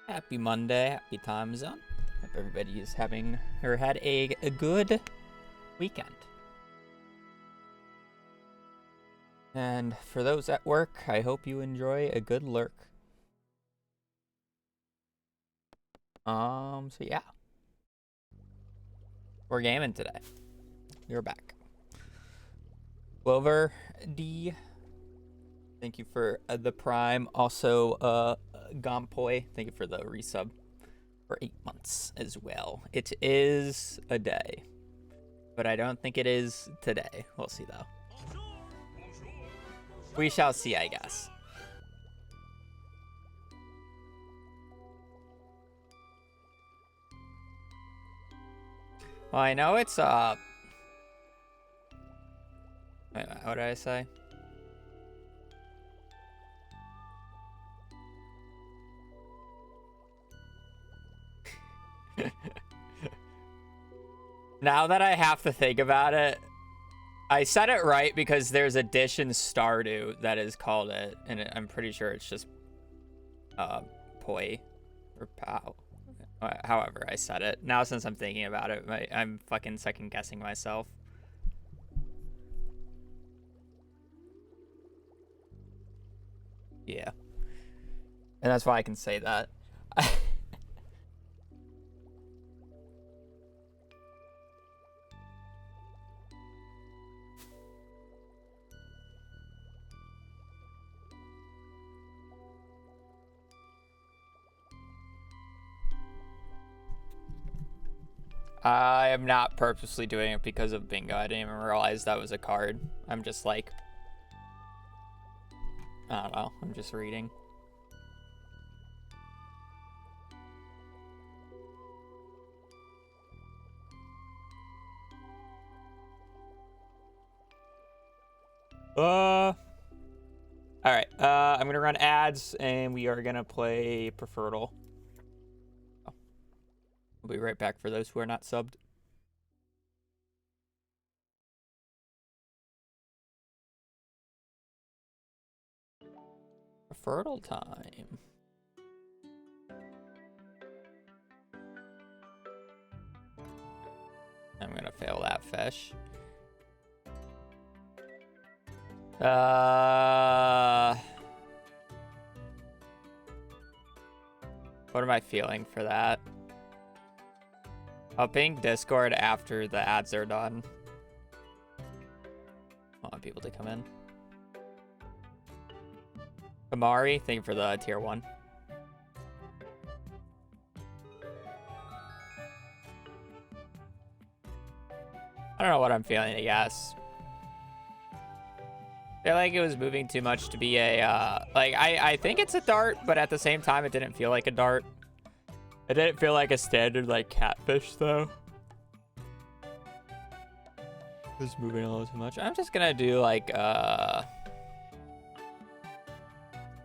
Happy Monday, happy time zone. Hope everybody is having or had a good weekend. And for those at work, I hope you enjoy a good lurk. So yeah. We're gaming today. You're back. Clover D, thank you for the prime. Also, Gompoy, thank you for the resub for 8 months as well. It is a day, but I don't think it is today. We'll see though. We shall see, I guess. Well, I know it's wait, what did I say? Now that I have to think about it, I said it right because there's a dish in Stardew that is called it, and I'm pretty sure it's just poi or pow. However I said it. Now since I'm thinking about it, I'm fucking second guessing myself. Yeah. And that's why I can say that. I am not purposely doing it because of bingo. I didn't even realize that was a card. I'm just like, I don't know. I'm just reading. All right. I'm gonna run ads, and we are gonna play Preferral. We'll be right back for those who are not subbed. Preferral time. I'm gonna fail that fish. What am I feeling for that? I'll ping Discord after the ads are done. I want people to come in. Kamari, thank you for the tier 1. I don't know what I'm feeling, I guess. I feel like it was moving too much to be a, like, I think it's a dart, but at the same time, it didn't feel like a dart. It didn't feel like a standard, like, catfish, though. It was moving a little too much. I'm just gonna do, like, I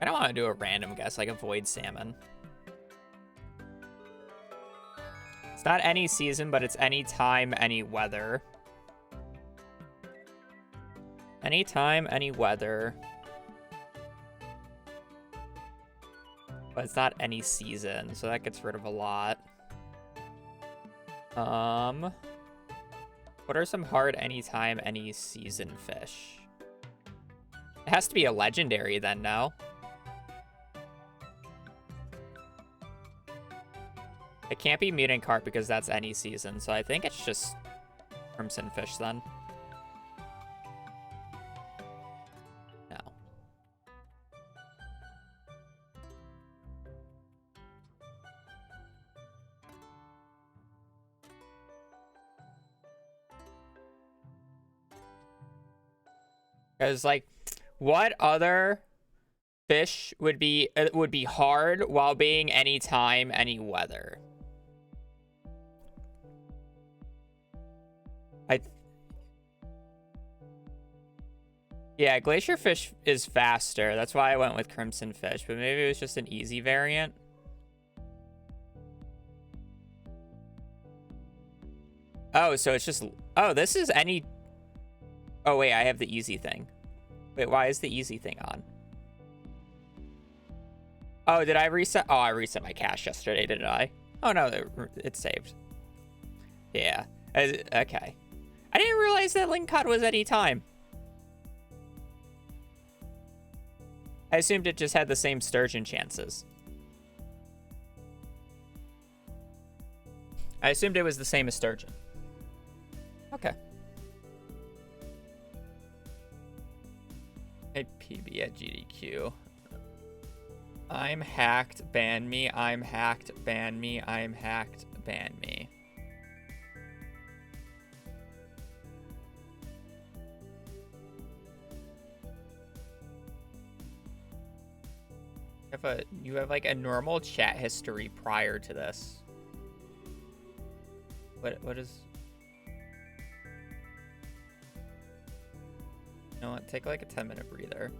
don't want to do a random guess, like a void salmon. It's not any season, but it's any time, any weather. Anytime, any weather. But it's not any season, so that gets rid of a lot. What are some hard anytime, any season fish? It has to be a legendary then, no? It can't be mutant carp because that's any season, so I think it's just crimson fish then. No. Because, like, what other fish would be hard while being anytime, any weather? Yeah, glacier fish is faster. That's why I went with crimson fish, but maybe it was just an easy variant. Oh, so it's just, oh, this is any, oh wait, I have the easy thing. Wait, why is the easy thing on? Oh, did I reset? Oh, I reset my cache yesterday, didn't I? Oh, no, it's saved. Yeah. Okay. I didn't realize that link cut was any time. I assumed it just had the same sturgeon chances. I assumed it was the same as sturgeon. Okay. Hey, PB at GDQ. I'm hacked, ban me. I'm hacked, ban me. I'm hacked, ban me. You have like a normal chat history prior to this. What is? You know what? Take like a 10-minute breather.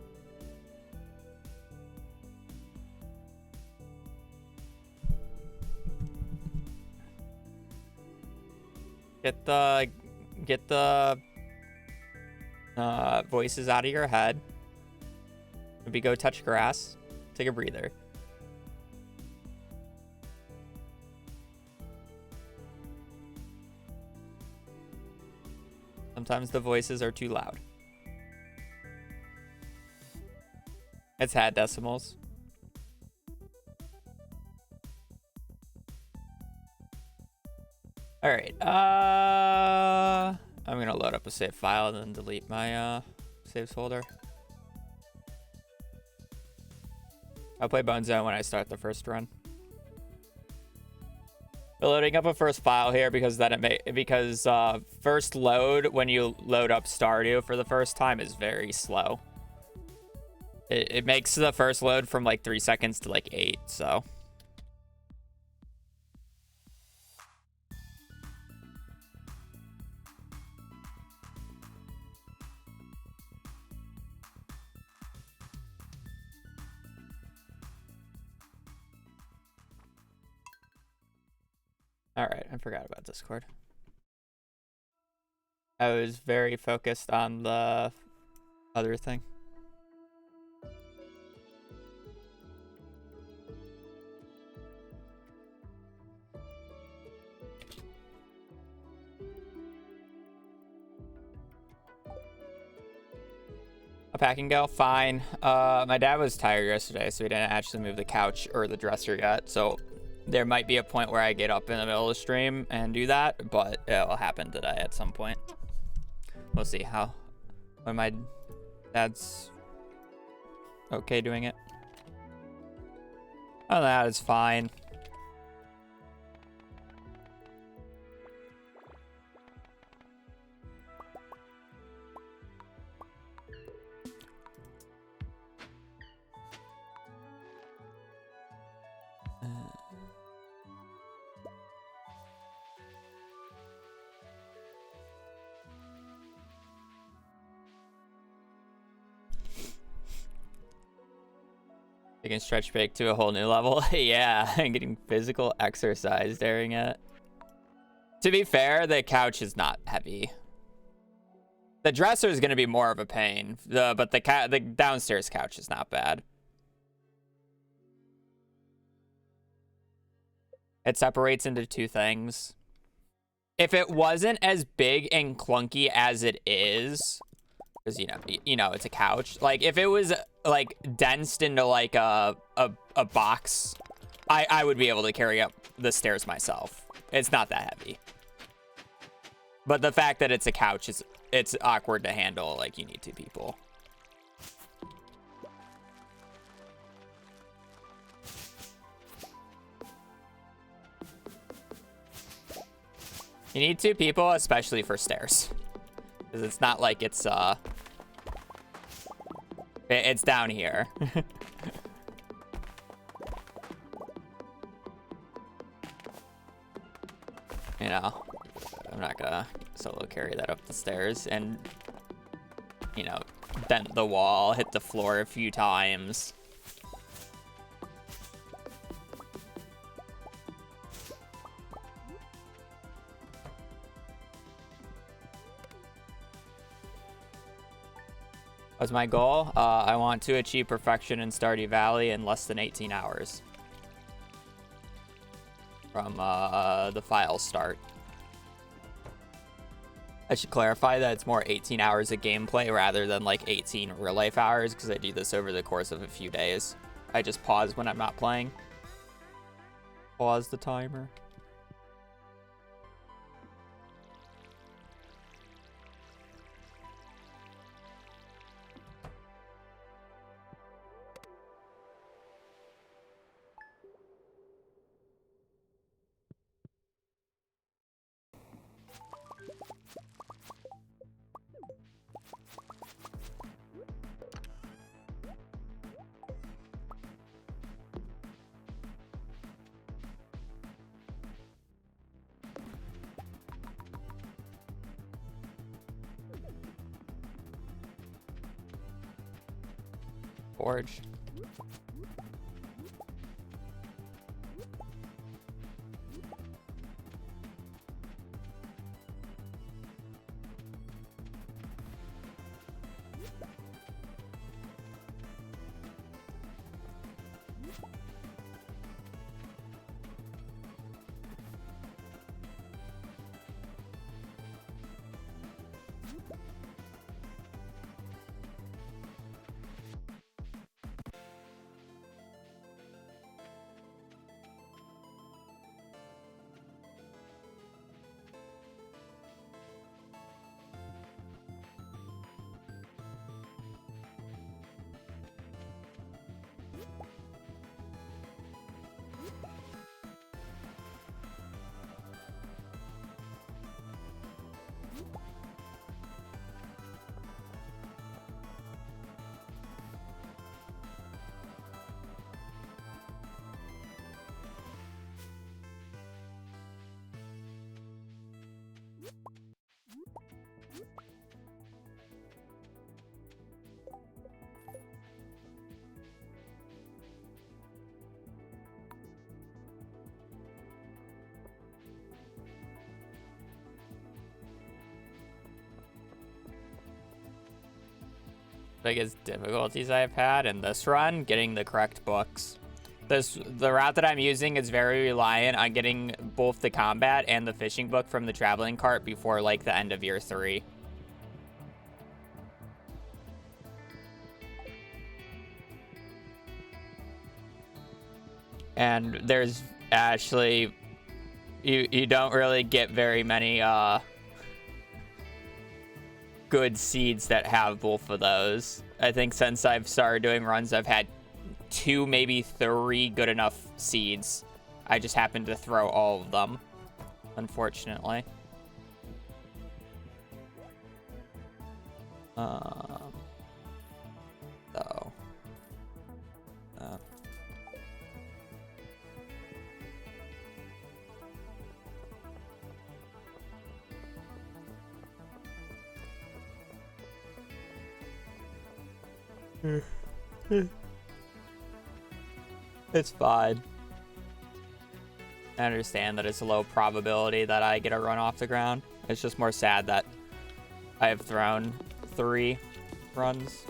Get the voices out of your head. Maybe go touch grass. Take a breather. Sometimes the voices are too loud. It's had decimals. All right. I'm gonna load up a save file and then delete my saves folder. I'll play Bone Zone when I start the first run. We're loading up a first file here because then first load when you load up Stardew for the first time is very slow. It makes the first load from like 3 seconds to like 8, so. All right, I forgot about Discord. I was very focused on the other thing. Up pack and go, fine. My dad was tired yesterday, so we didn't actually move the couch or the dresser yet. So there might be a point where I get up in the middle of the stream and do that, but it'll happen today at some point. We'll see when my dad's okay doing it. Oh, that is fine. Taking stretch bake to a whole new level. Yeah, and getting physical exercise during it. To be fair, the couch is not heavy. The dresser is going to be more of a pain, but the downstairs couch is not bad. It separates into two things. If it wasn't as big and clunky as it is, because you know it's a couch. Like if it was like densed into like a box, I would be able to carry up the stairs myself. It's not that heavy. But the fact that it's a couch it's awkward to handle. Like you need two people. You need two people, especially for stairs. Because it's not like it's down here. You know, I'm not gonna solo carry that up the stairs and, you know, dent the wall, hit the floor a few times. What's my goal? I want to achieve perfection in Stardew Valley in less than 18 hours from the file start. I should clarify that it's more 18 hours of gameplay rather than like 18 real life hours, because I do this over the course of a few days. I just pause when I'm not playing. Pause the timer. Forge. Biggest difficulties I've had in this run, getting the correct books. The route that I'm using is very reliant on getting both the combat and the fishing book from the traveling cart before like the end of year 3. And there's actually you don't really get very many good seeds that have both of those. I think since I've started doing runs, I've had 2, maybe 3 good enough seeds. I just happened to throw all of them, unfortunately. So. It's fine. I understand that it's a low probability that I get a run off the ground. It's just more sad that I have thrown 3 runs.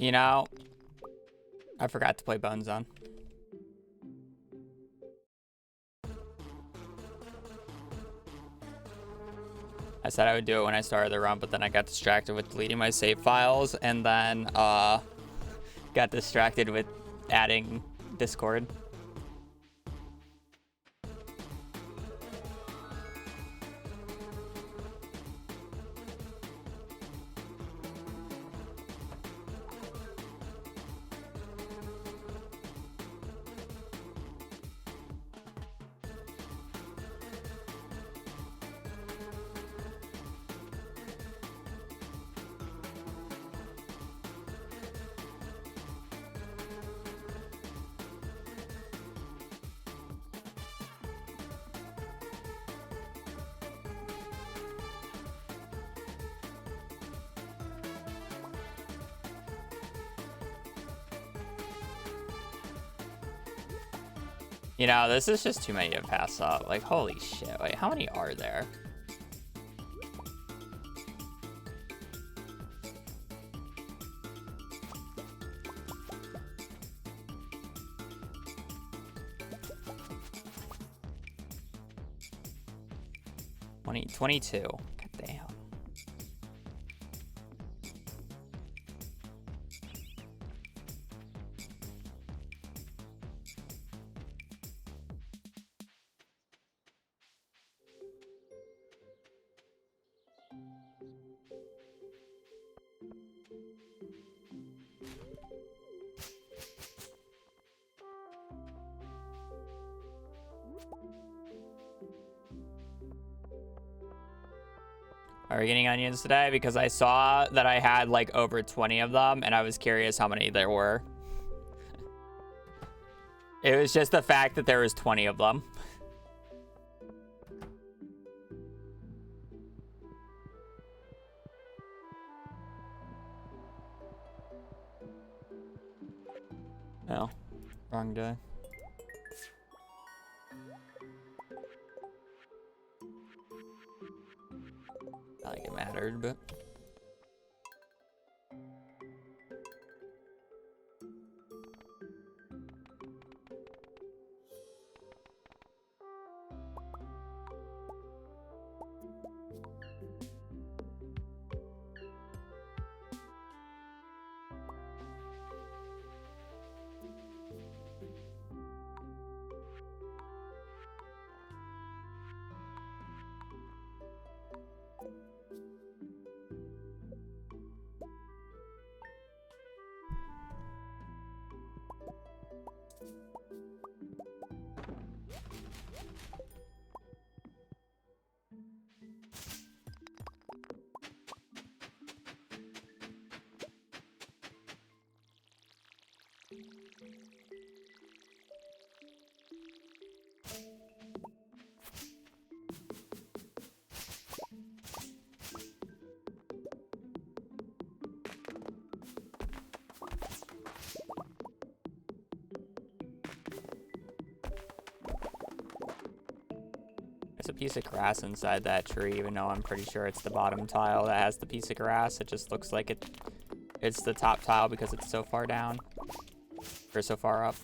You know, I forgot to play Bone Zone. I said I would do it when I started the run, but then I got distracted with deleting my save files, and then got distracted with adding Discord. You know, this is just too many to pass up. Like, holy shit. Wait, how many are there? Twenty 22. God damn. Are we getting onions today? Because I saw that I had like over 20 of them, and I was curious how many there were. It was just the fact that there was 20 of them. Oh, wrong day. Not like it mattered, but... There's a piece of grass inside that tree, even though I'm pretty sure it's the bottom tile that has the piece of grass. It just looks like it's the top tile because it's so far down. Or so far up.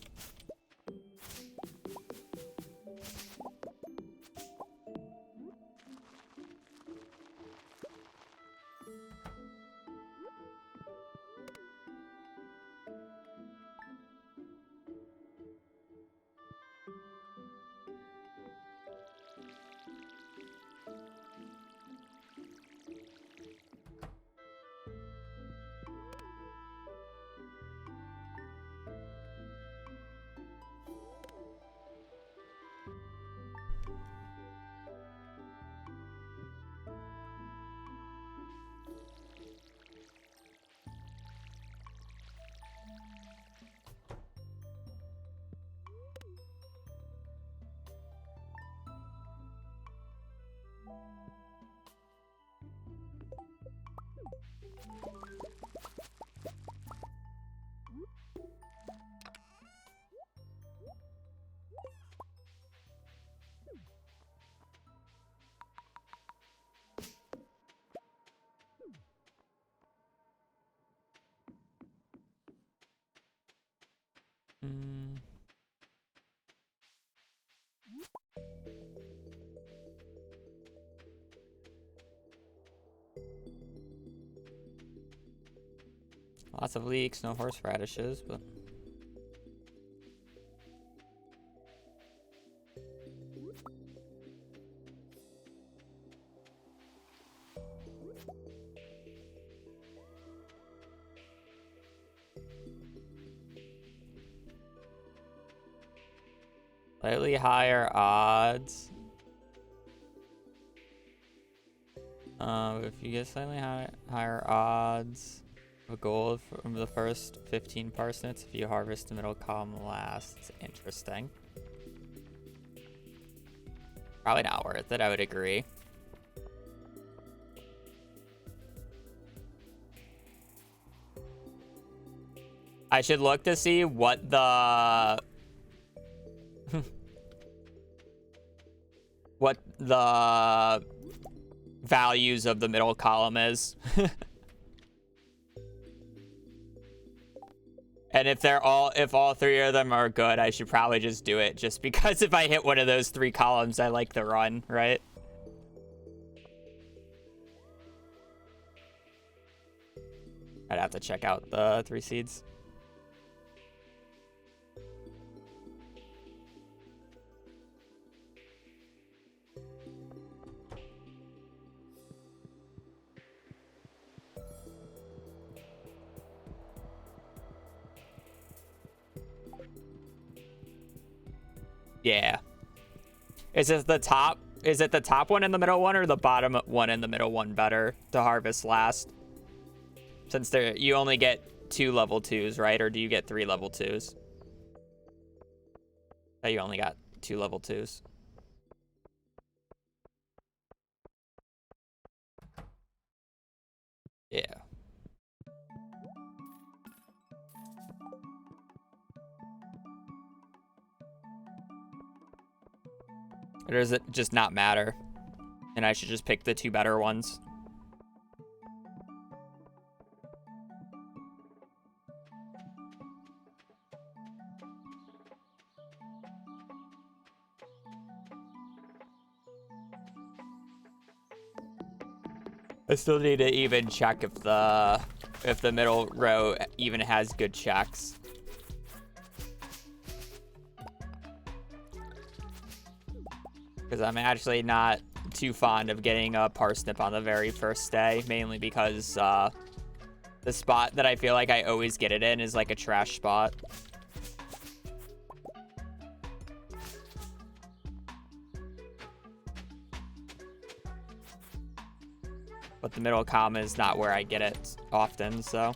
Lots of leeks, no horseradishes, but... Slightly higher odds. If you get slightly higher odds, a gold from the first 15 parsnips if you harvest the middle column last. Interesting. Probably not worth it, I would agree. I should look to see what the... what the values of the middle column is. And if all three of them are good, I should probably just do it, just because if I hit one of those 3 columns, I like the run, right? I'd have to check out the 3 seeds. Yeah. Is it the top one and the middle one, or the bottom one and the middle one better to harvest last? Since you only get 2 level 2s, right? Or do you get 3 level 2s? Oh, you only got 2 level 2s. Yeah. Or does it just not matter? And I should just pick the 2 better ones? I still need to even check if the middle row even has good checks. Because I'm actually not too fond of getting a parsnip on the very first day, mainly because the spot that I feel like I always get it in is like a trash spot. But the middle column is not where I get it often, so...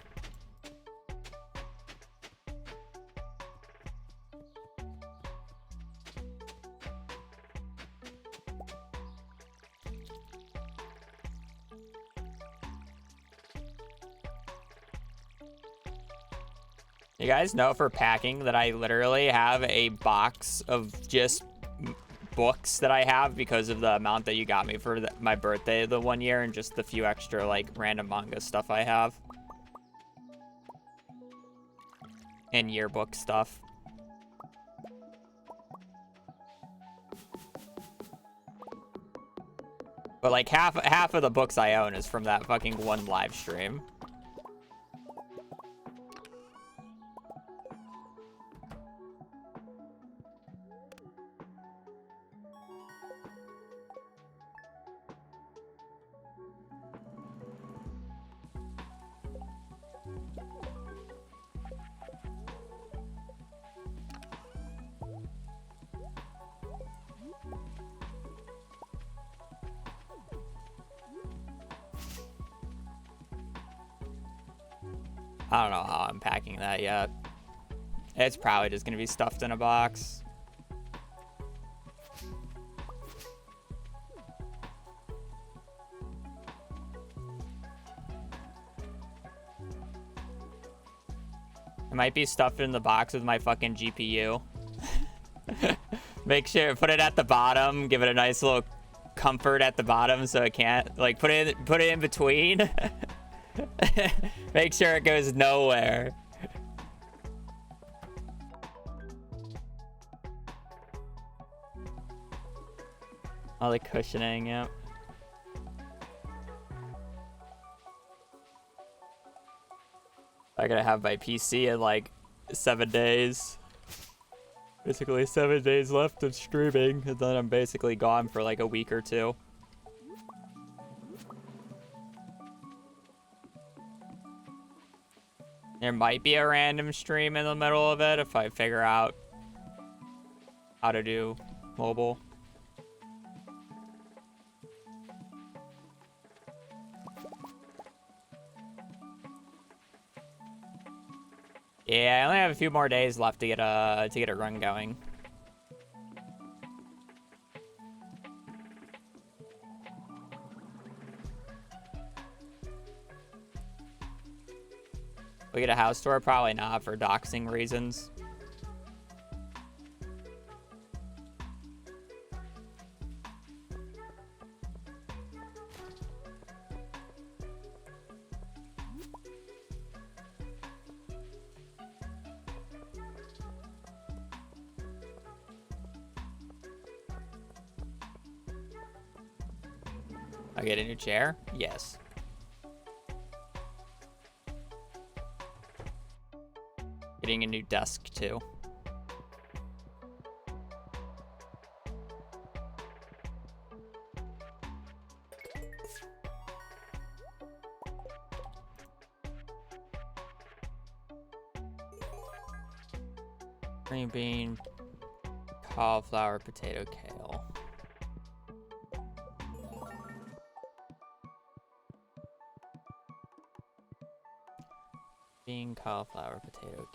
You guys know for packing that I literally have a box of just books that I have because of the amount that you got me for my birthday the one year, and just the few extra like random manga stuff I have. And yearbook stuff. But like half of the books I own is from that fucking one live stream. I don't know how I'm packing that yet. It's probably just gonna be stuffed in a box. It might be stuffed in the box with my fucking GPU. Make sure, put it at the bottom, give it a nice little comfort at the bottom so it can't, like, put it in between. Make sure it goes nowhere. All the cushioning, yeah. I gotta have my PC in like 7 days. Basically 7 days left of streaming, and then I'm basically gone for like a week or two. There might be a random stream in the middle of it if I figure out how to do mobile. Yeah, I only have a few more days left to get a run going. We get a house tour? Probably not, for doxing reasons. I get a new chair? Yes. Getting a new desk, too. Green bean, cauliflower, potato, kale. Bean, cauliflower, potato, kale.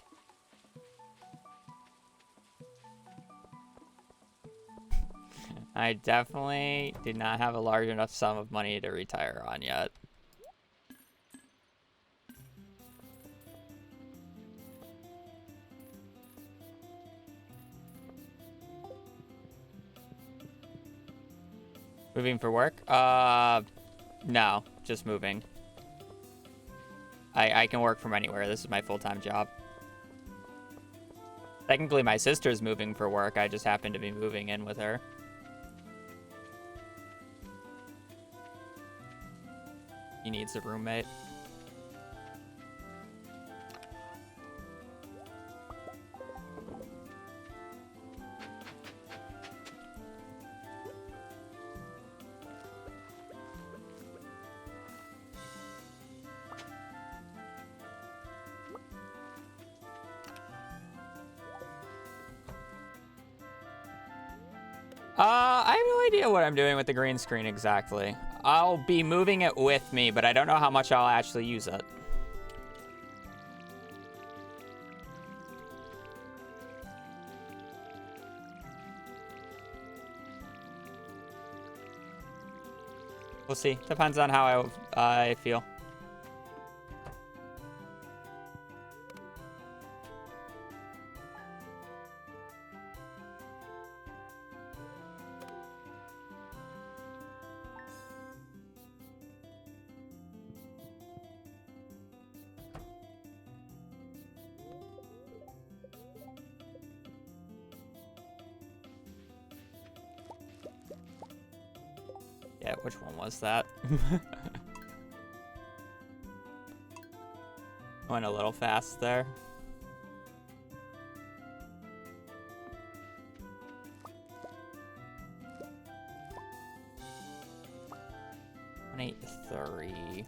I definitely did not have a large enough sum of money to retire on yet. Moving for work? No, just moving. I can work from anywhere. This is my full-time job. Technically, my sister's moving for work. I just happen to be moving in with her. He needs a roommate. I have no idea what I'm doing with the green screen exactly. I'll be moving it with me, but I don't know how much I'll actually use it. We'll see. Depends on how I feel. Yeah, which one was that? Went a little fast there. 183.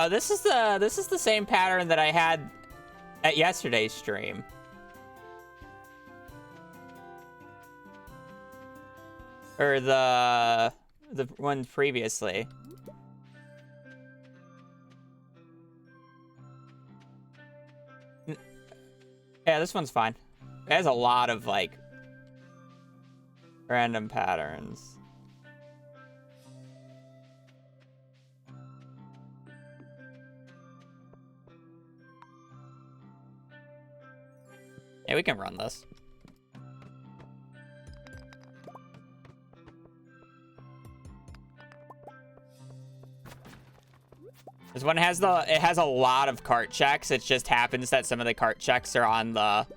This is the same pattern that I had at yesterday's stream. Or the one previously. Yeah, this one's fine. It has a lot of, like, random patterns. Yeah, we can run this. This one has it has a lot of cart checks. It just happens that some of the cart checks are on the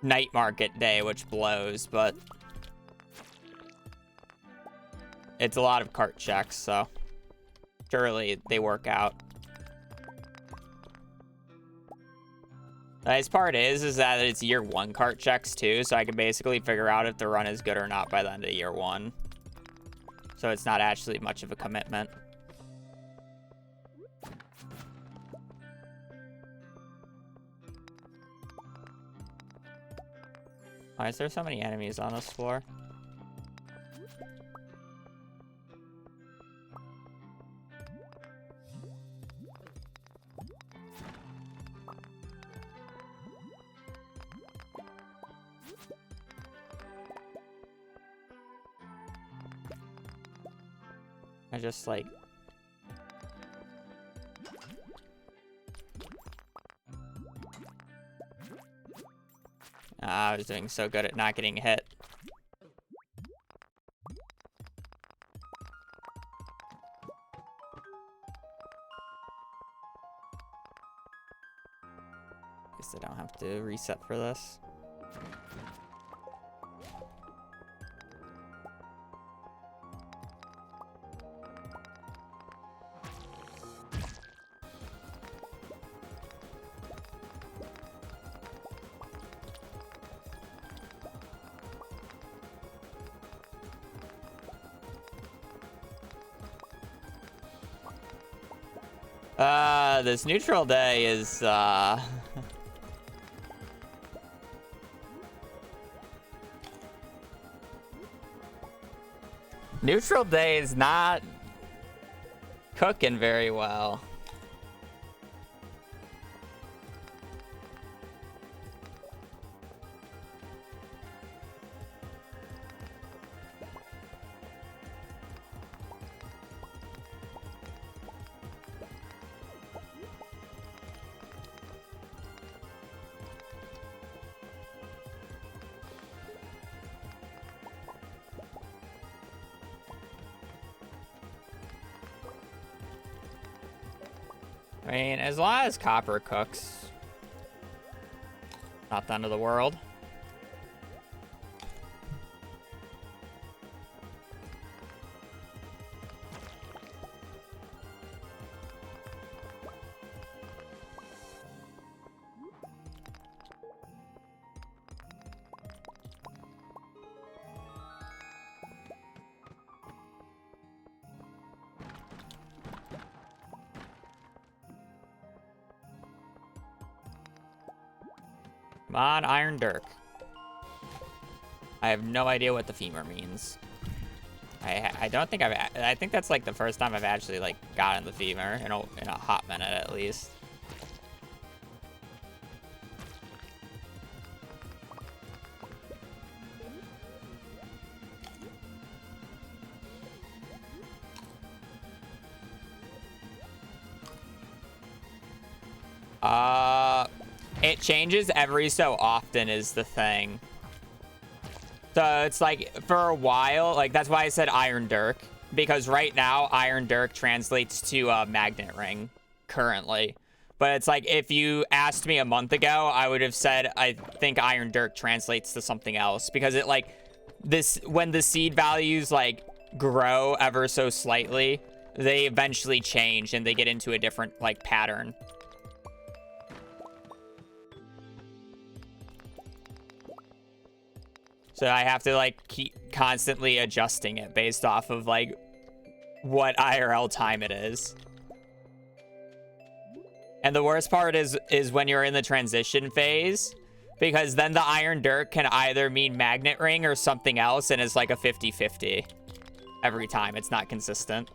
night market day, which blows, but it's a lot of cart checks, so surely they work out. The nice part is that it's year 1 cart checks too, so I can basically figure out if the run is good or not by the end of year 1. So it's not actually much of a commitment. Why is there so many enemies on this floor? I just like... I was doing so good at not getting hit. Guess I don't have to reset for this. This neutral day is, neutral day is not cooking very well. I mean, as long as copper cooks, not the end of the world. Come on, Iron Dirk. I have no idea what the femur means. I don't think I think that's like the first time I've actually like gotten the femur in a hot minute at least. It changes every so often is the thing. So it's like for a while, like that's why I said Iron Dirk, because right now Iron Dirk translates to Magnet Ring currently. But it's like if you asked me a month ago, I would have said I think Iron Dirk translates to something else, because it like this when the seed values like grow ever so slightly, they eventually change and they get into a different like pattern. So I have to like keep constantly adjusting it based off of like what IRL time it is. And the worst part is when you're in the transition phase, because then the Iron Dirk can either mean Magnet Ring or something else, and it's like a 50-50 every time. It's not consistent.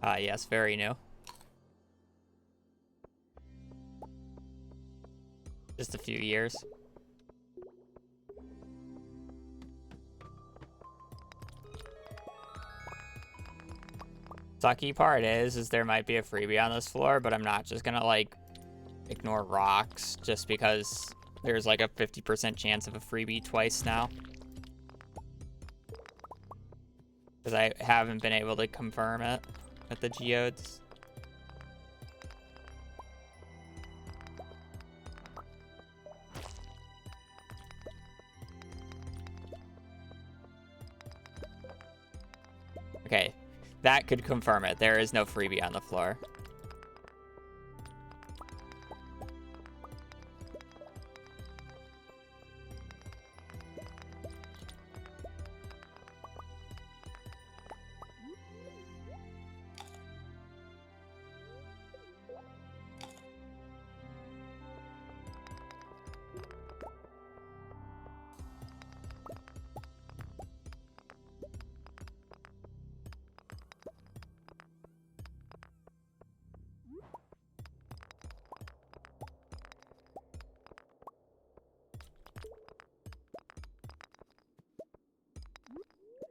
Yes, very new. Just a few years. Sucky part is there might be a freebie on this floor, but I'm not just gonna like ignore rocks just because there's like a 50% chance of a freebie twice now. Because I haven't been able to confirm it with the geodes. Okay, that could confirm it. There is no freebie on the floor.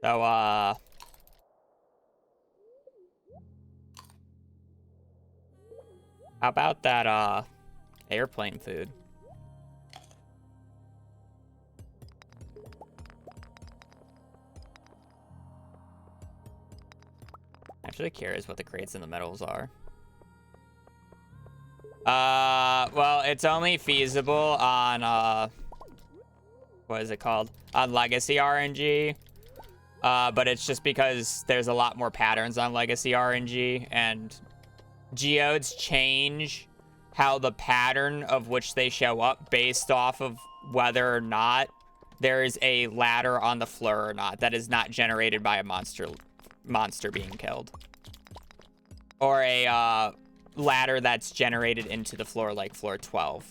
So, how about that, airplane food? Actually curious what the crates in the metals are. Well, it's only feasible on, what is it called? On Legacy RNG. But it's just because there's a lot more patterns on Legacy RNG, and geodes change how the pattern of which they show up based off of whether or not there is a ladder on the floor or not that is not generated by a monster being killed. Or a ladder that's generated into the floor, like floor 12.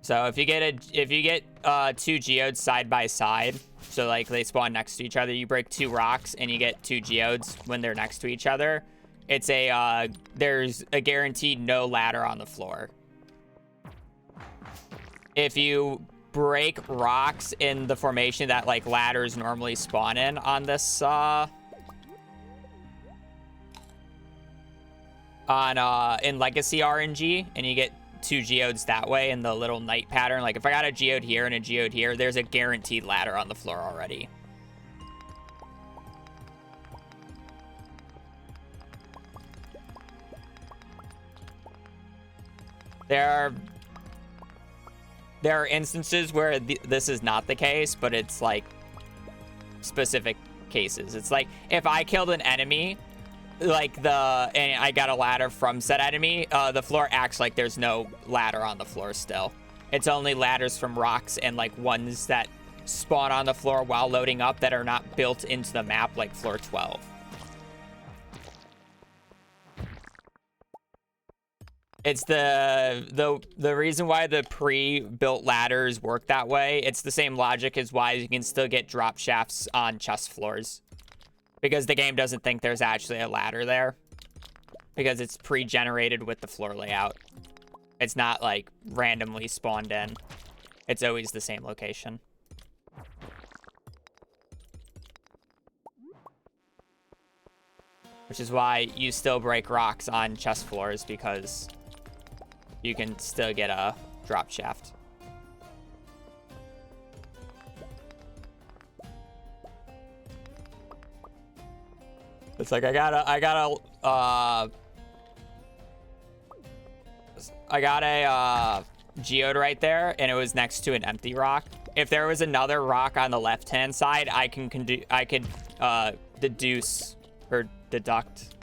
So if you get two geodes side by side, so like they spawn next to each other, you break two rocks and you get two geodes when they're next to each other. It's a there's a guaranteed no ladder on the floor. If you break rocks in the formation that like ladders normally spawn in on this in Legacy RNG, and you get two geodes that way in the little night pattern, like if I got a geode here and a geode here, there's a guaranteed ladder on the floor already. There are instances where this is not the case, but it's like specific cases. It's like if I killed an enemy, like and I got a ladder from said enemy, the floor acts like there's no ladder on the floor still. It's only ladders from rocks and like ones that spawn on the floor while loading up that are not built into the map, like floor 12. It's the reason why the pre-built ladders work that way. It's the same logic as why you can still get drop shafts on chest floors. Because the game doesn't think there's actually a ladder there. Because it's pre-generated with the floor layout. It's not like randomly spawned in. It's always the same location. Which is why you still break rocks on chest floors, because you can still get a drop shaft. It's like I got a geode right there, and it was next to an empty rock. If there was another rock on the left-hand side, I could deduce or deduct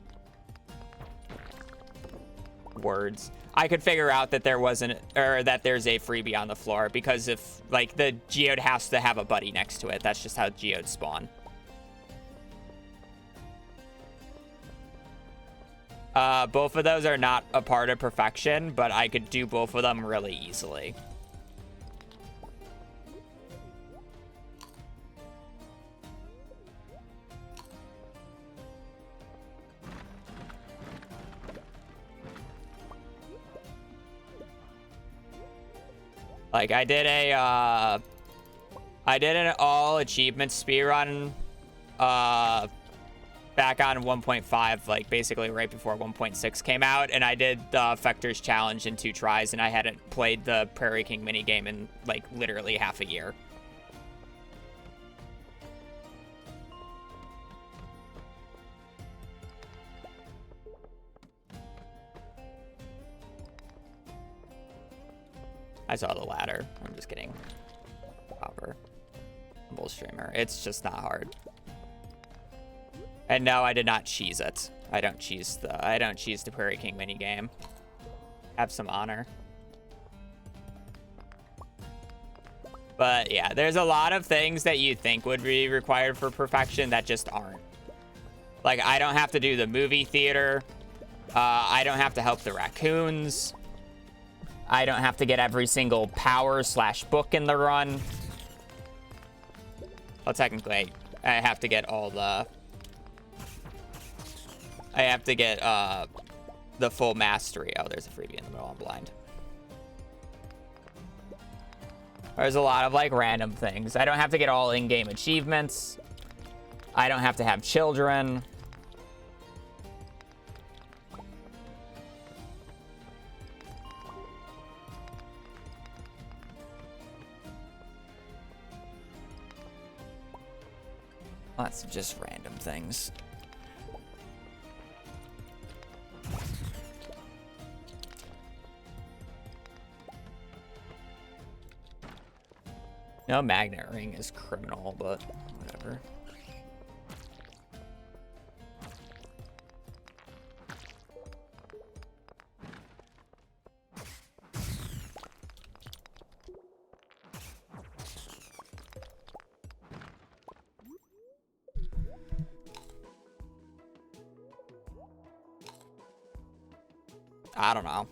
words. I could figure out that there wasn't, or that there's a freebie on the floor, because if like the geode has to have a buddy next to it. That's just how geodes spawn. Both of those are not a part of perfection, but I could do both of them really easily. Like, I did an all achievement speedrun, back on 1.5, like, basically right before 1.6 came out, and I did the Effectors Challenge in 2 tries, and I hadn't played the Prairie King minigame in, like, literally half a year. I saw the ladder. I'm just kidding. Copper. Humble streamer. It's just not hard. And no, I did not cheese it. I don't cheese the Prairie King minigame. Have some honor. But yeah, there's a lot of things that you think would be required for perfection that just aren't. Like, I don't have to do the movie theater. I don't have to help the raccoons. I don't have to get every single power/book in the run. Well, technically, I have to get all the... I have to get the full mastery. Oh, there's a freebie in the middle. I'm blind. There's a lot of, like, random things. I don't have to get all in-game achievements. I don't have to have children. Lots of just random things. No, magnet ring is criminal, but whatever. I don't know.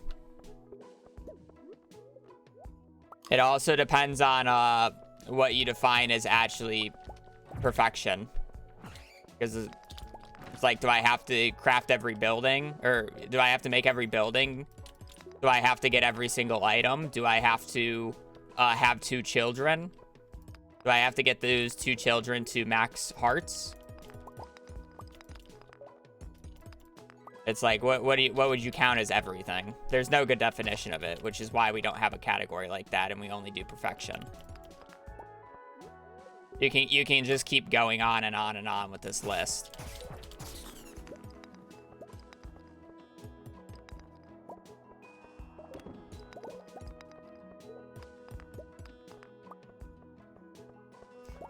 It also depends on what you define as actually perfection. Because it's like, do I have to craft every building? Or do I have to make every building? Do I have to get every single item? Do I have to have 2 children? Do I have to get those 2 children to max hearts? It's like, what would you count as everything? There's no good definition of it, which is why we don't have a category like that, and we only do perfection. You can just keep going on and on and on with this list.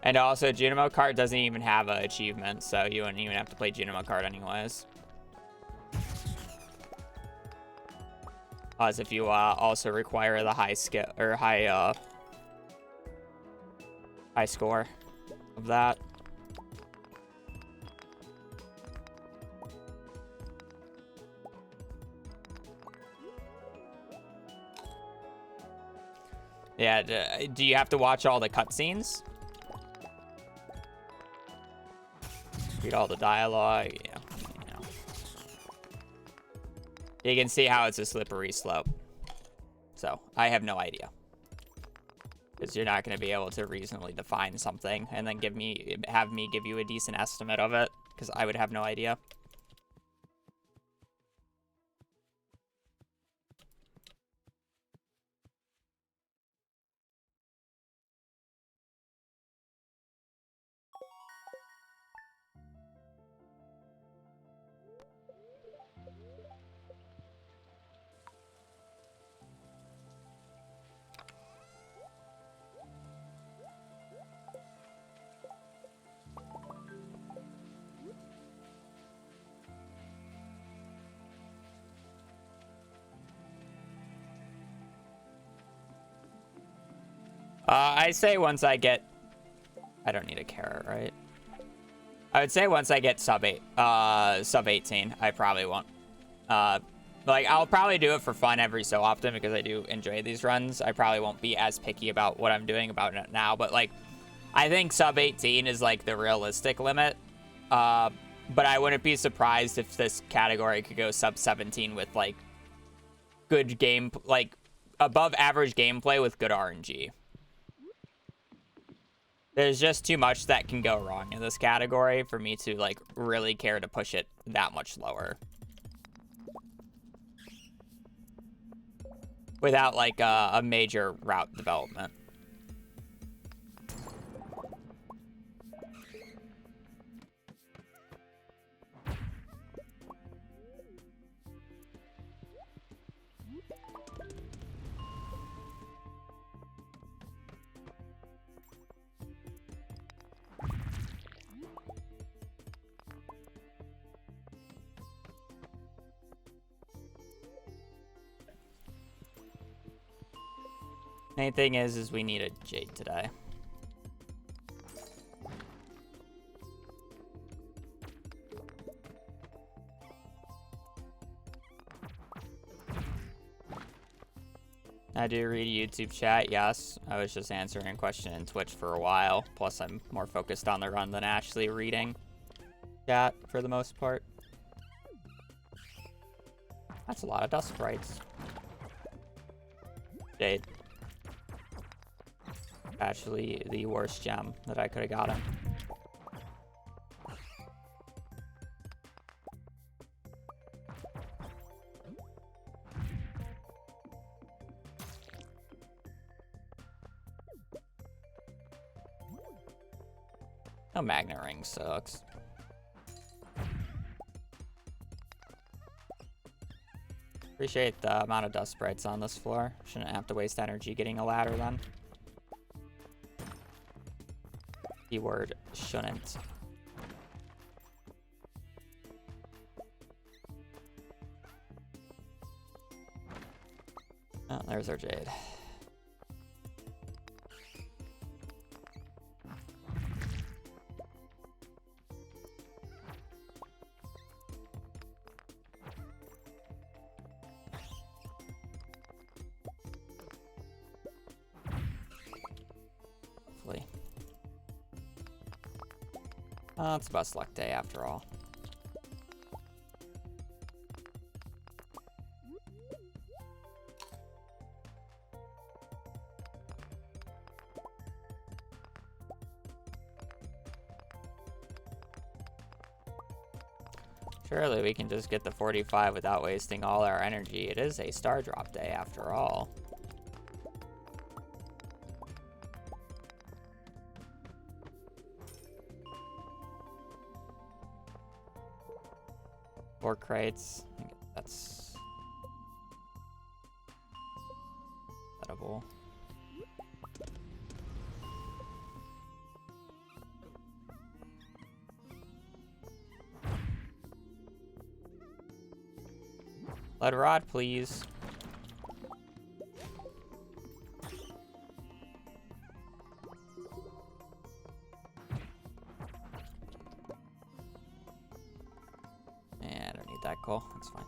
And also, Junimo Kart doesn't even have an achievement, so you wouldn't even have to play Junimo Kart anyways. As if you also require the high skill or high score of that. Yeah, do you have to watch all the cutscenes? Read all the dialogue, yeah. You can see how it's a slippery slope. So, I have no idea. Because you're not going to be able to reasonably define something and then have me give you a decent estimate of it. Because I would have no idea. I say once I get... I don't need a carrot, right? I would say once I get sub 18, I probably won't. Like, I'll probably do it for fun every so often because I do enjoy these runs. I probably won't be as picky about what I'm doing about it now, but, like, I think sub 18 is, like, the realistic limit. But I wouldn't be surprised if this category could go sub 17 with, like, good game, like, above average gameplay with good RNG. There's just too much that can go wrong in this category for me to, like, really care to push it that much lower. Without, like, a major route development. Main thing is we need a jade today. I do read YouTube chat, yes. I was just answering a question in Twitch for a while. Plus, I'm more focused on the run than actually reading chat for the most part. That's a lot of dust sprites. Jade. Actually, the worst gem that I could have gotten. No magnet ring sucks. Appreciate the amount of dust sprites on this floor. Shouldn't have to waste energy getting a ladder then. Keyword shouldn't. Oh, there's our jade. Hopefully. Oh, it's a best luck day after all. Surely we can just get the 45 without wasting all our energy. It is a star drop day after all. Four crates. I think that's edible. Lead rod, please. I don't need that coal. That's fine.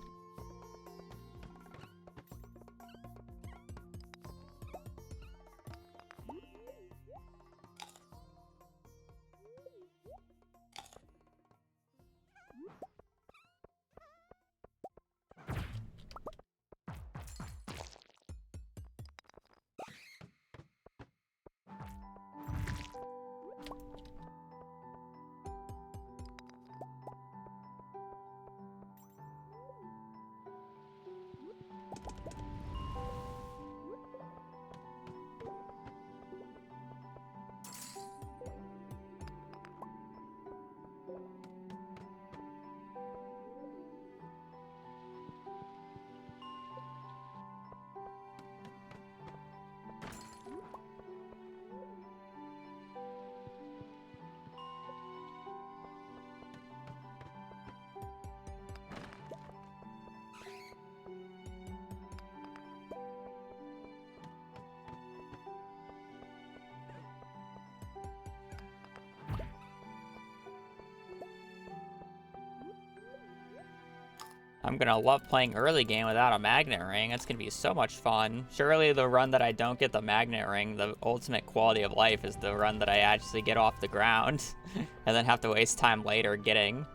I'm gonna love playing early game without a magnet ring. It's gonna be so much fun. Surely the run that I don't get the magnet ring, the ultimate quality of life, is the run that I actually get off the ground and then have to waste time later getting.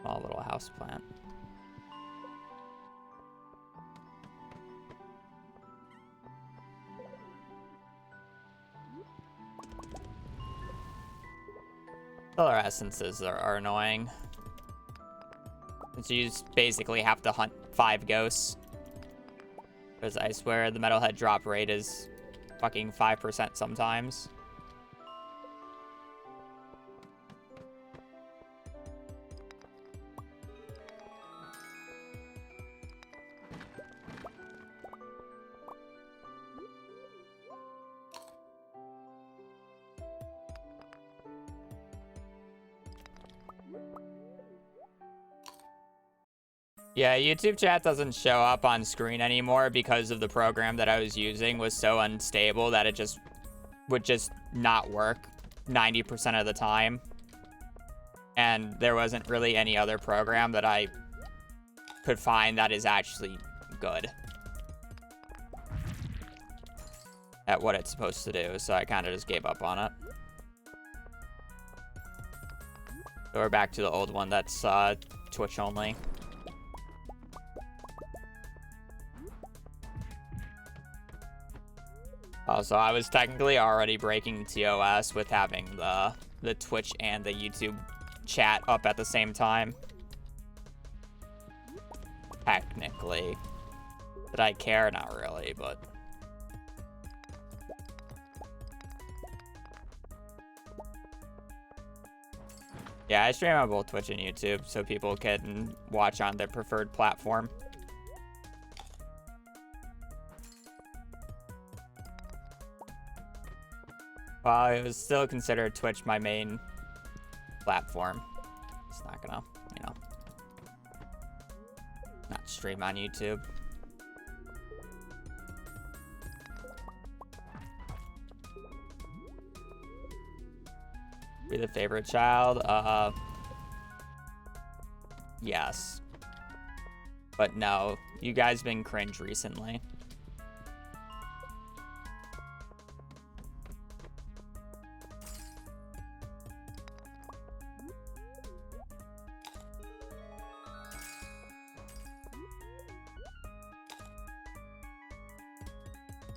Small little house plant. Color essences are annoying. You just basically have to hunt 5 ghosts. Because I swear the metalhead drop rate is fucking 5% sometimes. Yeah, YouTube chat doesn't show up on screen anymore because of the program that I was using was so unstable that it just would just not work 90% of the time. And there wasn't really any other program that I could find that is actually good at what it's supposed to do, so I kind of just gave up on it. So we're back to the old one that's Twitch only. Also, I was technically already breaking TOS with having the Twitch and the YouTube chat up at the same time. Technically. Did I care? Not really, but... Yeah, I stream on both Twitch and YouTube so people can watch on their preferred platform. Well, it was still considered Twitch my main platform. It's not gonna, you know, not stream on YouTube. Be the favorite child? Yes. But no, you guys been cringe recently.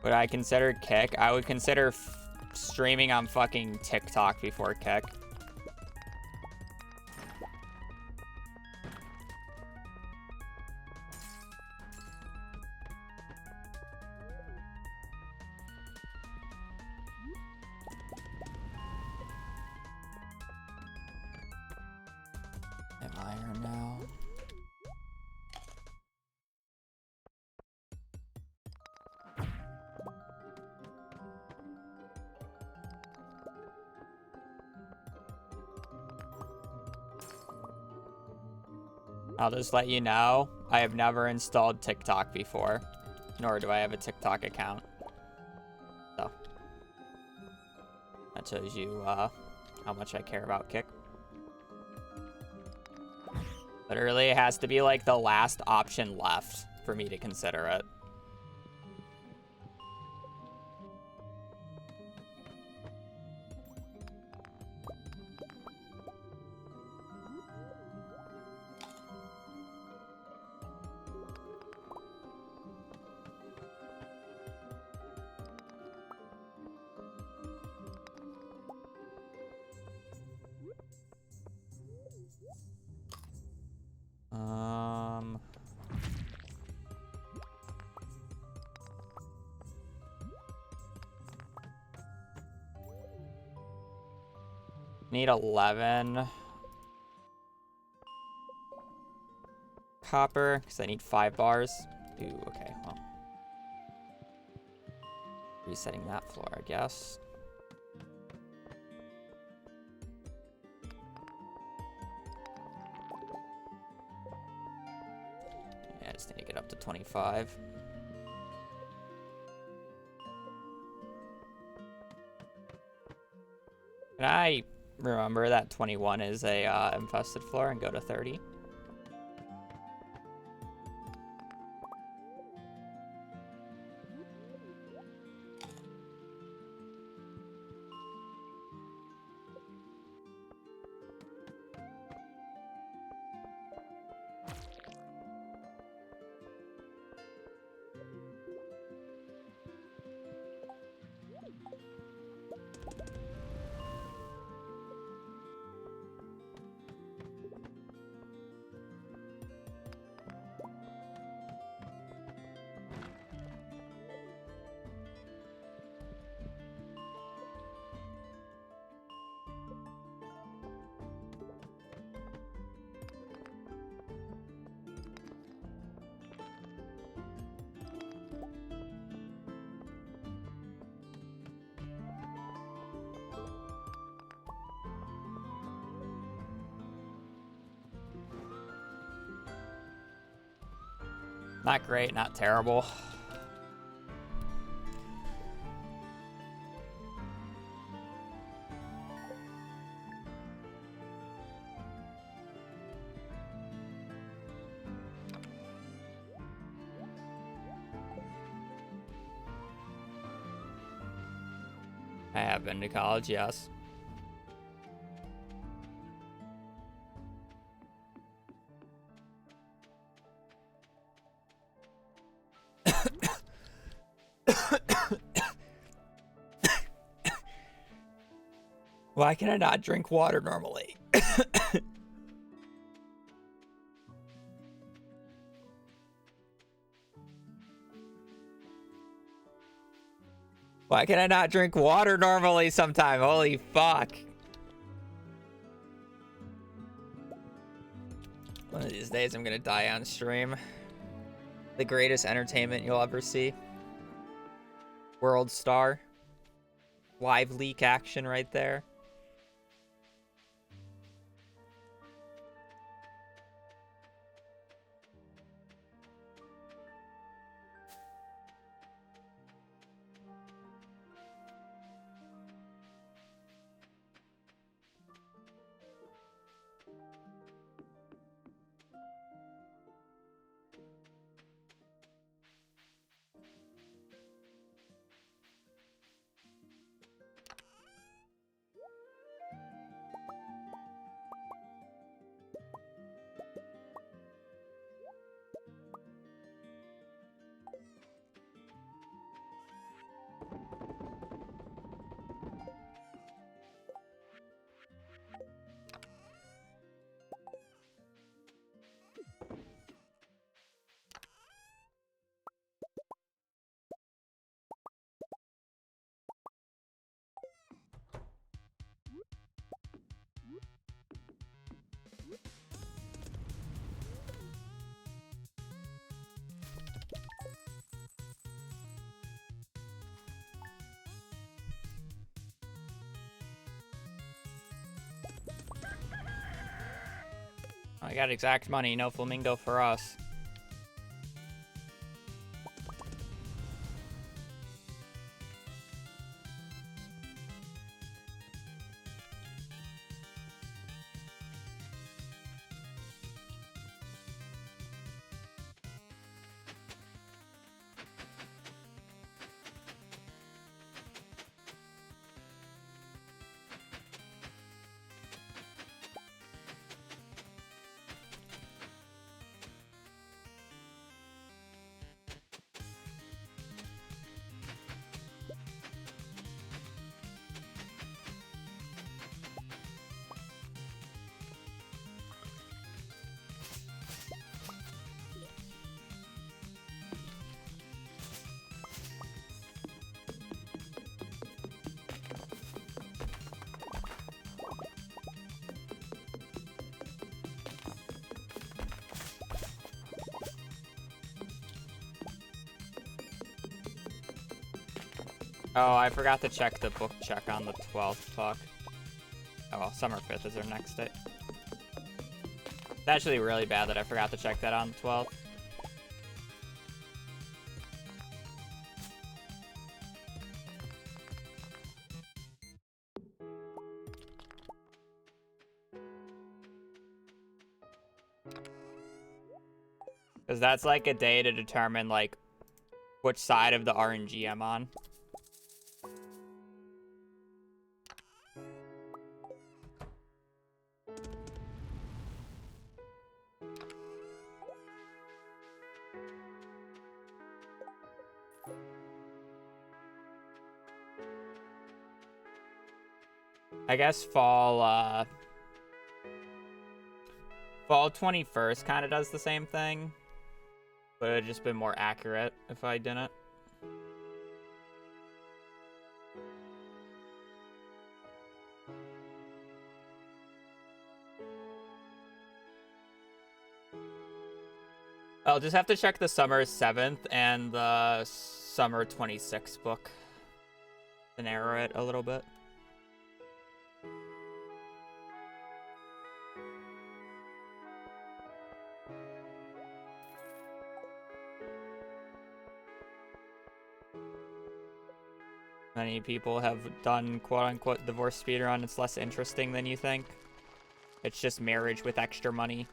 Would I consider Kick? I would consider streaming on fucking TikTok before Kick. Am I iron now? I'll just let you know, I have never installed TikTok before, nor do I have a TikTok account. So, that shows you how much I care about Kick. Literally, it has to be like the last option left for me to consider it. Need 11 copper because I need 5 bars. Ooh, okay, well. Resetting that floor, I guess. Yeah, I just need to get up to 25. Can I remember that 21 is a infested floor and go to 30? Not great, not terrible. I have been to college, yes. Why can I not drink water normally? Why can I not drink water normally sometime? Holy fuck. One of these days I'm gonna die on stream. The greatest entertainment you'll ever see. World Star. Live leak action right there. I got exact money, no flamingo for us. Oh, I forgot to check the book check on the 12th. Fuck. Oh well, summer 5th is our next date. It's actually really bad that I forgot to check that on the 12th. Because that's like a day to determine like which side of the RNG I'm on. I guess fall 21st kind of does the same thing, but it would just been more accurate if I didn't. I'll just have to check the summer 7th and the summer 26th book to narrow it a little bit. many people have done quote-unquote divorce speedrun. It's less interesting than you think. It's just marriage with extra money.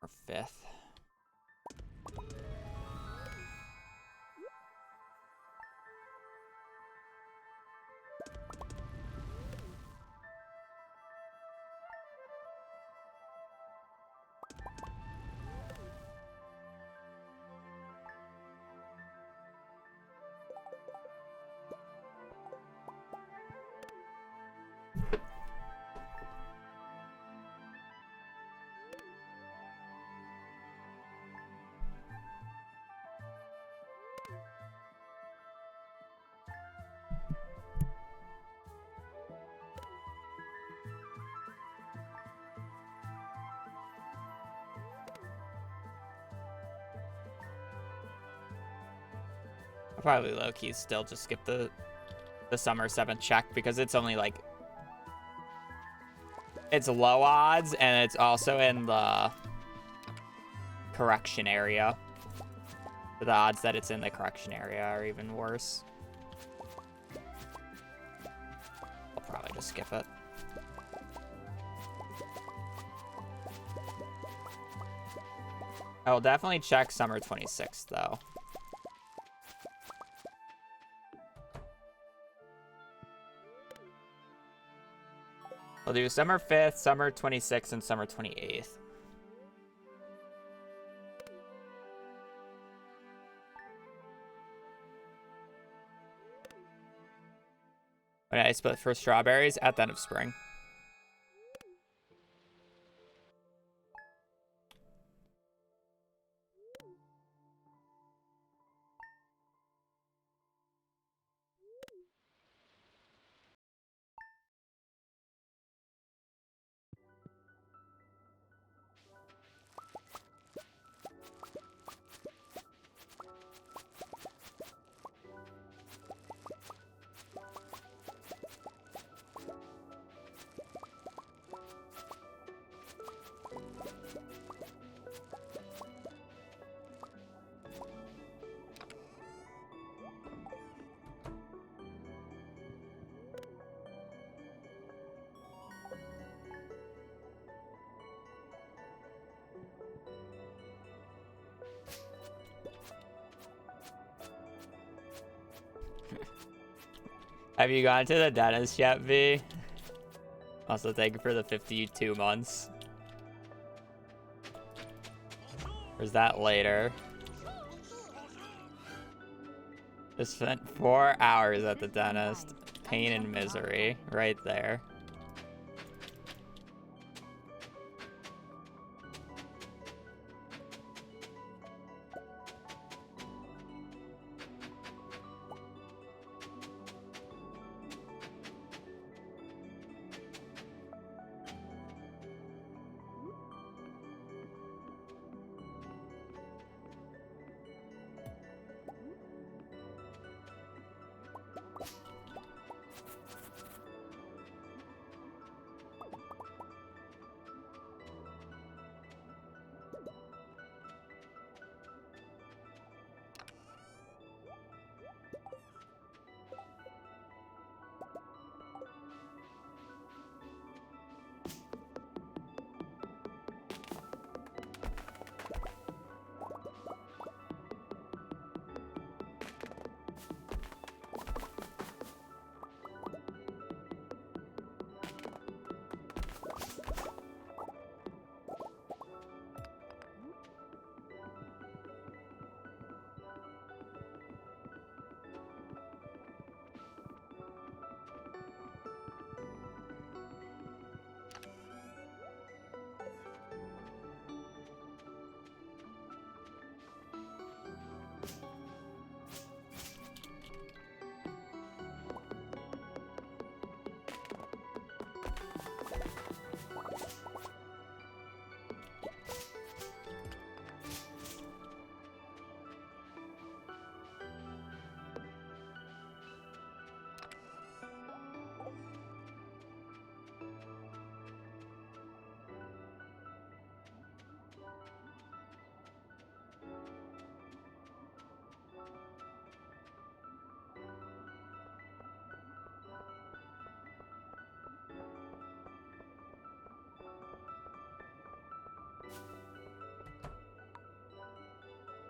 Or 5th. I'll probably low-key still just skip the summer 7th check because it's only like, it's low odds and it's also in the correction area. The odds that it's in the correction area are even worse. I'll probably just skip it. I will definitely check summer 26th though. I'll do summer 5th, summer 26th, and summer 28th. When I split for strawberries at the end of spring. Have you gone to the dentist yet, V? Also, thank you for the 52 months. Or is that later? Just spent 4 hours at the dentist. Pain and misery right there.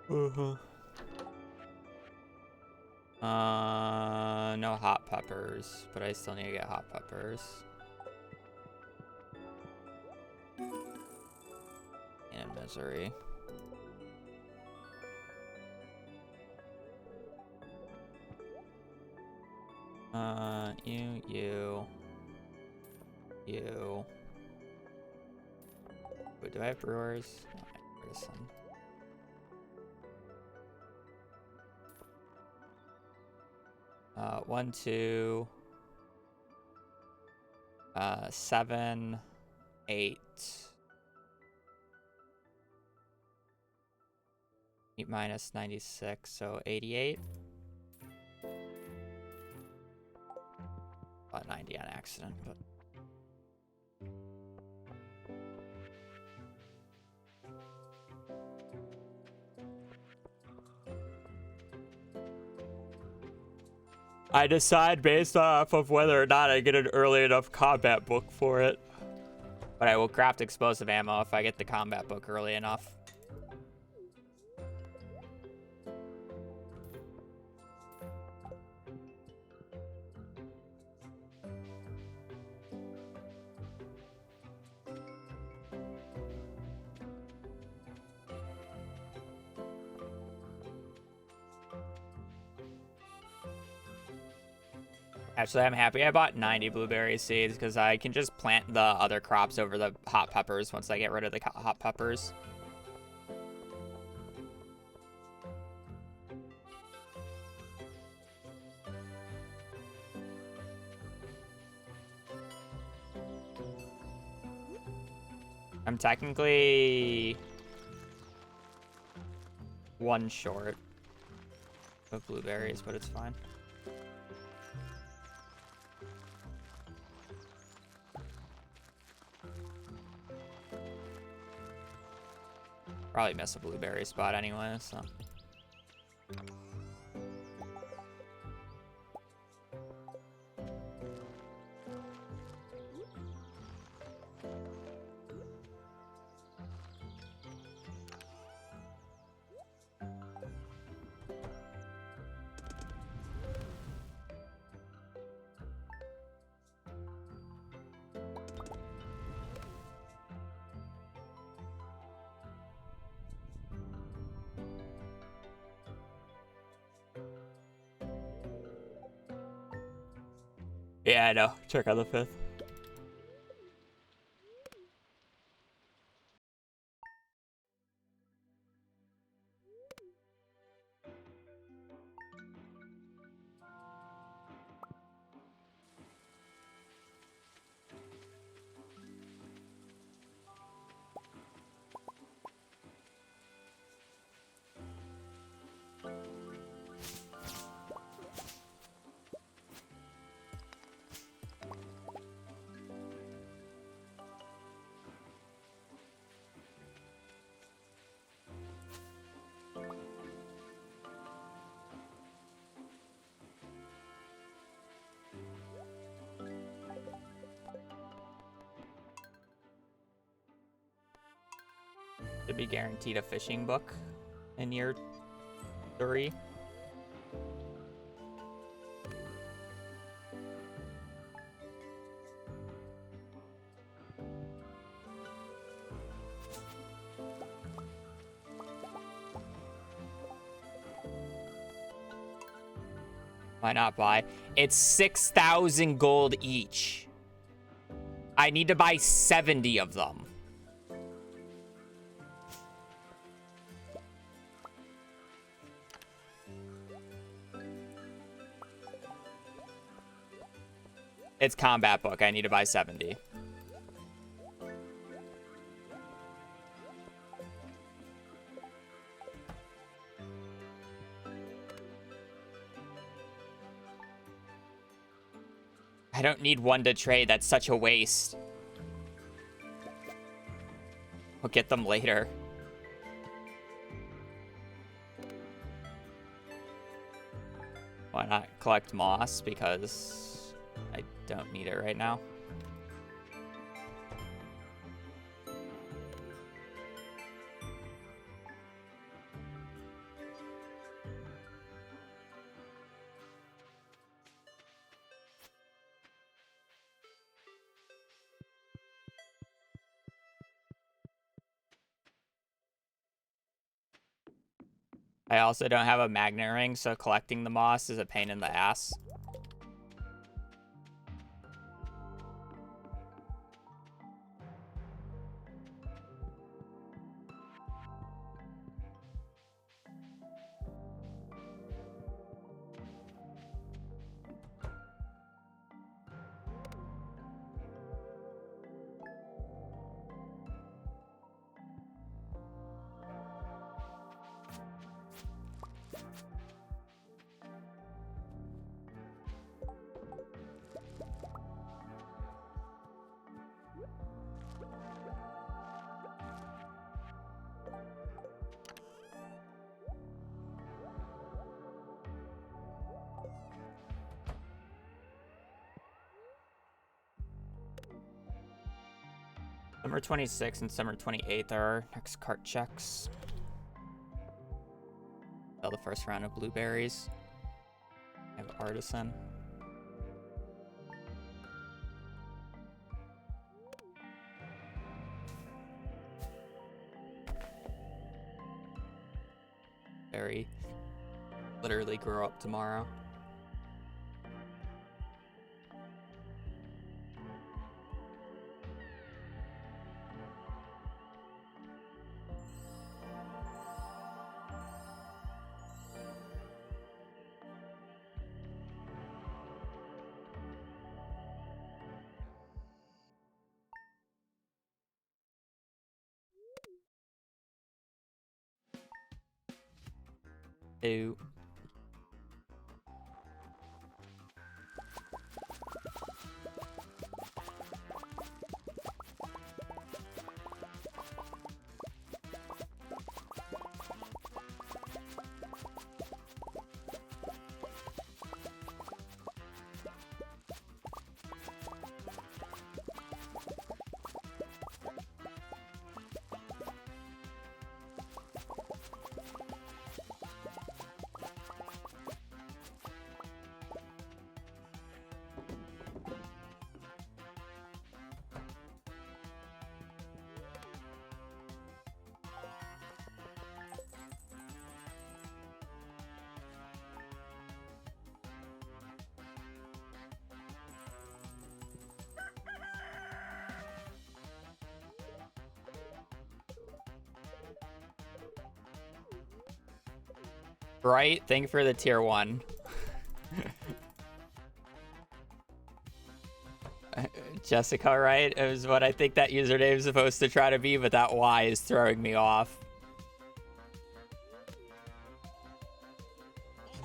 No hot peppers, but I still need to get hot peppers. And misery. You. Wait, do I have brewers? No, I have some. 1, 2, 7, 8. 8 minus 96, so 88. About 90 on accident, but. I decide based off of whether or not I get an early enough combat book for it. But I will craft explosive ammo if I get the combat book early enough. Actually, I'm happy I bought 90 blueberry seeds because I can just plant the other crops over the hot peppers once I get rid of the hot peppers. I'm technically 1 short of blueberries, but it's fine. Probably miss a blueberry spot anyway, so. Yeah, I know. Check out the 5th. Should be guaranteed a fishing book in year 3. Why not buy? It's 6,000 gold each. I need to buy 70 of them. It's combat book. I need to buy 70. I don't need 1 to trade. That's such a waste. I'll get them later. Why not collect moss? Because I don't need it right now. I also don't have a magnet ring, so collecting the moss is a pain in the ass. Summer 26th and summer 28th are our next cart checks. Sell the first round of blueberries. I have artisan. Berry. Literally grow up tomorrow. Ew. Right? Thank you for the tier 1. Jessica, right? It was what I think that username is supposed to try to be, but that Y is throwing me off.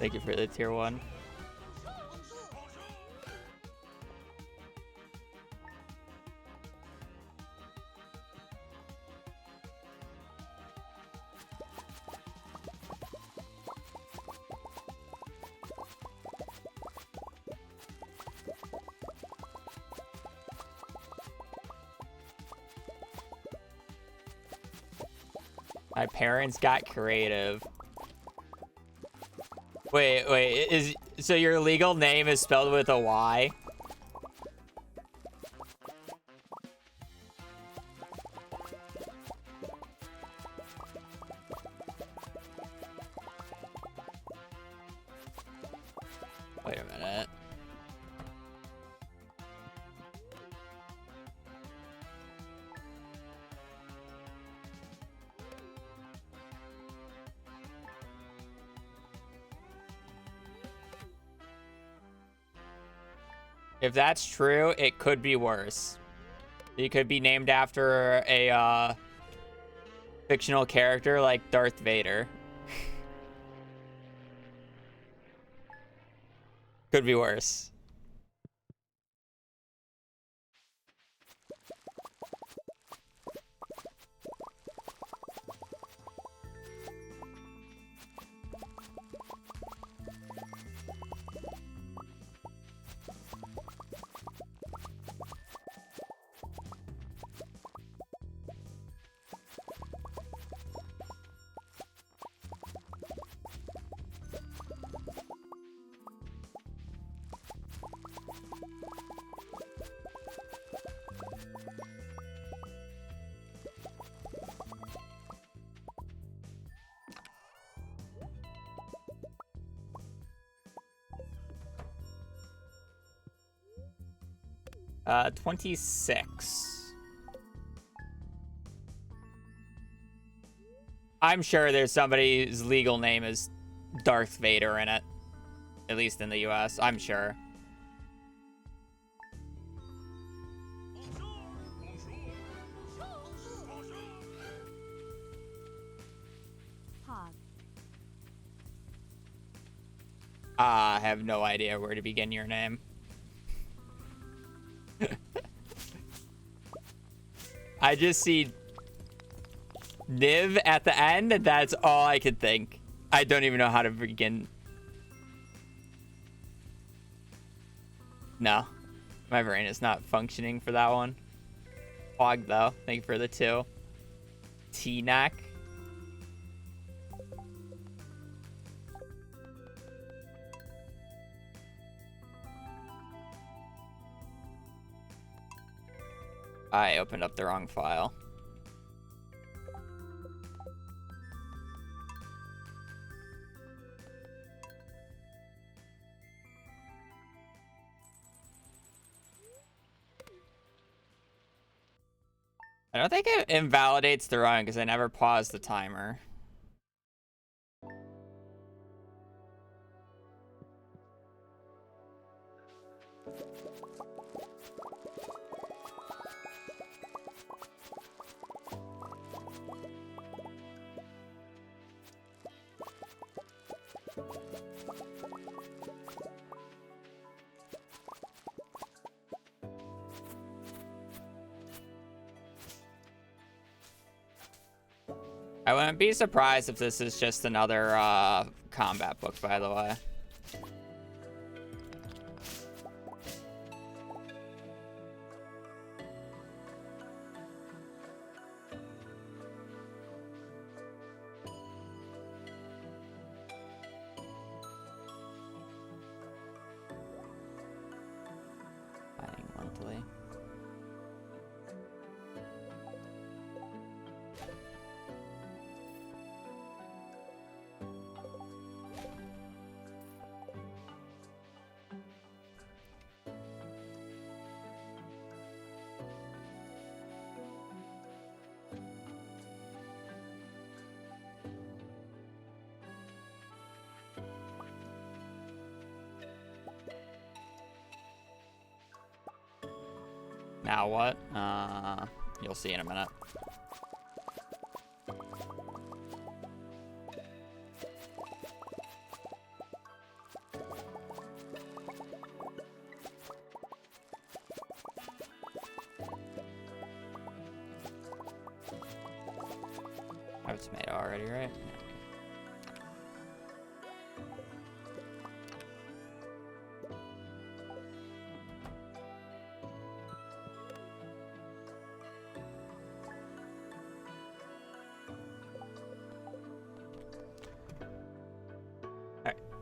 Thank you for the tier 1. My parents got creative. Wait, so your legal name is spelled with a Y? Wait a minute. If that's true, it could be worse. You could be named after a fictional character like Darth Vader. Could be worse. 26. I'm sure there's somebody whose legal name is Darth Vader in it. At least in the US, I'm sure. I have no idea where to begin your name. I just see Niv at the end, and that's all I could think. I don't even know how to begin. No. My brain is not functioning for that one. Fog, though. Thank you for the 2. T-Nack. I opened up the wrong file. I don't think it invalidates the run because I never paused the timer. I wouldn't be surprised if this is just another combat book, by the way. Fighting monthly. Now what? You'll see in a minute. Oh, it's made already, right?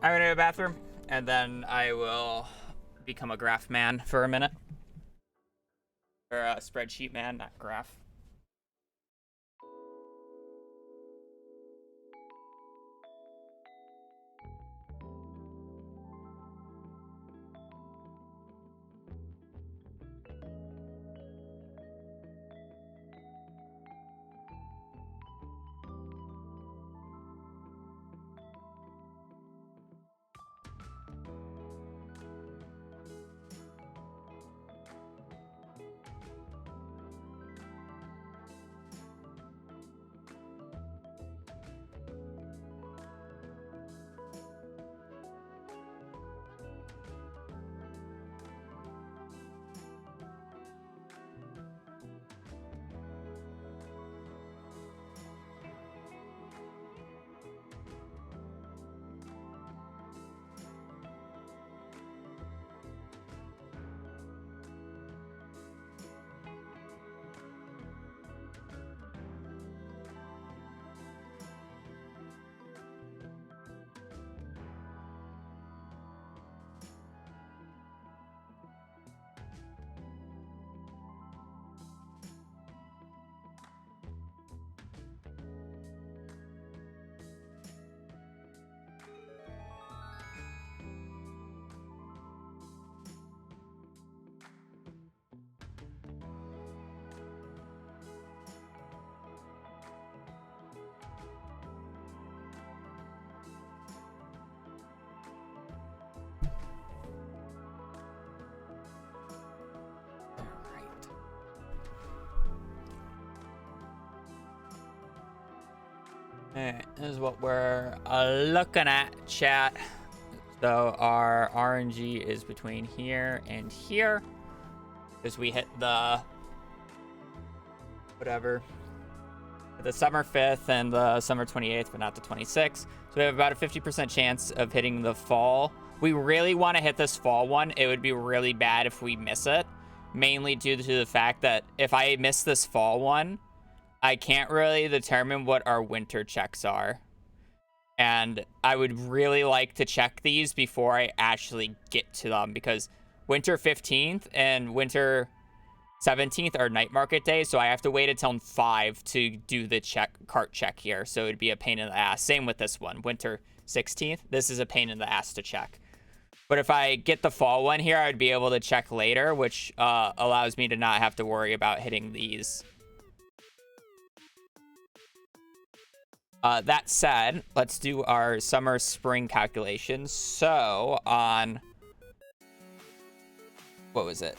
I'm gonna go to the bathroom, and then I will become a graph man for a minute. Or a spreadsheet man, not graph. Alright, this is what we're looking at, chat. So our RNG is between here and here. Because we hit the... whatever. The summer 5th and the summer 28th, but not the 26th. So we have about a 50% chance of hitting the fall. We really want to hit this fall one. It would be really bad if we miss it. Mainly due to the fact that if I miss this fall one, I can't really determine what our winter checks are. And I would really like to check these before I actually get to them, because winter 15th and winter 17th are night market days, so I have to wait until 5 to do the cart check here, so it'd be a pain in the ass. Same with this one, winter 16th. This is a pain in the ass to check. But if I get the fall one here, I'd be able to check later, which allows me to not have to worry about hitting these. That said, let's do our summer spring calculations. So on, what was it?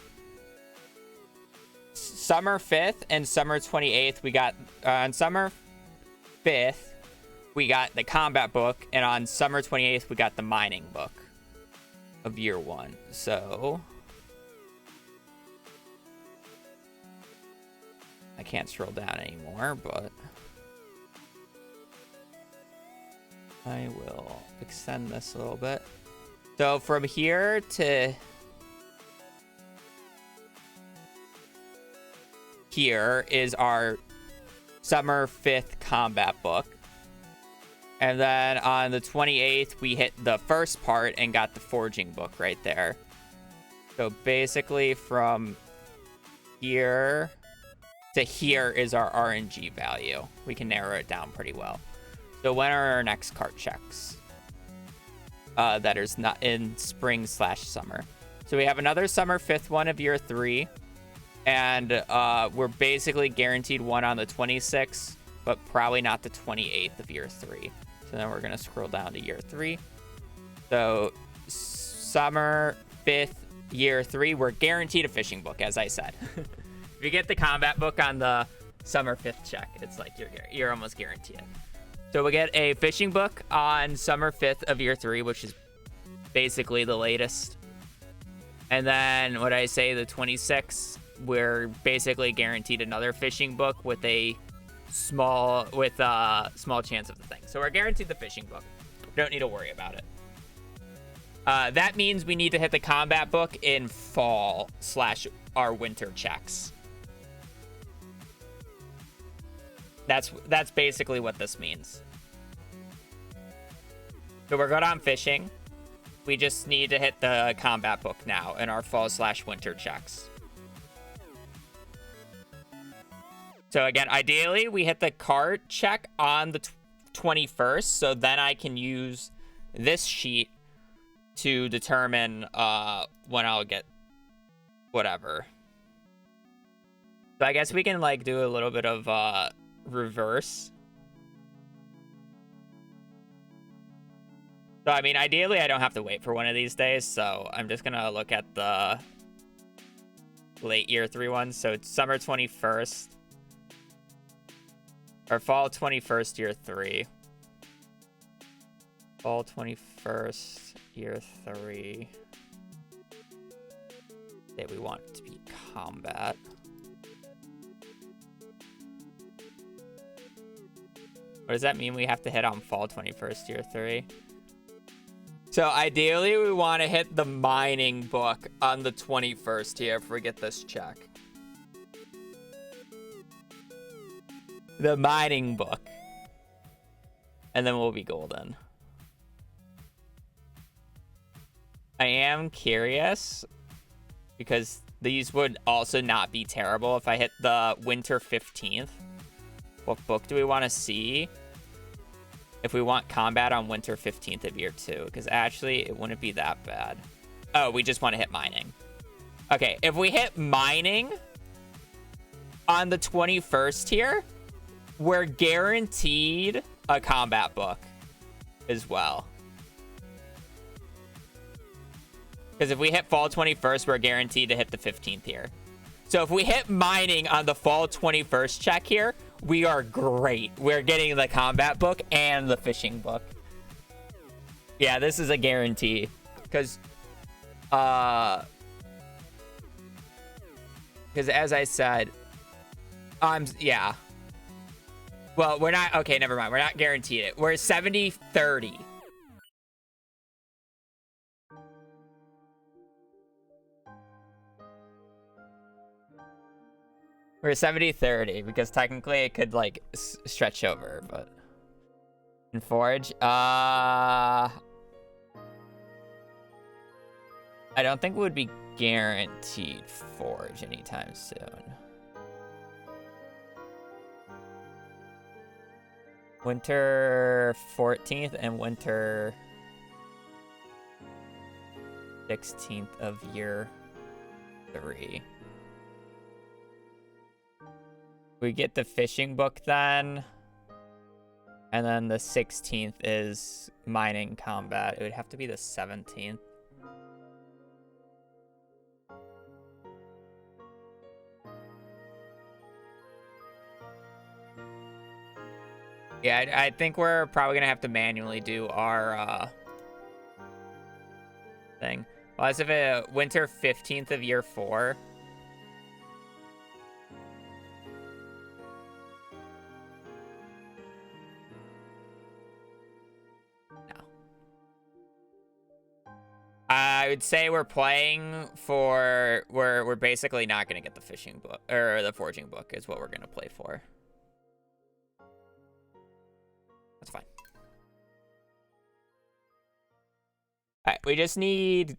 Summer 5th and summer 28th, we got, on summer 5th, we got the combat book, and on summer 28th, we got the mining book of year 1. So I can't scroll down anymore, but I will extend this a little bit. So from here to here is our summer 5th combat book. And then on the 28th, we hit the first part and got the forging book right there. So basically from here to here is our RNG value. We can narrow it down pretty well. So when are our next cart checks? That is not in spring/summer. So we have another summer 5th one of year 3. And we're basically guaranteed one on the 26th, but probably not the 28th of year 3. So then we're going to scroll down to year 3. So summer 5th, year 3, we're guaranteed a fishing book, as I said. If you get the combat book on the summer 5th check, it's like you're almost guaranteed it. So we get a fishing book on summer 5th of year 3, which is basically the latest. And then what I say, the 26th, we're basically guaranteed another fishing book with a small chance of the thing. So we're guaranteed the fishing book. Don't need to worry about it. That means we need to hit the combat book in fall / our winter checks. That's basically what this means. So we're good on fishing. We just need to hit the combat book now in our fall / winter checks. So again, ideally, we hit the cart check on the 21st, so then I can use this sheet to determine when I'll get whatever. So I guess we can like do a little bit of reverse. So I mean, ideally, I don't have to wait for one of these days, so I'm just gonna look at the late year 3 ones. So it's summer 21st. Or fall 21st, year 3. Fall 21st, year 3. Say we want it to be combat. What does that mean we have to hit on fall 21st, year 3? So ideally, we want to hit the mining book on the 21st here if we get this check. The mining book. And then we'll be golden. I am curious because these would also not be terrible if I hit the winter 15th. What book do we want to see if we want combat on winter 15th of year 2? Because actually, it wouldn't be that bad. Oh, we just want to hit mining. Okay, if we hit mining on the 21st here, we're guaranteed a combat book as well. Because if we hit fall 21st, we're guaranteed to hit the 15th here. So if we hit mining on the fall 21st check here, we are great. We're getting the combat book and the fishing book. Yeah, this is a guarantee. Because as I said, yeah. Well, we're not, okay, never mind. We're not guaranteed it. We're 70-30. We're 70-30 because technically it could like stretch over, but and forge. I don't think it would be guaranteed forge anytime soon. Winter 14th and winter 16th of year 3. We get the fishing book then. And then the 16th is mining combat. It would have to be the 17th. Yeah, I think we're probably going to have to manually do our thing. Well, as if a winter 15th of year 4. I would say we're playing for we're basically not gonna get the fishing book or the forging book is what we're gonna play for. That's fine. All right, we just need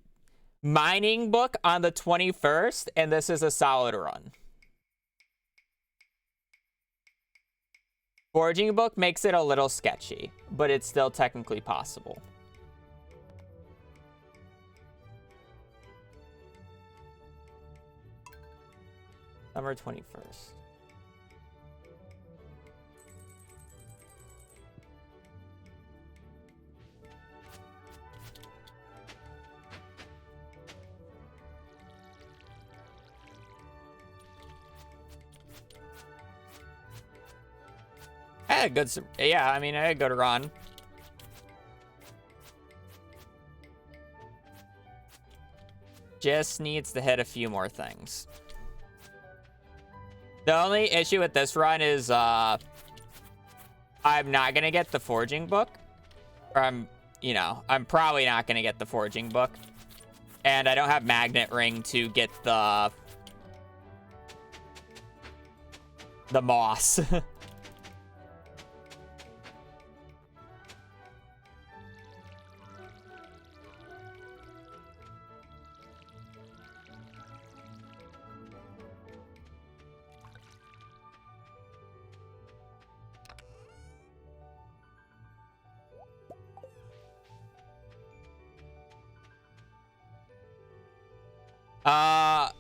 mining book on the 21st, and this is a solid run. Forging book makes it a little sketchy, but it's still technically possible. Summer 21st. I had a good, yeah, I mean, I had a good run. Just needs to hit a few more things. The only issue with this run is I'm not gonna get the forging book. Or I'm probably not gonna get the forging book. And I don't have magnet ring to get the moss.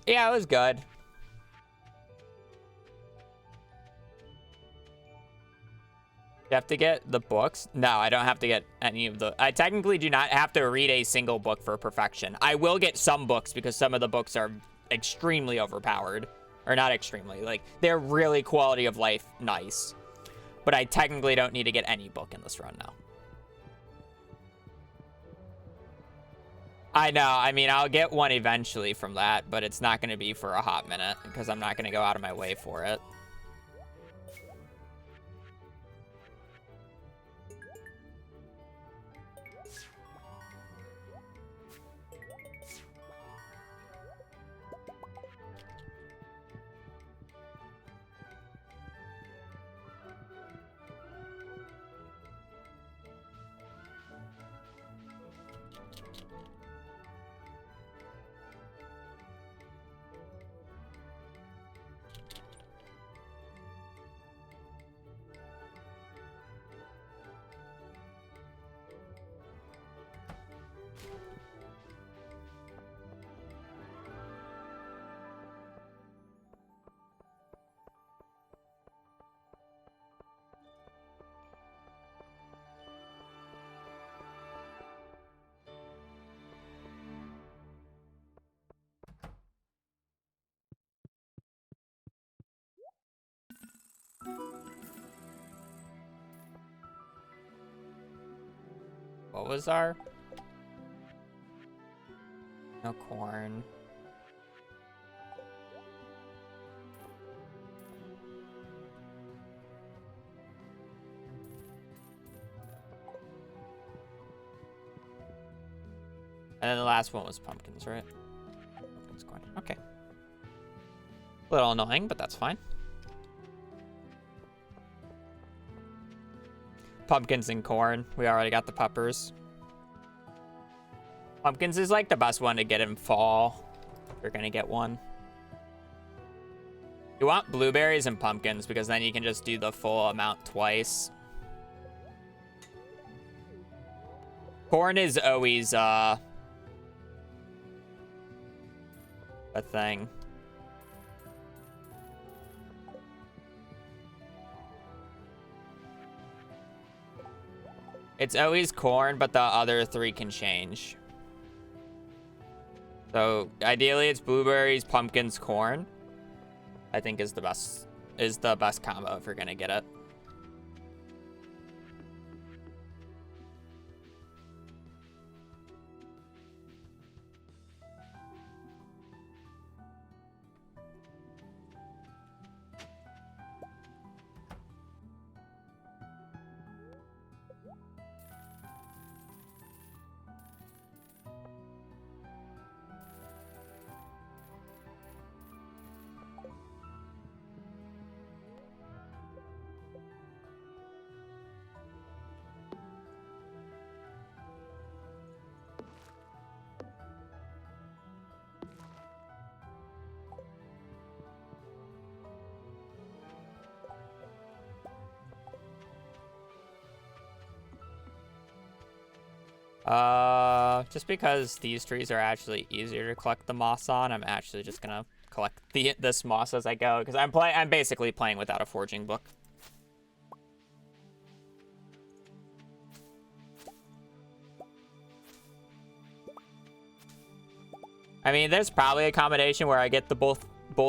Yeah, it was good. You have to get the books? No, I don't have to get any of the... I technically do not have to read a single book for perfection. I will get some books because some of the books are extremely overpowered. Or not extremely. Like, they're really quality of life nice. But I technically don't need to get any book in this run now. I know. I mean, I'll get one eventually from that, but it's not going to be for a hot minute because I'm not going to go out of my way for it. What was our... No corn. And then the last one was pumpkins, right? Pumpkins corn. Okay. A little annoying, but that's fine. Pumpkins and corn. We already got the peppers. Pumpkins is like the best one to get in fall. If you're gonna get one. You want blueberries and pumpkins because then you can just do the full amount twice. Corn is always a thing. It's always corn, but the other three can change. So ideally it's blueberries, pumpkins, corn. I think is the best combo if you're gonna get it. Just because these trees are actually easier to collect the moss on, I'm actually just gonna collect this moss as I go because I'm basically playing without a forging book. I mean, there's probably a combination where I get both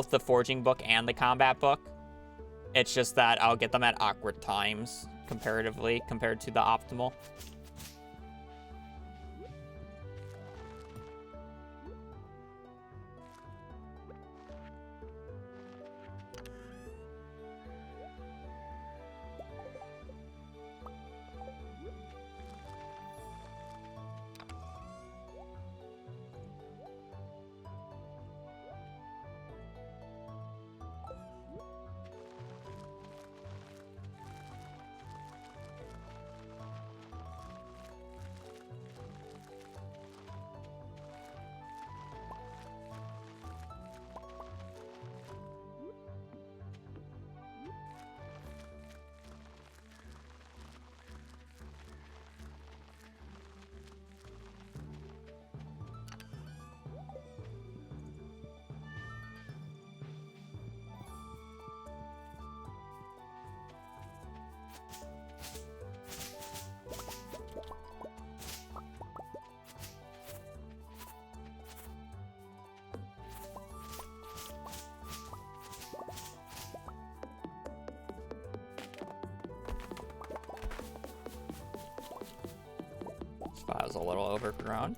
the forging book and the combat book. It's just that I'll get them at awkward times comparatively compared to the optimal. Spot is a little overgrown.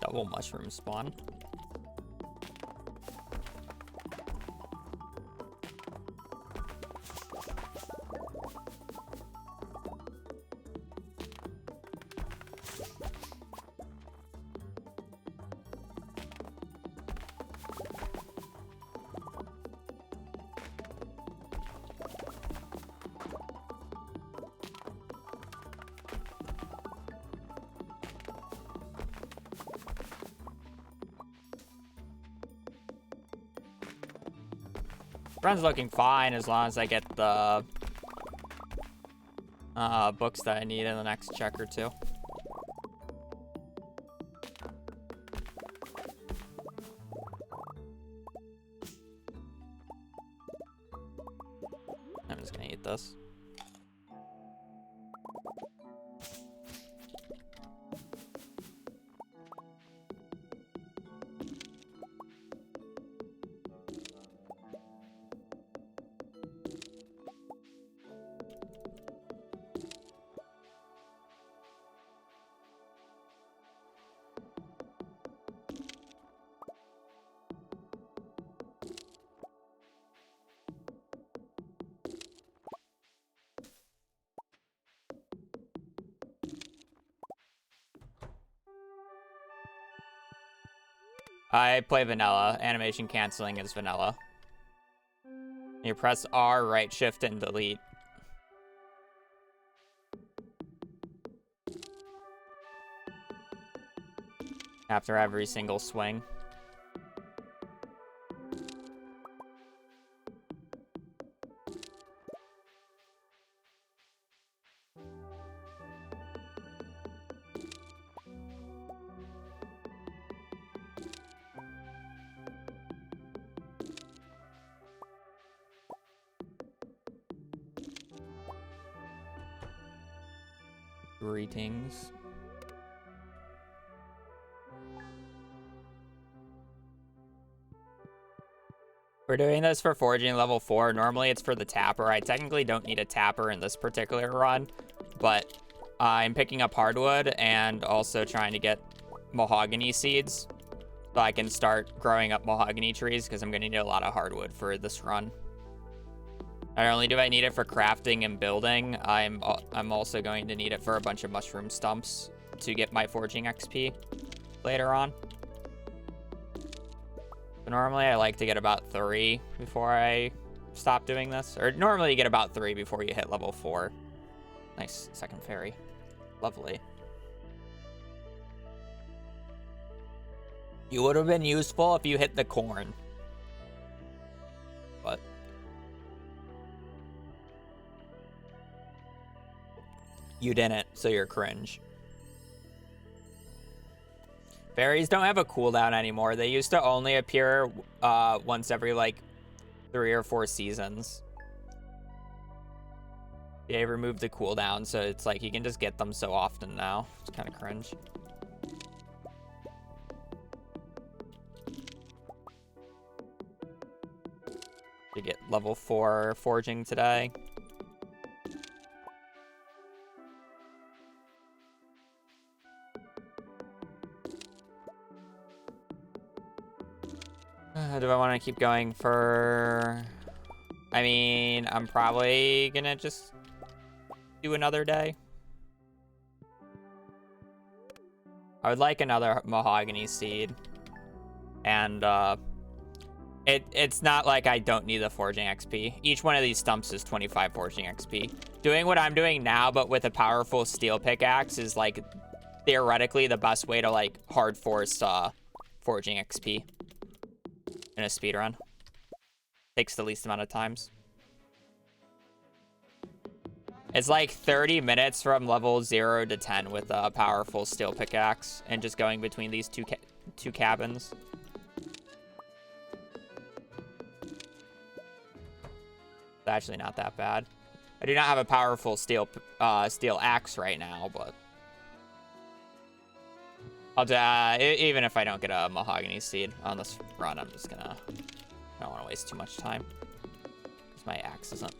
Double mushroom spawn. Run's looking fine as long as I get the books that I need in the next check or two. I'm just gonna eat this. I play vanilla. Animation canceling is vanilla. You press R, right shift, and delete. After every single swing. Greetings. We're doing this for forging level 4. Normally it's for the tapper. I technically don't need a tapper in this particular run, but I'm picking up hardwood and also trying to get mahogany seeds so I can start growing up mahogany trees because I'm going to need a lot of hardwood for this run. Not only do I need it for crafting and building, I'm also going to need it for a bunch of mushroom stumps to get my forging XP later on. But normally I like to get about 3 before I stop doing this. Or normally you get about 3 before you hit level 4. Nice second fairy. Lovely. You would have been useful if you hit the corn. But you didn't, so you're cringe. Fairies don't have a cooldown anymore. They used to only appear once every like 3 or 4 seasons. They removed the cooldown, so it's like you can just get them so often now. It's kind of cringe. To get level 4 forging today. Do I want to keep going for... I mean, I'm probably gonna just do another day. I would like another mahogany seed. And, it's not like I don't need the forging XP. Each one of these stumps is 25 forging XP. Doing what I'm doing now, but with a powerful steel pickaxe is, like, theoretically the best way to, like, hard force, forging XP in a speedrun. Takes the least amount of times. It's like 30 minutes from level 0 to 10 with a powerful steel pickaxe and just going between these two cabins. It's actually not that bad. I do not have a powerful steel axe right now, but I'll even if I don't get a mahogany seed on this run, I'm just gonna. I don't want to waste too much time because my axe isn't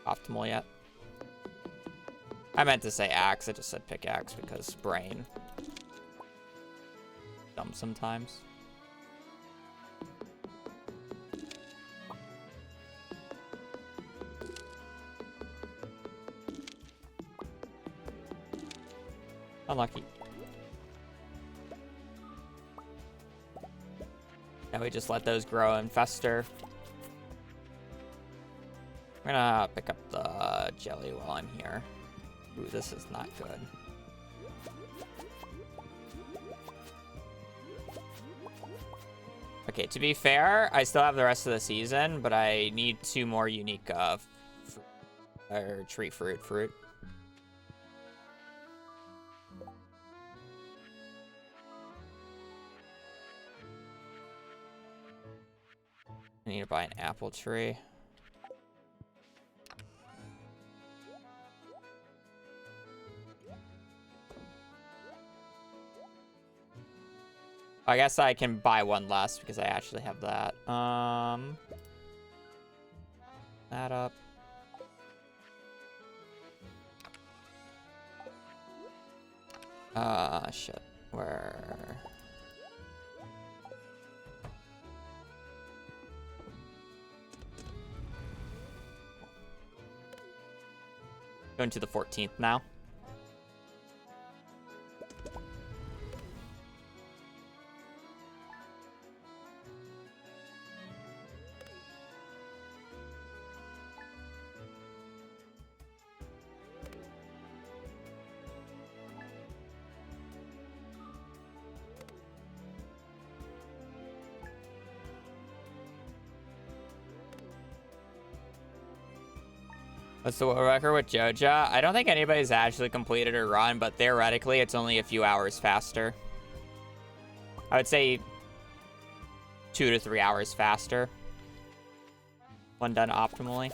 optimal yet. I meant to say axe. I just said pickaxe because brain. Dumb sometimes. Unlucky. Now we just let those grow and fester. We're gonna pick up the jelly while I'm here. Ooh, this is not good. Okay, to be fair, I still have the rest of the season, but I need 2 more unique or tree fruit. I need to buy an apple tree. I guess I can buy 1 less because I actually have that. That up. Shit. Where? Going to the 14th now. What's the world record with Joja? I don't think anybody's actually completed a run, but theoretically, it's only a few hours faster. I would say 2 to 3 hours faster when done optimally.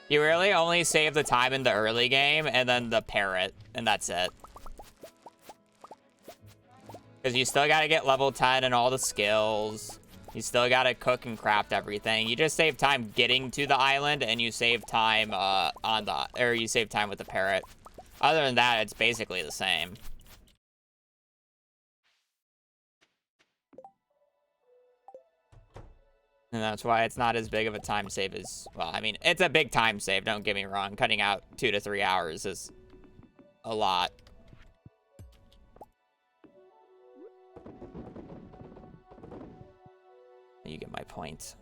You really only save the time in the early game and then the parrot, and that's it. Because you still got to get level 10 and all the skills. You still got to cook and craft everything. You just save time getting to the island, and you save time you save time with the parrot. Other than that, it's basically the same. And that's why it's not as big of a time save as, well, I mean, it's a big time save, don't get me wrong. Cutting out 2 to 3 hours is a lot. You get my point.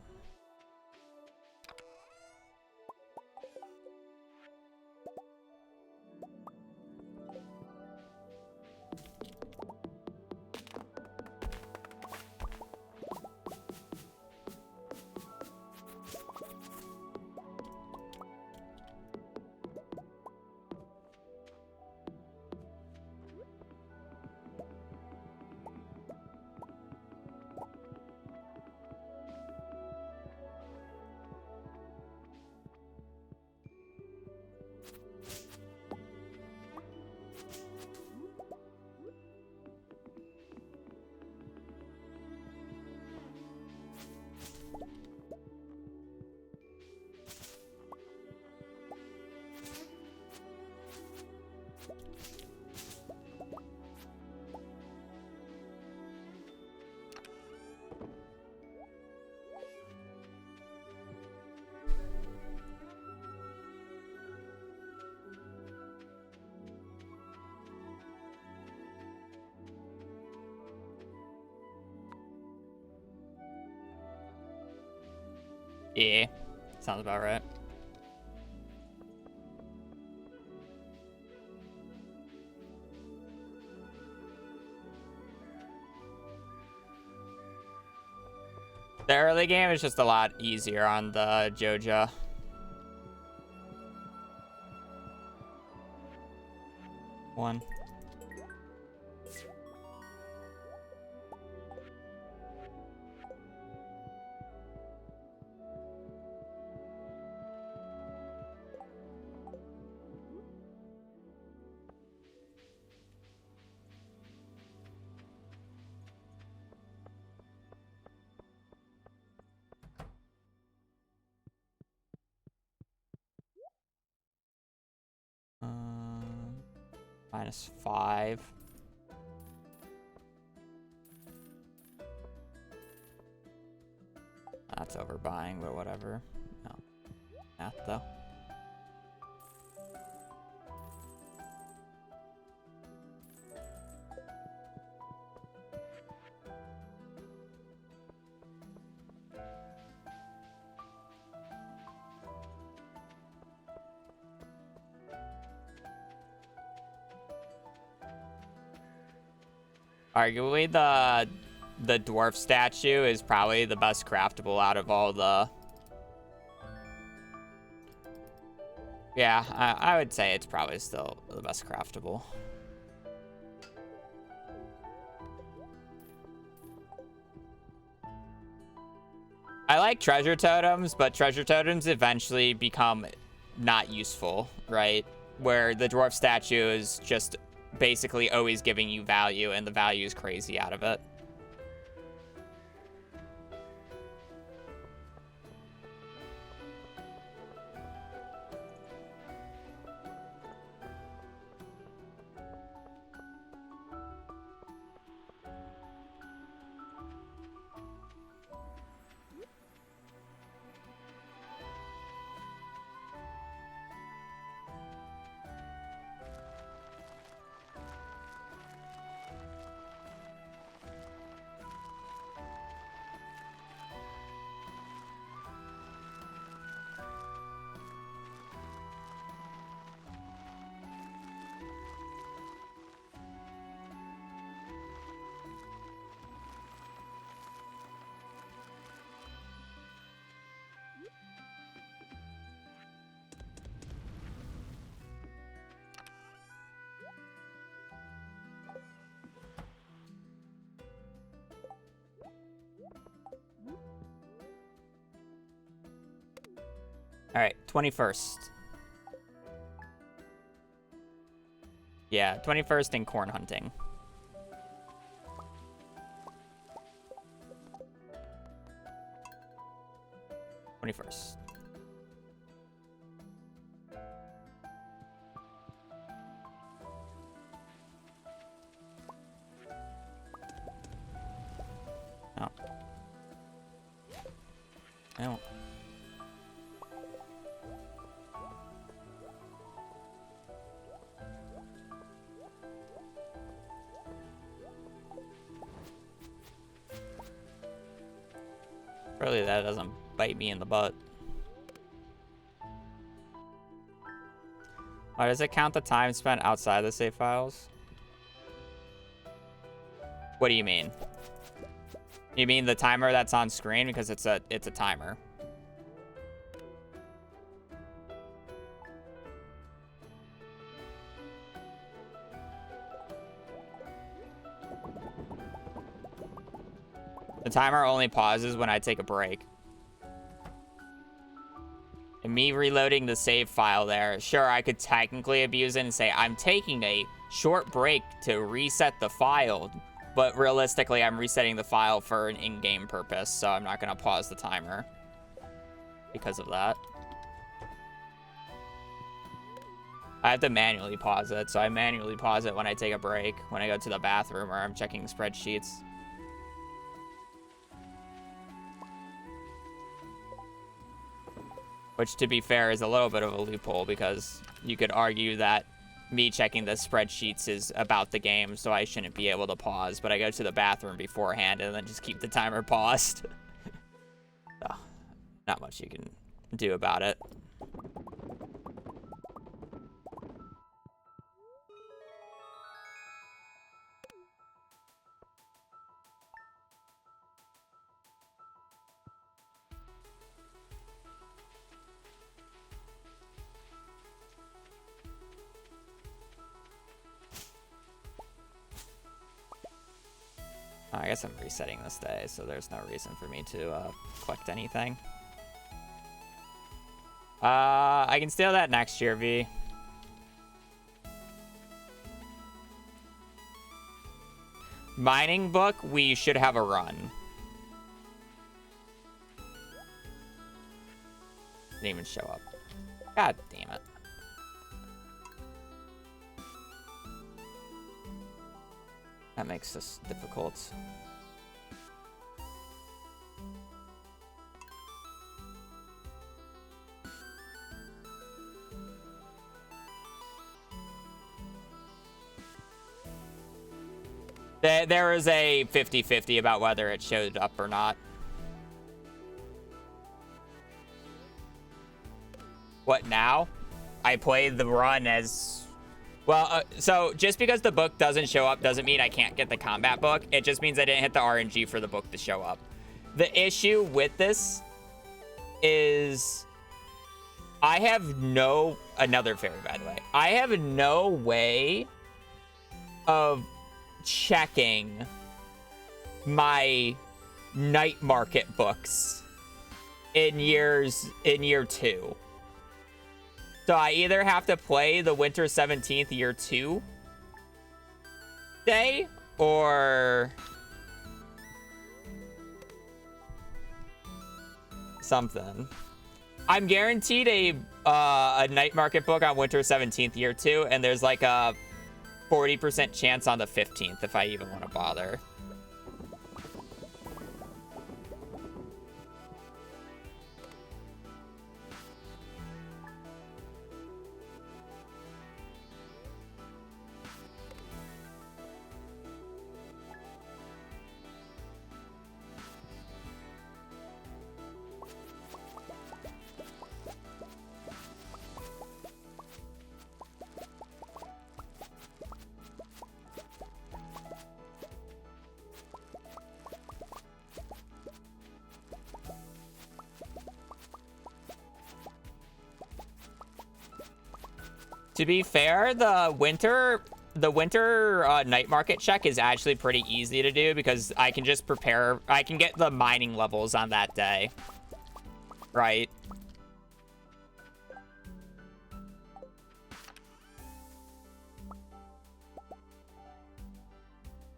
Yeah, sounds about right. The early game is just a lot easier on the Joja. One. -5. That's overbuying, but whatever. No. Math, though. Arguably, the dwarf statue is probably the best craftable out of all the... Yeah, I would say it's probably still the best craftable. I like treasure totems, but treasure totems eventually become not useful, right? Where the dwarf statue is just basically always giving you value, and the value is crazy out of it. All right, 21st. Yeah, 21st and corn hunting. First. Oh. I don't. Really, that doesn't bite me in the butt. Oh, does it count the time spent outside the save files? What do you mean? You mean the timer that's on screen? Because it's a timer. The timer only pauses when I take a break. And me reloading the save file there, sure, I could technically abuse it and say, I'm taking a short break to reset the file, but realistically, I'm resetting the file for an in-game purpose, so I'm not going to pause the timer because of that. I have to manually pause it, so I manually pause it when I take a break, when I go to the bathroom or I'm checking spreadsheets. Which, to be fair, is a little bit of a loophole, because you could argue that me checking the spreadsheets is about the game, so I shouldn't be able to pause, but I go to the bathroom beforehand and then just keep the timer paused. So, not much you can do about it. I guess I'm resetting this day, so there's no reason for me to collect anything. I can steal that next year, V. Mining book, we should have a run. Didn't even show up. God damn it. That makes this difficult. There is a 50-50 about whether it showed up or not. What now? I played the run as Well, so just because the book doesn't show up doesn't mean I can't get the combat book. It just means I didn't hit the RNG for the book to show up. The issue with this is I have no... Another fairy, by the way. I have no way of checking my night market books in year 2. So I either have to play the winter 17th year 2 day or something. I'm guaranteed a night market book on winter 17th year 2, and there's like a 40% chance on the 15th if I even want to bother. To be fair, the winter night market check is actually pretty easy to do because I can just prepare. I can get the mining levels on that day, right?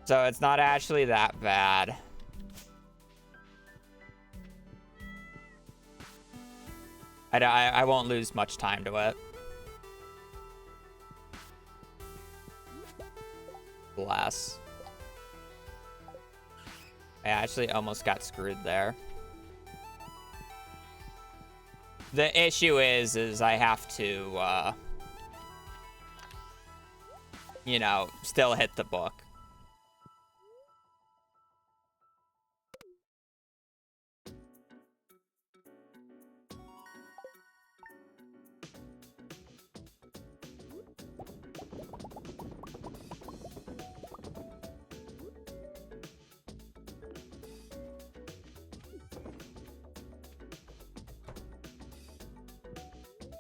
So it's not actually that bad. I won't lose much time to it. Bless. I actually almost got screwed there. The issue is I have to, you know, still hit the book.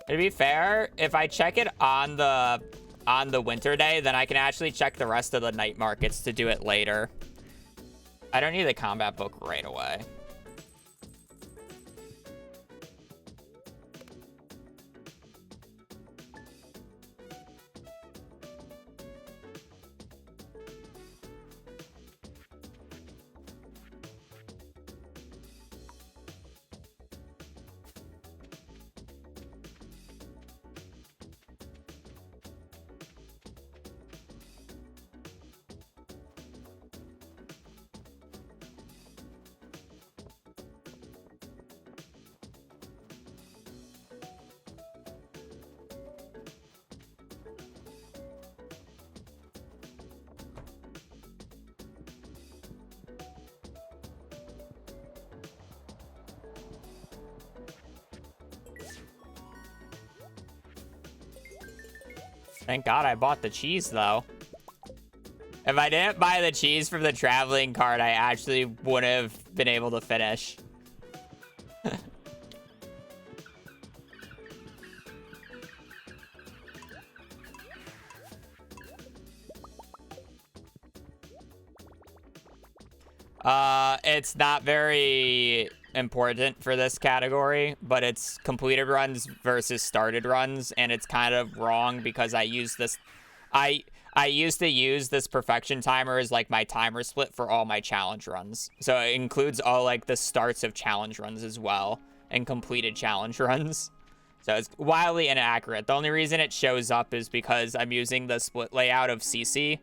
To be fair, if I check it on the winter day, then I can actually check the rest of the night markets to do it later. I don't need the combat book right away. Thank God I bought the cheese, though. If I didn't buy the cheese from the traveling cart, I actually would have been able to finish. It's not very important for this category, but it's completed runs versus started runs, and it's kind of wrong because I use this... I used to use this perfection timer as like my timer split for all my challenge runs. So it includes all like the starts of challenge runs as well, and completed challenge runs. So it's wildly inaccurate. The only reason it shows up is because I'm using the split layout of CC,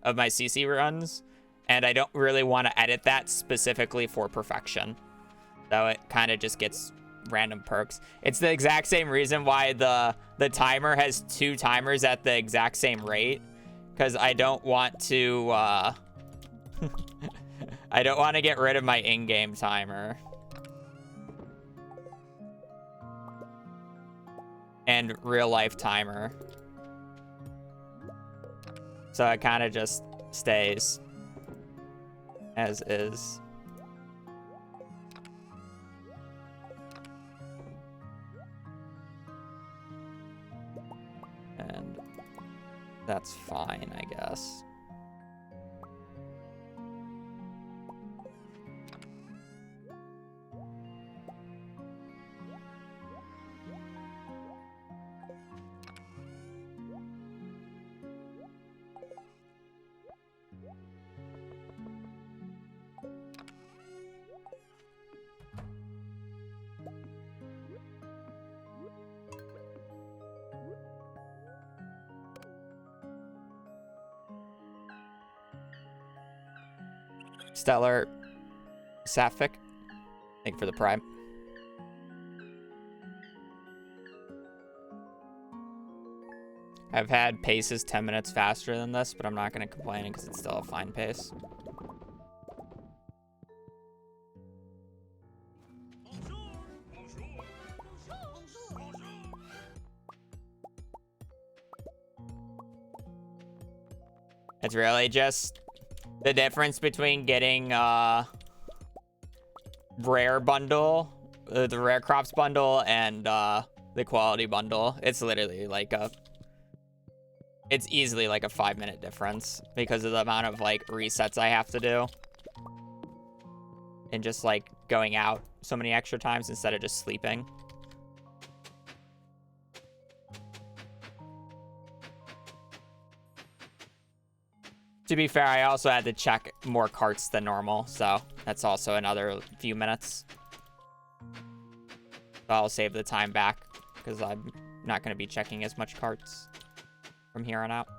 of my CC runs, and I don't really want to edit that specifically for perfection. So it kind of just gets random perks. It's the exact same reason why the timer has 2 timers at the exact same rate, because I don't want to I don't want to get rid of my in-game timer and real life timer. So it kind of just stays as is. And that's fine, I guess. Stellar Sapphic. Thank you for the prime. I've had paces 10 minutes faster than this, but I'm not going to complain because it's still a fine pace. It's really just the difference between getting rare bundle, the rare crops bundle, and the quality bundle. It's literally like it's easily like a 5-minute difference because of the amount of like resets I have to do. And just like going out so many extra times instead of just sleeping. To be fair, I also had to check more carts than normal, so that's also another few minutes. So I'll save the time back because I'm not going to be checking as much carts from here on out.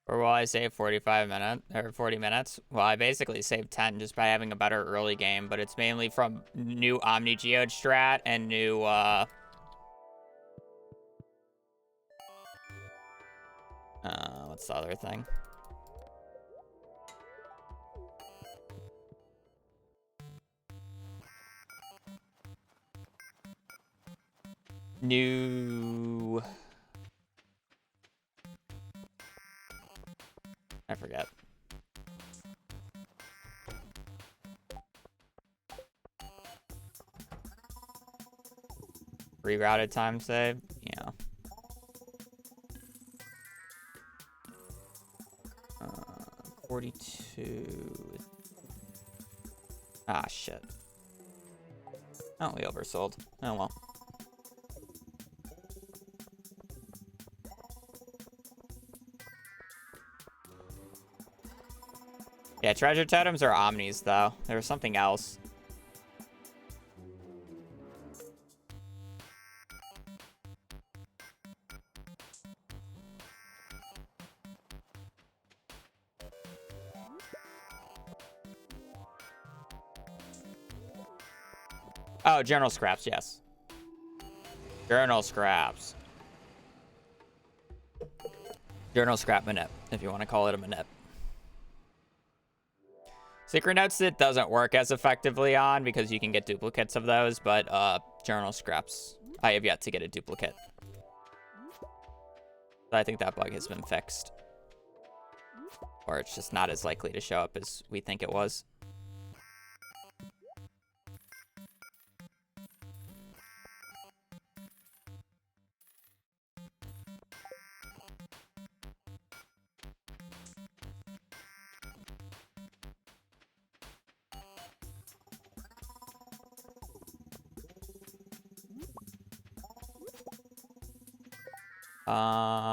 Or will I save 45 minutes or 40 minutes? Well, I basically saved 10 just by having a better early game, but it's mainly from new Omni Geode strat and new what's the other thing? New I forget. Rerouted time save? Yeah. 42. Ah, shit. Oh, we oversold. Oh, well. Yeah, treasure totems are omnis, though. There was something else. Oh, journal scraps, yes. Journal scraps. Journal scrap manip, if you want to call it a manip. Secret notes, it doesn't work as effectively on because you can get duplicates of those, but journal scraps, I have yet to get a duplicate. But I think that bug has been fixed. Or it's just not as likely to show up as we think it was.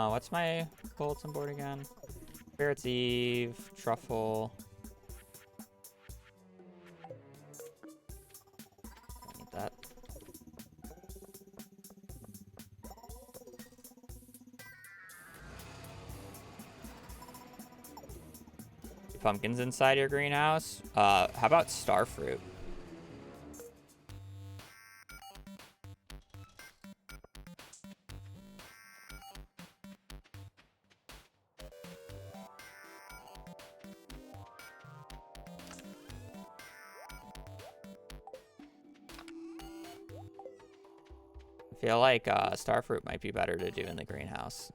What's my bulletin board again? Spirit's Eve, Truffle. Don't need that. Pumpkins inside your greenhouse. How about starfruit? I feel like starfruit might be better to do in the greenhouse.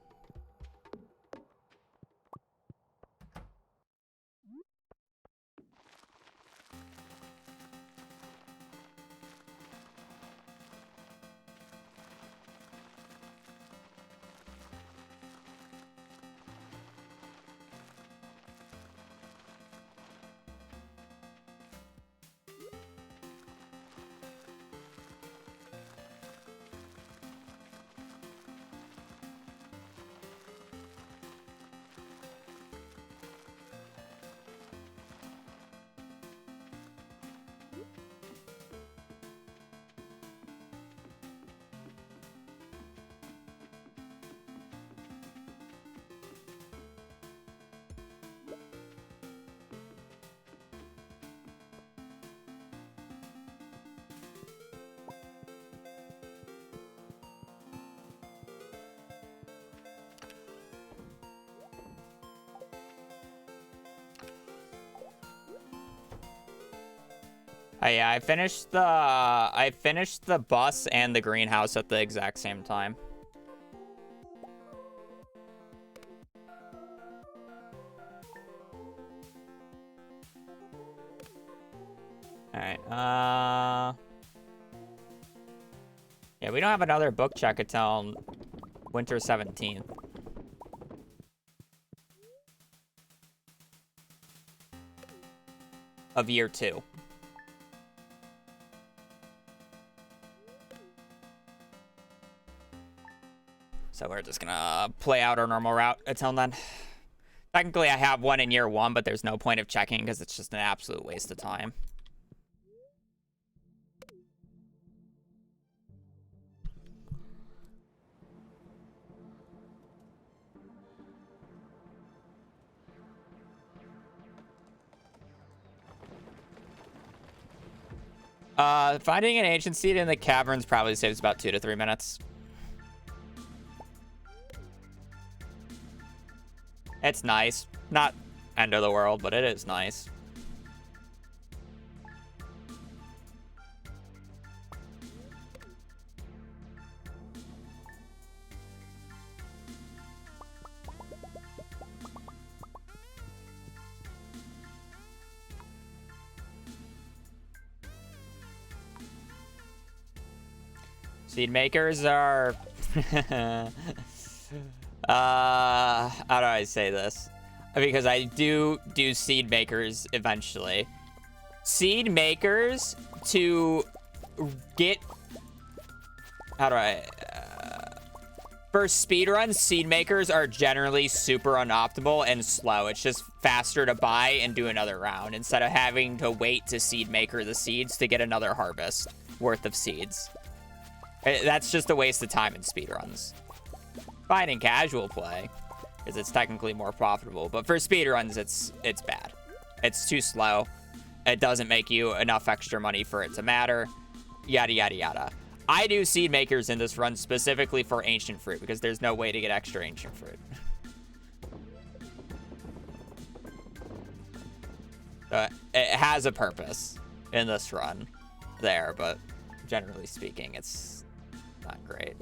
Yeah, I finished the bus and the greenhouse at the exact same time. All right. Yeah, we don't have another book check until winter 17th. Of year 2. So we're just gonna play out our normal route until then. Technically, I have one in year 1, but there's no point of checking because it's just an absolute waste of time. Finding an ancient seed in the caverns probably saves about 2 to 3 minutes. It's nice. Not end of the world, but it is nice. Seed makers are... how do I say this? Because I do seed makers eventually. Seed makers to get... How do I... for speedruns, seed makers are generally super unoptimal and slow. It's just faster to buy and do another round instead of having to wait to seed maker the seeds to get another harvest worth of seeds. That's just a waste of time in speedruns. Fine in casual play, because it's technically more profitable. But for speedruns, it's bad. It's too slow. It doesn't make you enough extra money for it to matter. Yada, yada, yada. I do seed makers in this run specifically for ancient fruit, because there's no way to get extra ancient fruit. It has a purpose in this run there, but generally speaking, it's not great.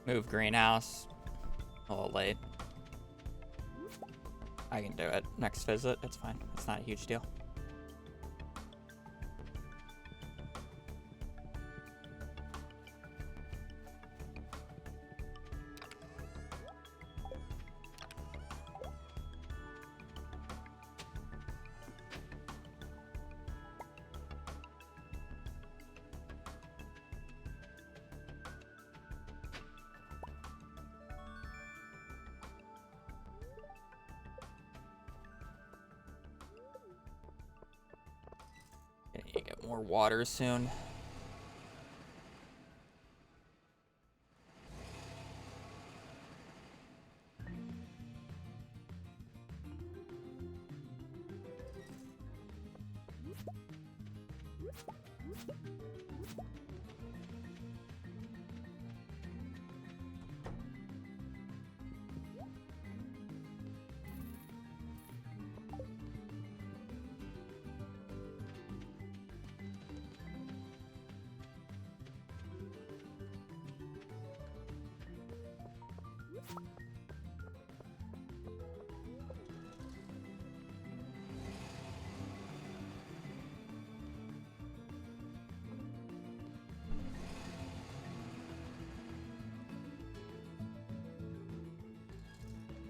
Move greenhouse. A little late. I can do it. Next visit, it's fine. It's not a huge deal. You get more water soon.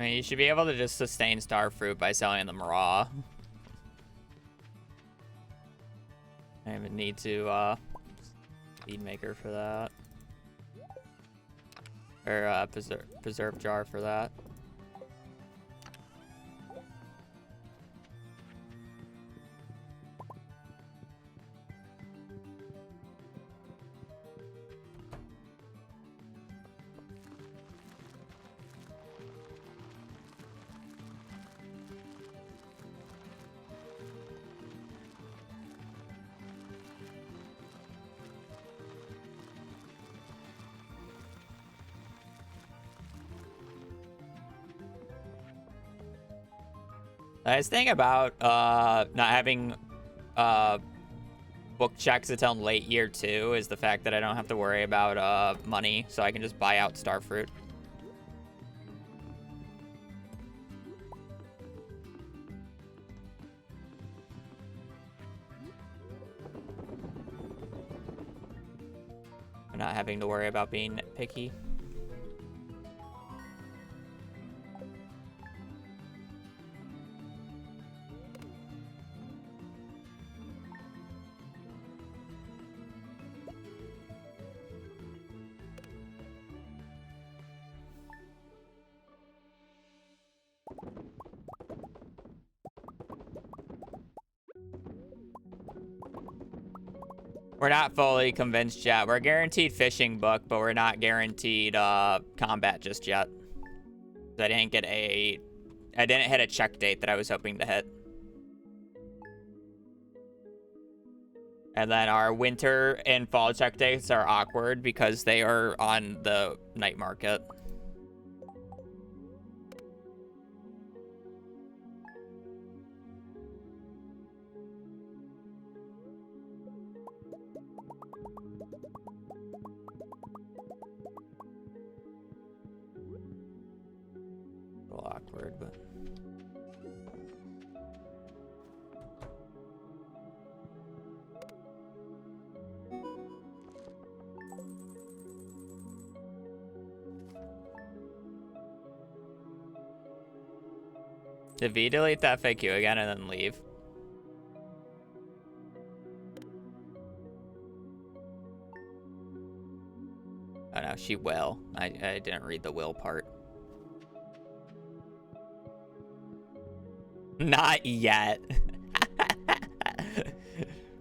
I mean, you should be able to just sustain starfruit by selling them raw. I even need to seed maker for that. Or preserve jar for that. The nice thing about not having book checks until late year 2 is the fact that I don't have to worry about money, so I can just buy out starfruit. I'm not having to worry about being picky. We're not fully convinced yet. We're guaranteed fishing book, but we're not guaranteed combat just yet. I didn't hit a check date that I was hoping to hit. And then our winter and fall check dates are awkward because they are on the night market. A little awkward, but... Did V delete that FAQ again and then leave? Oh no, she will. I didn't read the will part. Not yet.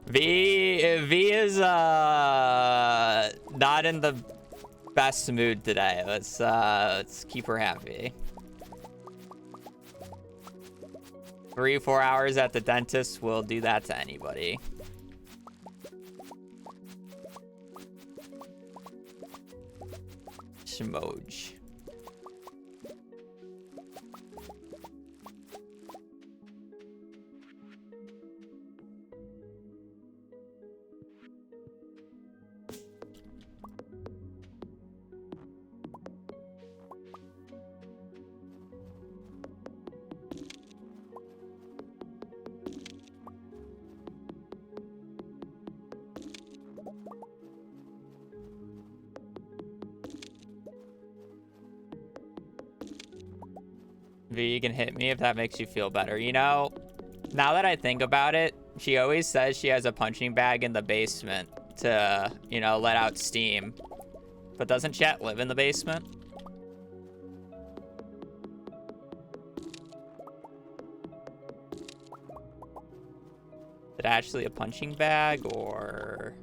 V is not in the best mood today. Let's keep her happy. 3-4 hours at the dentist will do that to anybody. Shmoj. V, you can hit me if that makes you feel better. You know, now that I think about it, she always says she has a punching bag in the basement to, you know, let out steam. But doesn't Chat live in the basement? Is it actually a punching bag, or...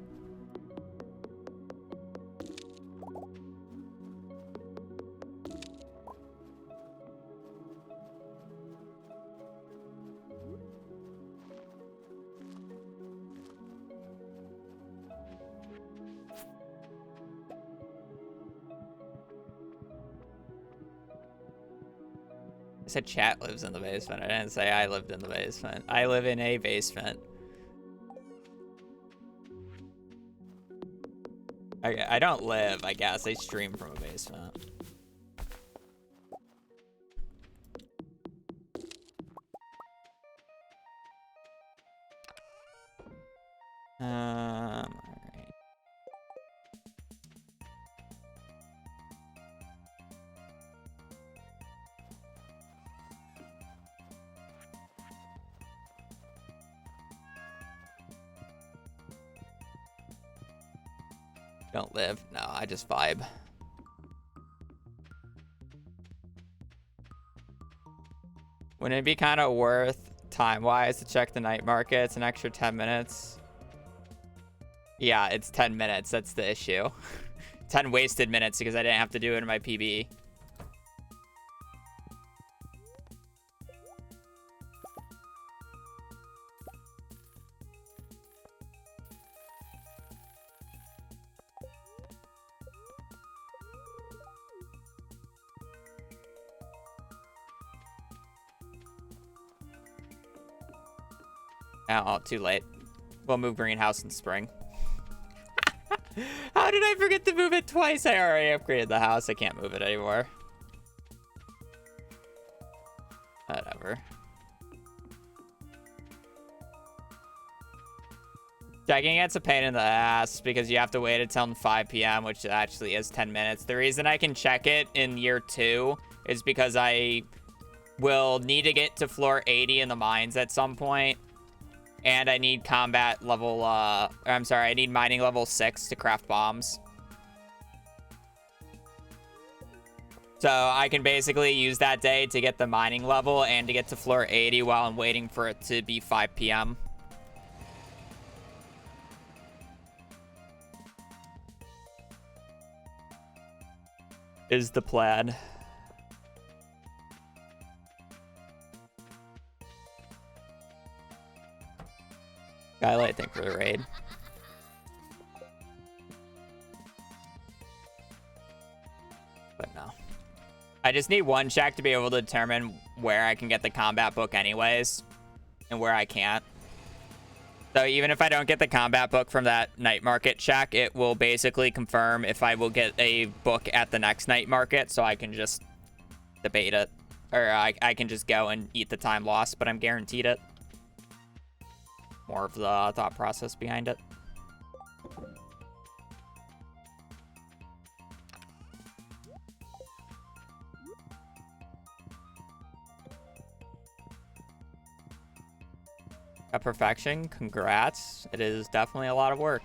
I said Chat lives in the basement. I didn't say I lived in the basement. I live in a basement. I don't live, I guess. I stream from a basement. Alright. Don't live. No, I just vibe. Wouldn't it be kind of worth time-wise to check the night market? It's an extra 10 minutes. Yeah, it's 10 minutes. That's the issue. 10 wasted minutes because I didn't have to do it in my PB. Oh, too late. We'll move greenhouse in spring. How did I forget to move it twice? I already upgraded the house. I can't move it anymore. Whatever. Checking it's a pain in the ass because you have to wait until 5 p.m., which actually is 10 minutes. The reason I can check it in year 2 is because I will need to get to floor 80 in the mines at some point. And I need combat level, I'm sorry, I need mining level 6 to craft bombs. So I can basically use that day to get the mining level and to get to floor 80 while I'm waiting for it to be 5 p.m. Is the plan. Skylight, thank for the raid. But no. I just need one check to be able to determine where I can get the combat book anyways. And where I can't. So even if I don't get the combat book from that night market check, it will basically confirm if I will get a book at the next night market. So I can just debate it. Or I can just go and eat the time lost, but I'm guaranteed it. More of the thought process behind it. A perfection, congrats. It is definitely a lot of work.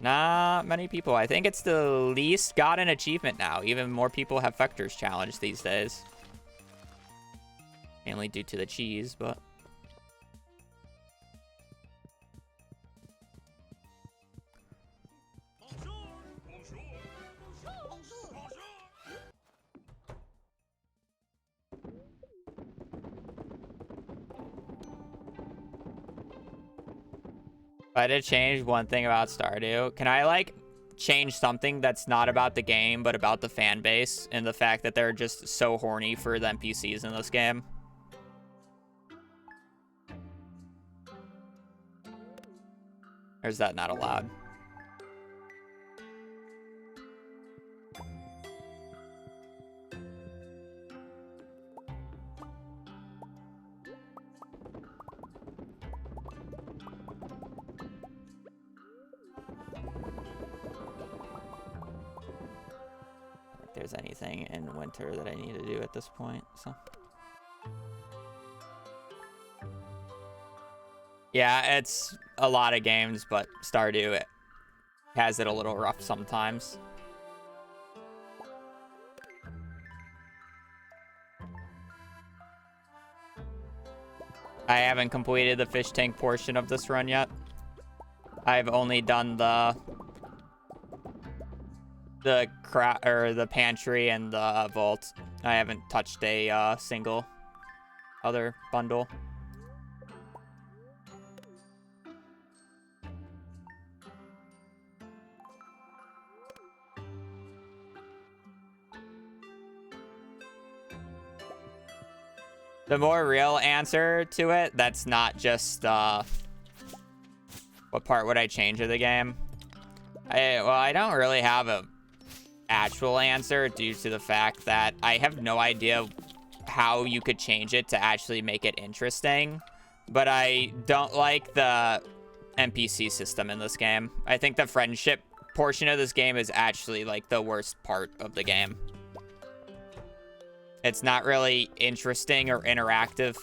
Not many people. I think it's the least gotten achievement now. Even more people have Vector's Challenge these days. Mainly due to the cheese, but... If I did change one thing about Stardew, can I, like, change something that's not about the game, but about the fan base and the fact that they're just so horny for the NPCs in this game? Or is that not allowed? there's anything in winter that I need to do at this point, so. Yeah, it's a lot of games, but Stardew it has it a little rough sometimes. I haven't completed the fish tank portion of this run yet. I've only done the pantry and the vault. I haven't touched a single other bundle. The more real answer to it, that's not just what part would I change of the game? Well, I don't really have a actual answer due to the fact that I have no idea how you could change it to actually make it interesting. But I don't like the NPC system in this game. I think the friendship portion of this game is actually like the worst part of the game. It's not really interesting or interactive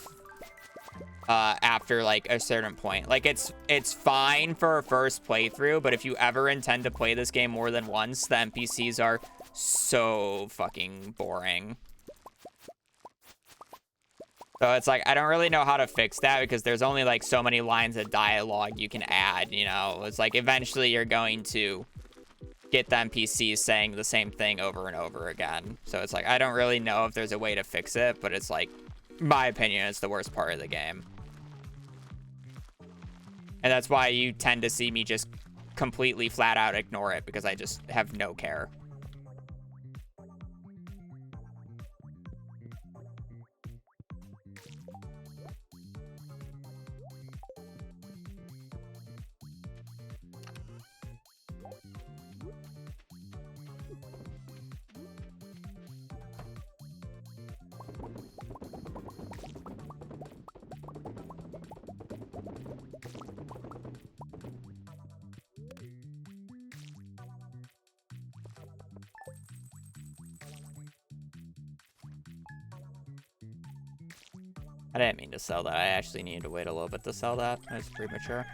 after like a certain point. Like it's fine for a first playthrough, but if you ever intend to play this game more than once, the NPCs are so fucking boring. So it's like, I don't really know how to fix that because there's only like so many lines of dialogue you can add, you know? It's like eventually you're going to get the NPCs saying the same thing over and over again. So it's like, I don't really know if there's a way to fix it, but it's like, my opinion, it's the worst part of the game. And that's why you tend to see me just completely flat out ignore it because I just have no care. I didn't mean to sell that. I actually needed to wait a little bit to sell that. It was premature.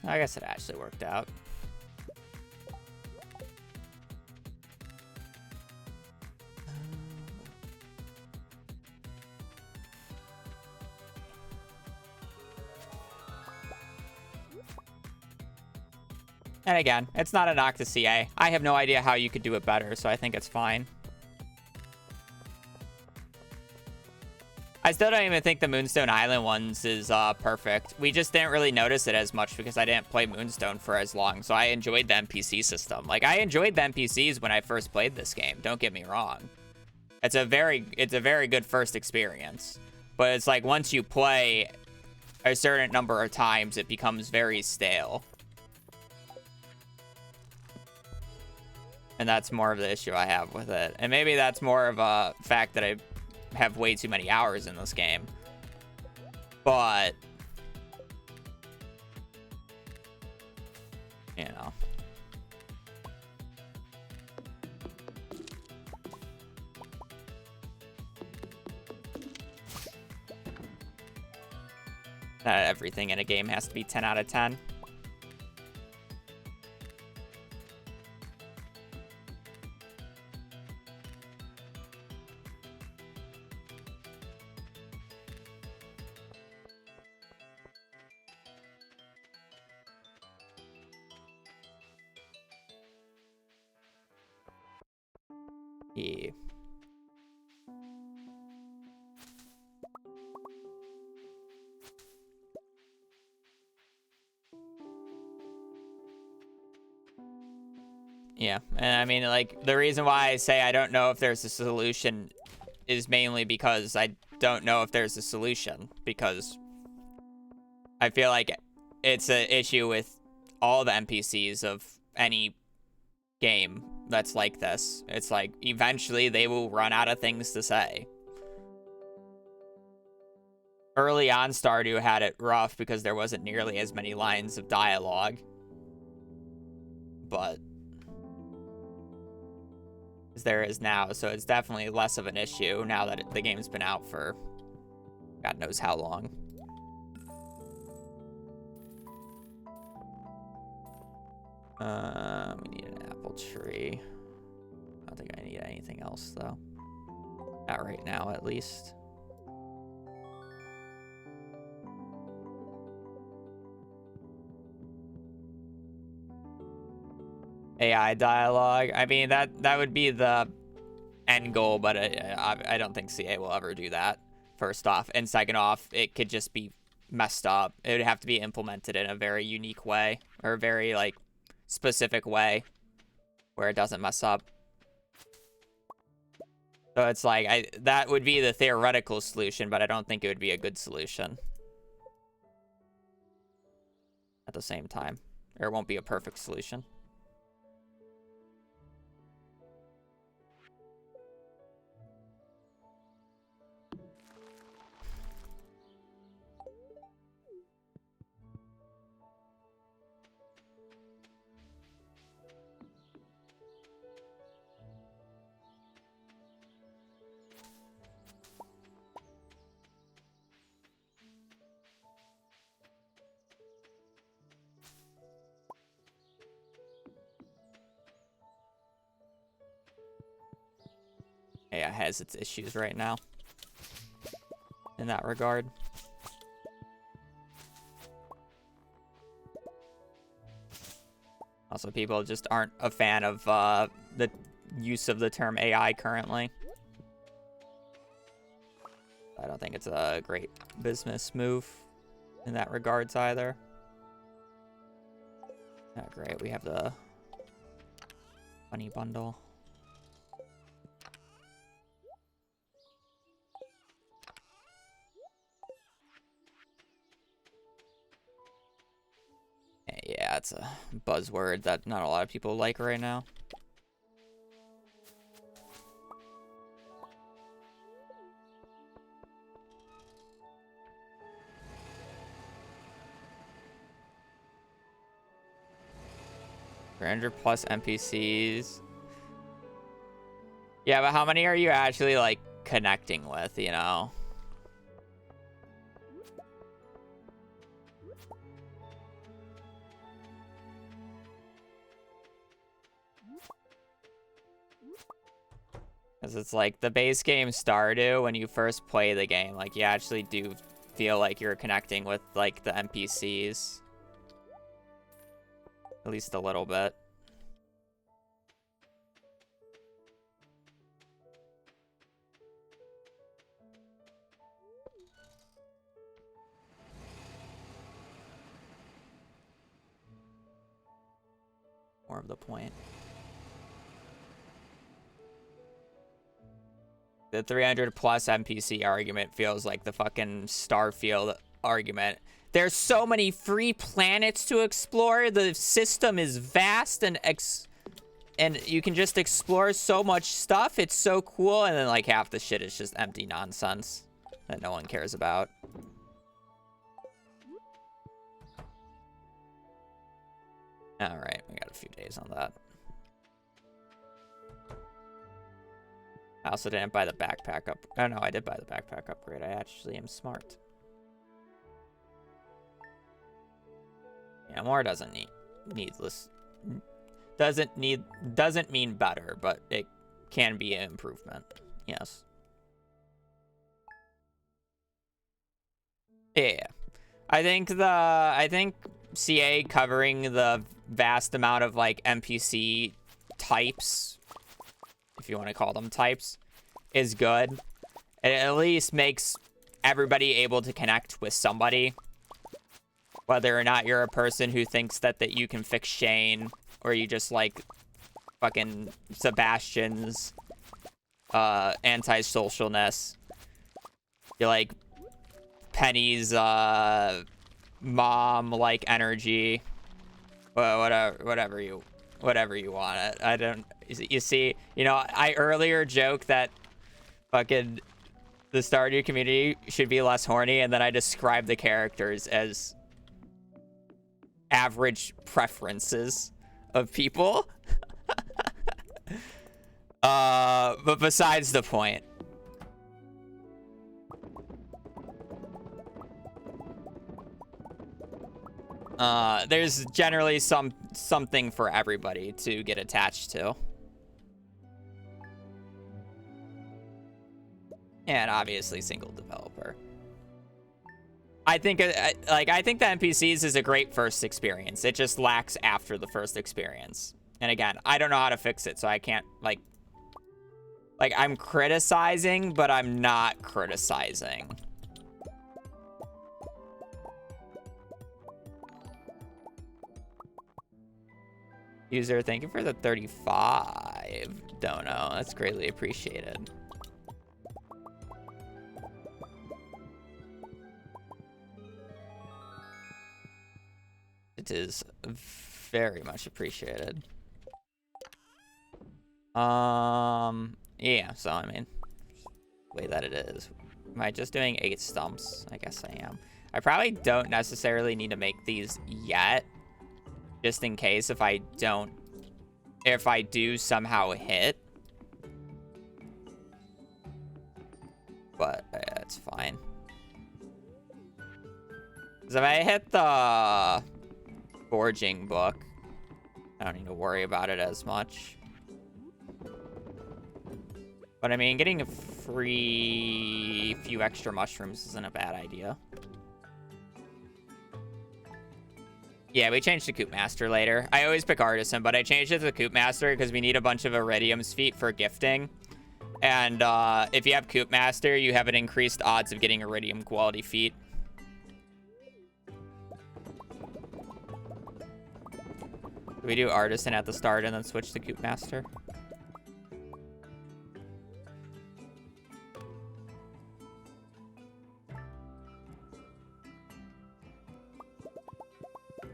I guess it actually worked out. And again, it's not a knock to CA. I have no idea how you could do it better, so I think it's fine. I still don't even think the Moonstone Island ones is perfect. We just didn't really notice it as much because I didn't play Moonstone for as long, so I enjoyed the NPC system. Like, I enjoyed the NPCs when I first played this game, don't get me wrong. It's a very good first experience. But it's like, once you play a certain number of times, it becomes very stale. And that's more of the issue I have with it. And maybe that's more of a fact that I have way too many hours in this game. But, you know. Not everything in a game has to be 10 out of 10. Yeah. Yeah, and I mean, like, the reason why I say I don't know if there's a solution is mainly because I don't know if there's a solution, because I feel like it's an issue with all the NPCs of any game that's like this. It's like, eventually they will run out of things to say. Early on, Stardew had it rough because there wasn't nearly as many lines of dialogue. But as there is now, so it's definitely less of an issue now that the game's been out for God knows how long. We need an apple tree. I don't think I need anything else, though. Not right now, at least. AI dialogue. I mean, that would be the end goal, but I don't think CA will ever do that, first off. And second off, it could just be messed up. It would have to be implemented in a very unique way, or a very, like, specific way where it doesn't mess up. So it's like, that would be the theoretical solution, but I don't think it would be a good solution at the same time. Or it won't be a perfect solution. Yeah, it has its issues right now in that regard. Also, people just aren't a fan of the use of the term AI currently. I don't think it's a great business move in that regards either. Not great. We have the bunny bundle. Yeah, it's a buzzword that not a lot of people like right now. +300 NPCs. Yeah, but how many are you actually, like, connecting with, you know? Because it's like the base game Stardew, when you first play the game, like, you actually do feel like you're connecting with, like, the NPCs. At least a little bit. More of the point. The 300+ NPC argument feels like the fucking Starfield argument. There's so many free planets to explore. The system is vast and you can just explore so much stuff. It's so cool. And then, like, half the shit is just empty nonsense that no one cares about. All right, we got a few days on that. I also didn't buy the backpack up. Oh, no, I did buy the backpack upgrade. I actually am smart. Yeah, more doesn't doesn't mean better, but it can be an improvement. Yes. Yeah. I think CA covering the vast amount of, like, NPC types if you want to call them types, is good. It at least makes everybody able to connect with somebody. Whether or not you're a person who thinks that you can fix Shane, or you just like fucking Sebastian's anti-socialness. You like Penny's mom like energy. Well, whatever you want it. I don't. You see, you know, I earlier joked that fucking the Stardew community should be less horny, and then I described the characters as average preferences of people. But besides the point. There's generally something for everybody to get attached to. And obviously single developer. I think I think the NPCs is a great first experience. It just lacks after the first experience. And again, I don't know how to fix it, so I can't like I'm criticizing, but I'm not criticizing. User, thank you for the 35 dono. That's greatly appreciated. It is very much appreciated. Yeah, so I mean, the way that it is. Am I just doing 8 stumps? I guess I am. I probably don't necessarily need to make these yet, just in case if I do somehow hit. But it's fine. Because if I hit the forging book, I don't need to worry about it as much. But I mean, getting a free few extra mushrooms isn't a bad idea. Yeah, we changed to Coop Master later. I always pick Artisan, but I changed it to Coop Master because we need a bunch of Iridium's feet for gifting. And if you have Coop Master, you have an increased odds of getting Iridium quality feet. Do we do Artisan at the start and then switch to Coop Master?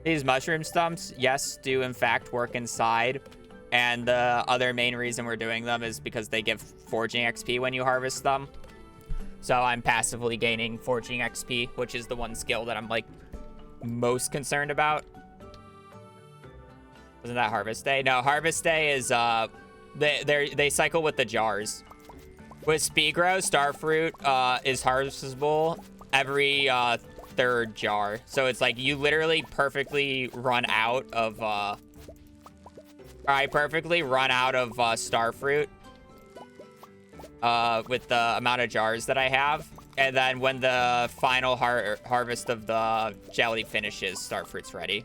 These mushroom stumps, yes, do in fact work inside. And the other main reason we're doing them is because they give forging XP when you harvest them. So I'm passively gaining forging XP, which is the one skill that I'm like most concerned about. Wasn't that Harvest Day? No, Harvest Day is they cycle with the jars. With Speedrun, Starfruit is harvestable every third jar. So it's like you literally perfectly run out of I perfectly run out of Starfruit with the amount of jars that I have. And then when the final harvest of the jelly finishes, Starfruit's ready.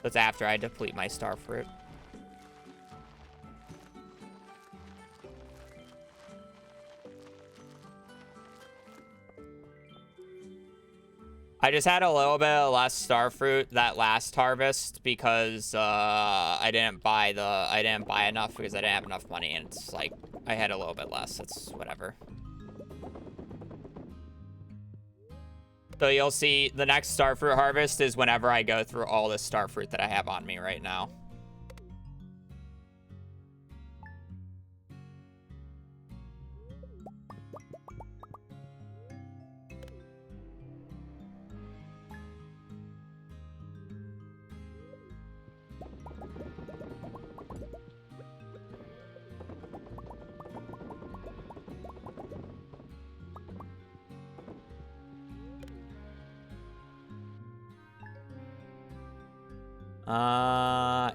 That's after I deplete my Starfruit. I just had a little bit less Starfruit that last harvest because I didn't buy enough because I didn't have enough money, and it's like I had a little bit less. It's whatever. So you'll see the next Starfruit harvest is whenever I go through all this Starfruit that I have on me right now.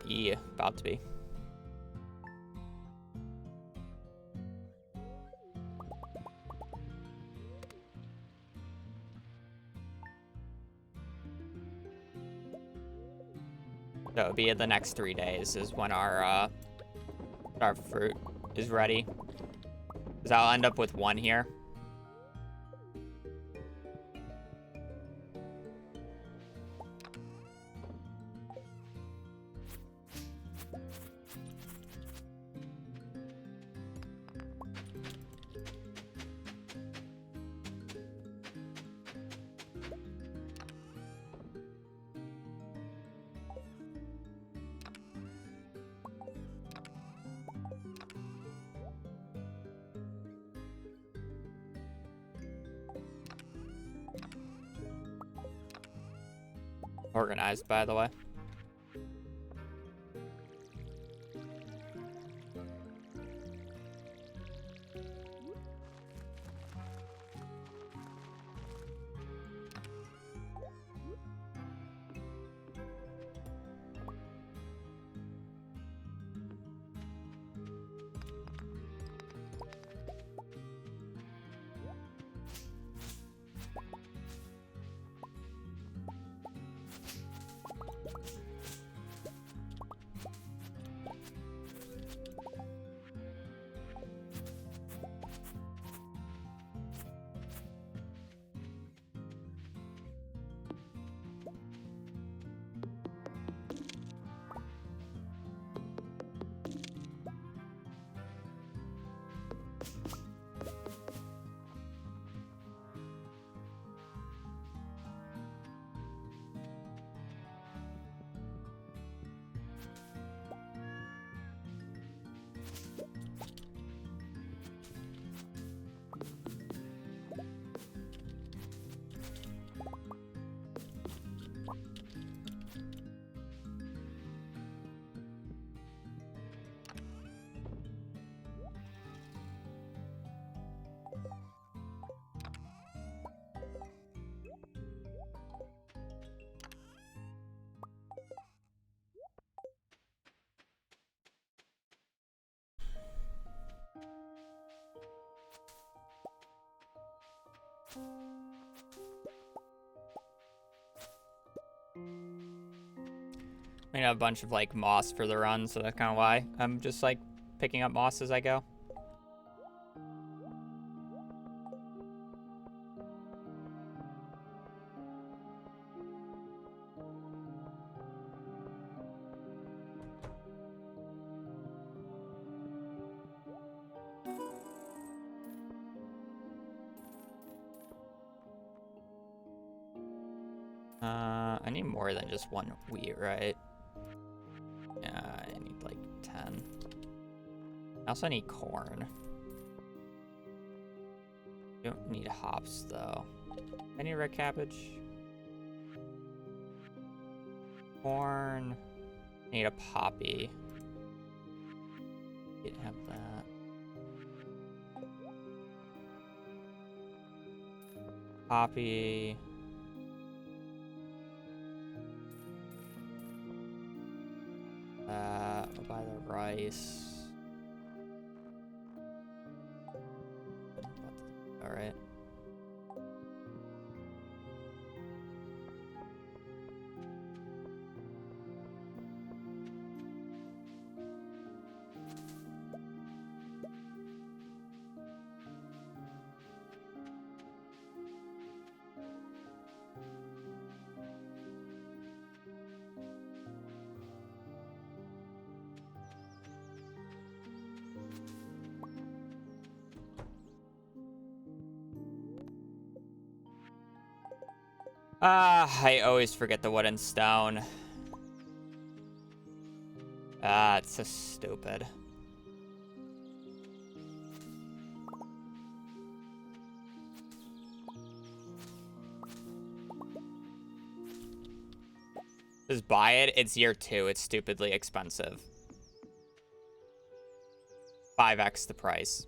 Yeah, about to be. So it'll be the next 3 days is when our fruit is ready. Because I'll end up with 1 here. Organized, by the way. I have a bunch of like moss for the run, so that's kind of why I'm just like picking up moss as I go. I need more than just 1 wheat, right? Yeah, I need like 10. I also need corn. Don't need hops though. I need red cabbage. Corn. I need a poppy. Didn't have that. Poppy. I'll buy the rice. All right. I always forget the wood and stone. It's so stupid. Just buy it. It's year 2. It's stupidly expensive. 5x the price.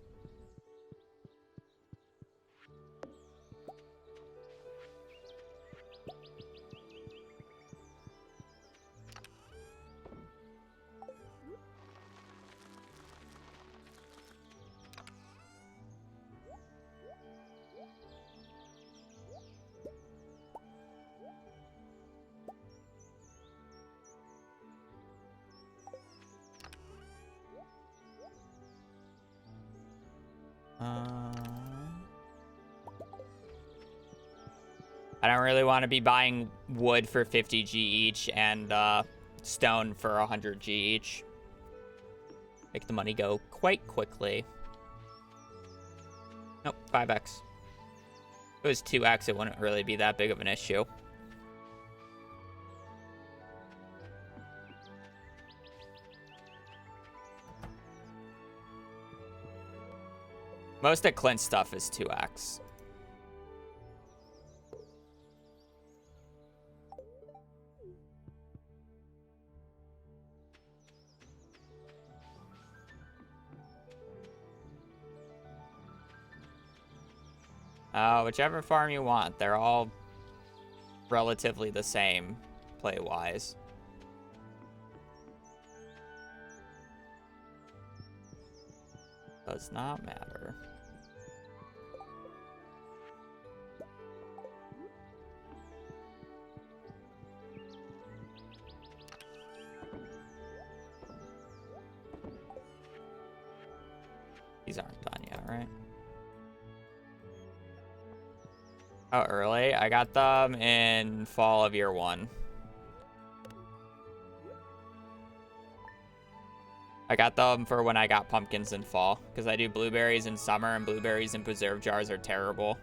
I don't really want to be buying wood for 50G each and stone for 100G each. Make the money go quite quickly. Nope, 5x. If it was 2x, it wouldn't really be that big of an issue. Most of Clint's stuff is 2x. Whichever farm you want. They're all relatively the same play-wise. Does not matter. These aren't done yet, right? Oh, early? I got them in fall of year 1. I got them for when I got pumpkins in fall, because I do blueberries in summer, and blueberries in preserve jars are terrible.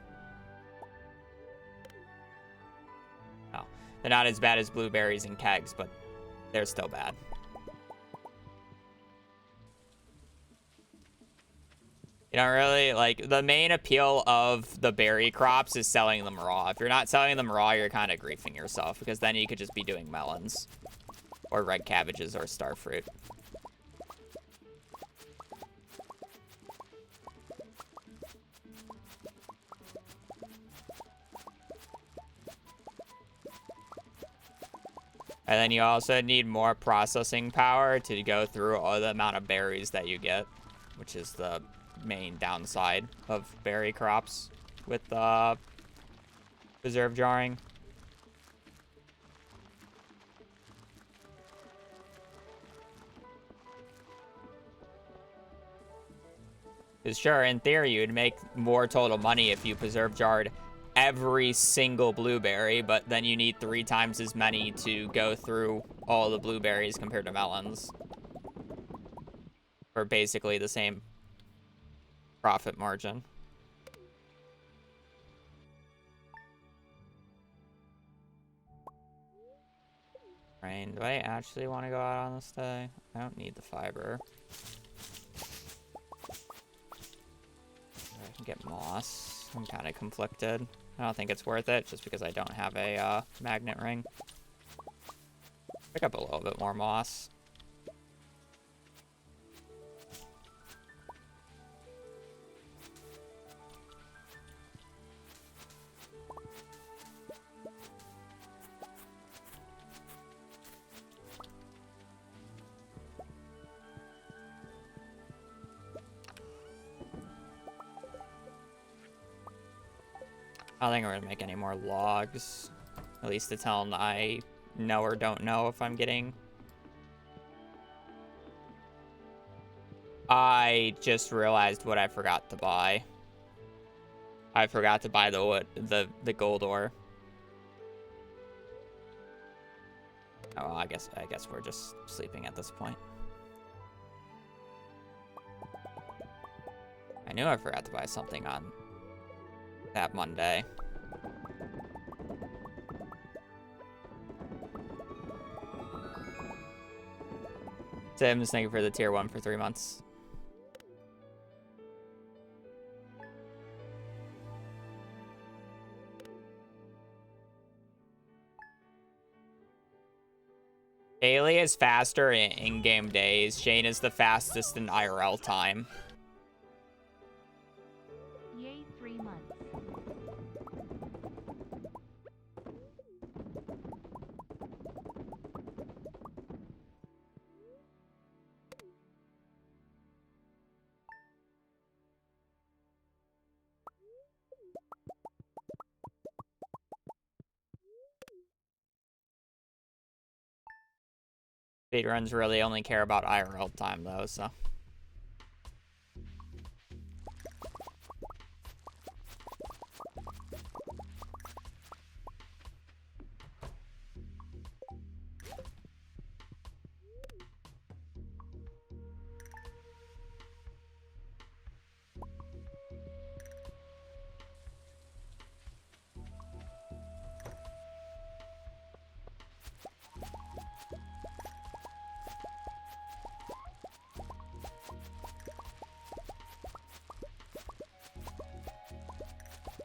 No, they're not as bad as blueberries in kegs, but they're still bad. You know, really, like, the main appeal of the berry crops is selling them raw. If you're not selling them raw, you're kind of griefing yourself, because then you could just be doing melons, or red cabbages, or starfruit. And then you also need more processing power to go through all the amount of berries that you get, which is the main downside of berry crops with preserve jarring. Because sure, in theory, you'd make more total money if you preserve jarred every single blueberry, but then you need 3 times as many to go through all the blueberries compared to melons. For basically the same profit margin. Rain, do I actually want to go out on this day? I don't need the fiber. I can get moss. I'm kind of conflicted. I don't think it's worth it, just because I don't have a magnet ring. Pick up a little bit more moss. I don't think I'm gonna make any more logs. At least until I know or don't know if I'm getting... I just realized what I forgot to buy. I forgot to buy the wood, the gold ore. Oh, I guess we're just sleeping at this point. I knew I forgot to buy something on that Monday. Sims, thank you for the tier 1 for 3 months. Daily is faster in in-game days. Shane is the fastest in IRL time. Yay, 3 months. Speedruns really only care about IRL time, though, so...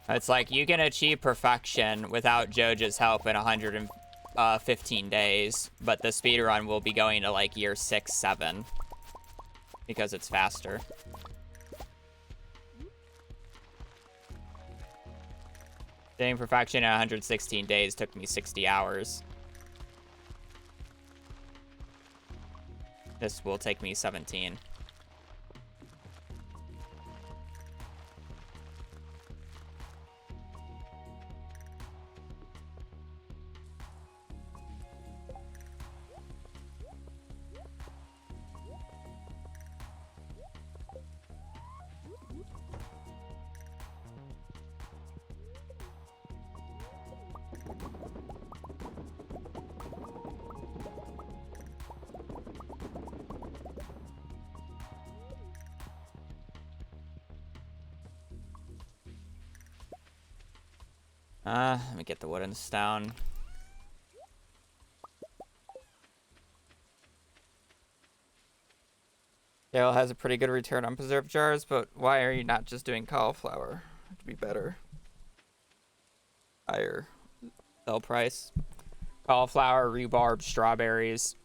It's like you can achieve perfection without Joja's help in 115 days, but the speedrun will be going to like year 6, 7 because it's faster. Doing perfection in 116 days took me 60 hours. This will take me 17. Let me get the wood and stone. Dale has a pretty good return on preserved jars, but why are you not just doing cauliflower to be better? Higher sell price. Cauliflower, rhubarb, strawberries.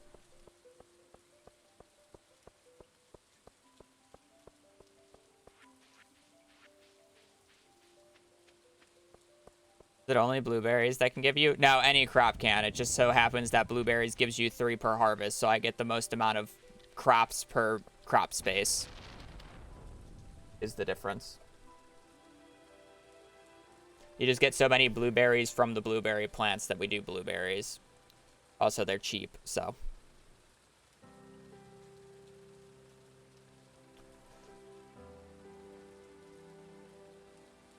Is it only blueberries that can give you? No, any crop can. It just so happens that blueberries gives you 3 per harvest, so I get the most amount of crops per crop space. Is the difference. You just get so many blueberries from the blueberry plants that we do blueberries. Also, they're cheap, so.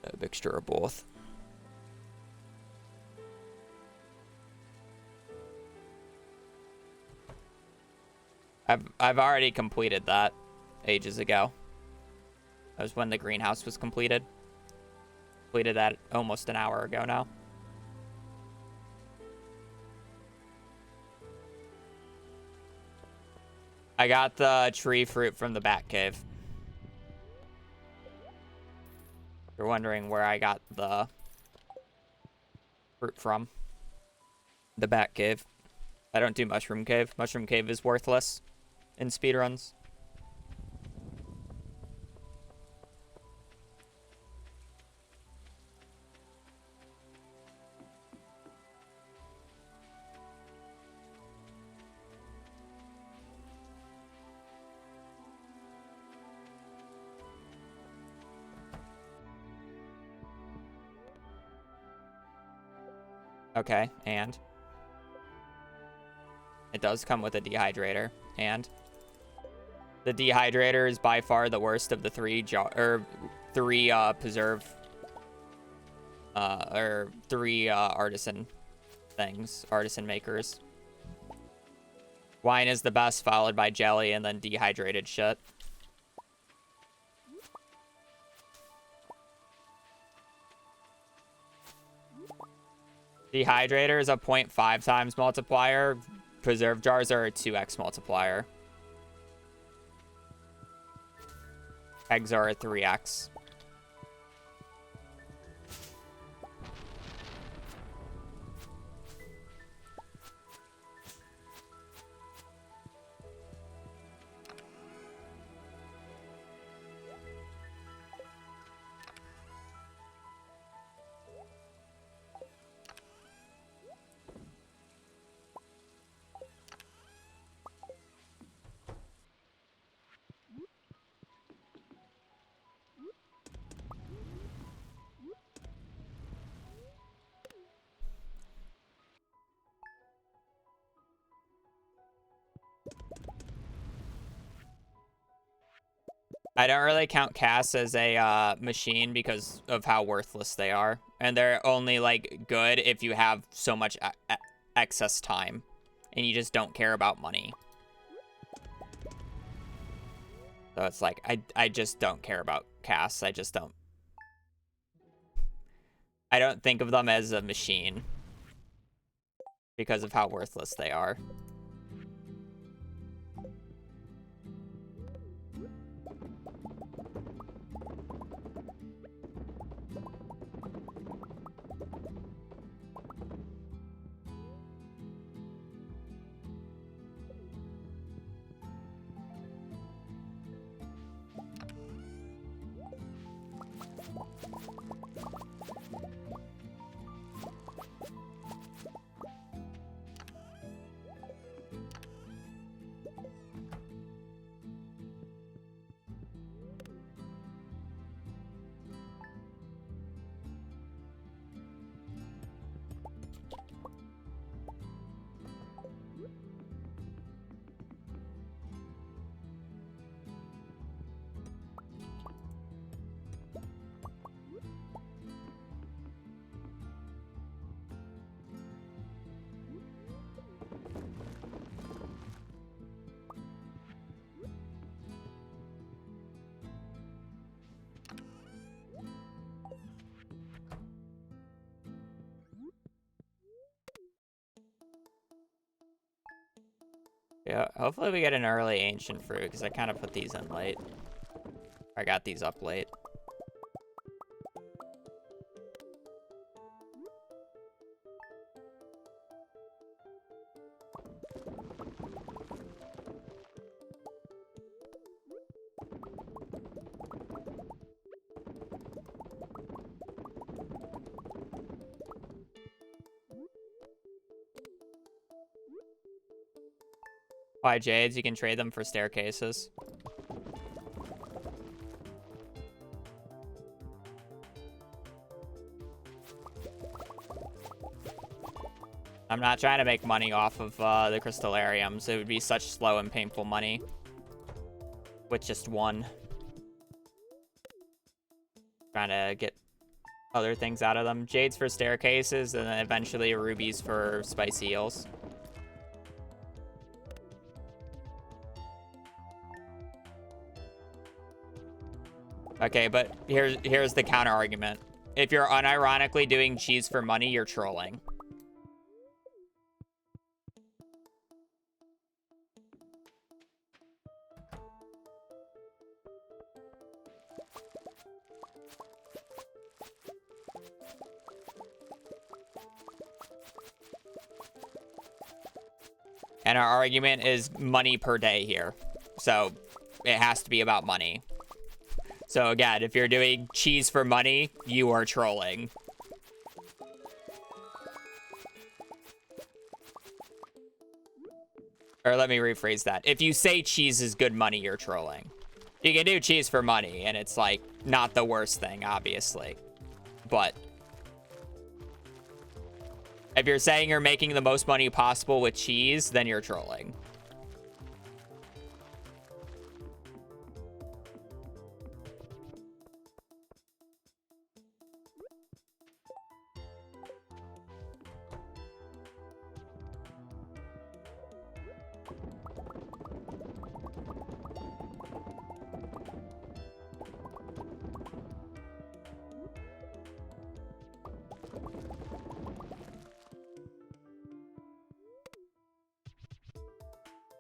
A mixture of both. I've already completed that ages ago. That was when the greenhouse was completed. Completed that almost an hour ago now. I got the tree fruit from the bat cave. You're wondering where I got the fruit from. The bat cave. I don't do mushroom cave. Mushroom cave is worthless in speedruns. Okay, and it does come with a dehydrator, and the dehydrator is by far the worst of the three preserve or three artisan things, artisan makers. Wine is the best, followed by jelly, and then dehydrated shit. Dehydrator is a 0.5 times multiplier. Preserve jars are a 2x multiplier. Eggs are a 3x. I don't really count casts as a machine because of how worthless they are. And they're only, like, good if you have so much excess time. And you just don't care about money. So it's like, I just don't care about casts. I just don't. I don't think of them as a machine. Because of how worthless they are. Yeah, hopefully we get an early ancient fruit, because I kind of put these in late. I got these up late. Why, Jades? You can trade them for staircases. I'm not trying to make money off of the crystallariums. It would be such slow and painful money with just one. Trying to get other things out of them. Jades for staircases, and then eventually rubies for spicy eels. Okay, but here's the counter argument. If you're unironically doing cheese for money, you're trolling. And our argument is money per day here. So it has to be about money. So again, if you're doing cheese for money, you are trolling. Or let me rephrase that. If you say cheese is good money, you're trolling. You can do cheese for money, and it's like not the worst thing, obviously. But if you're saying you're making the most money possible with cheese, then you're trolling.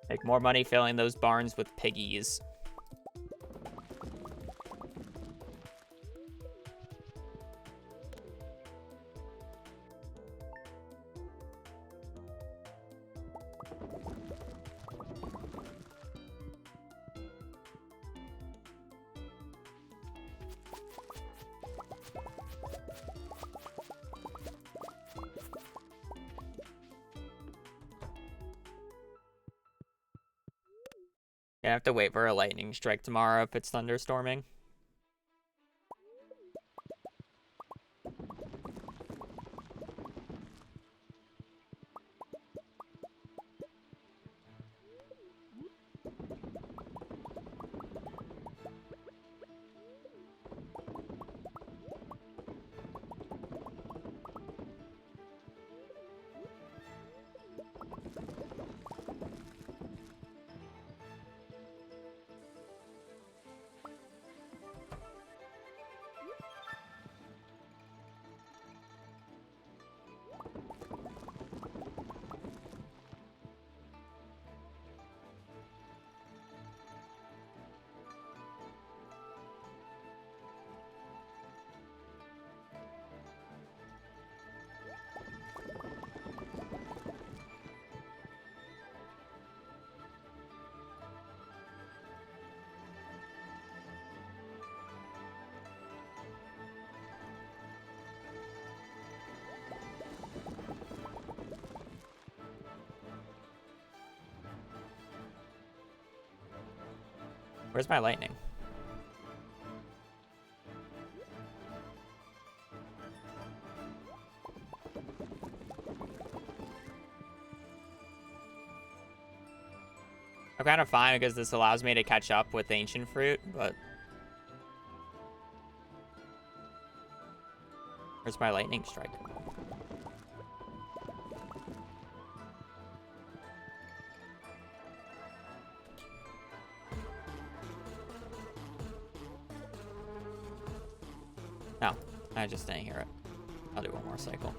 Make more money filling those barns with piggies. I have to wait for a lightning strike tomorrow if it's thunderstorming. Where's my lightning? I'm kind of fine because this allows me to catch up with ancient fruit, but where's my lightning strike? No, I just didn't hear it. I'll do one more cycle.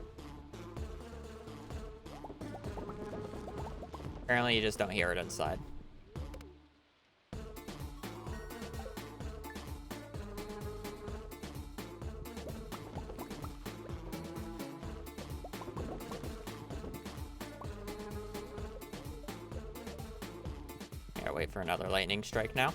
Apparently you just don't hear it inside. Gotta wait for another lightning strike now.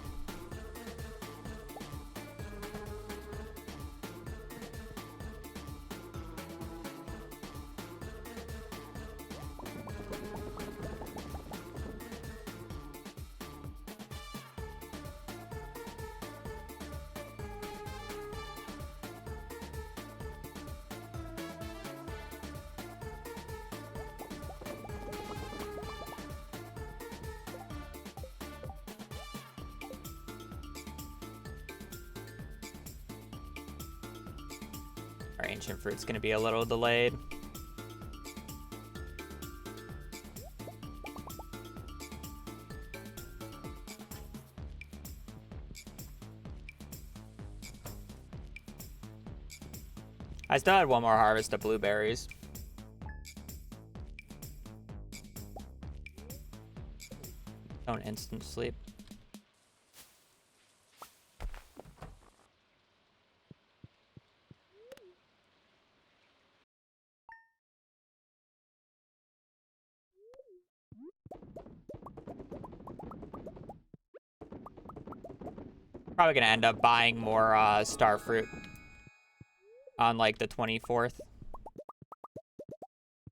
Our ancient fruit's gonna be a little delayed. I still had one more harvest of blueberries. Don't instant sleep. Probably gonna end up buying more star fruit on like the 24th.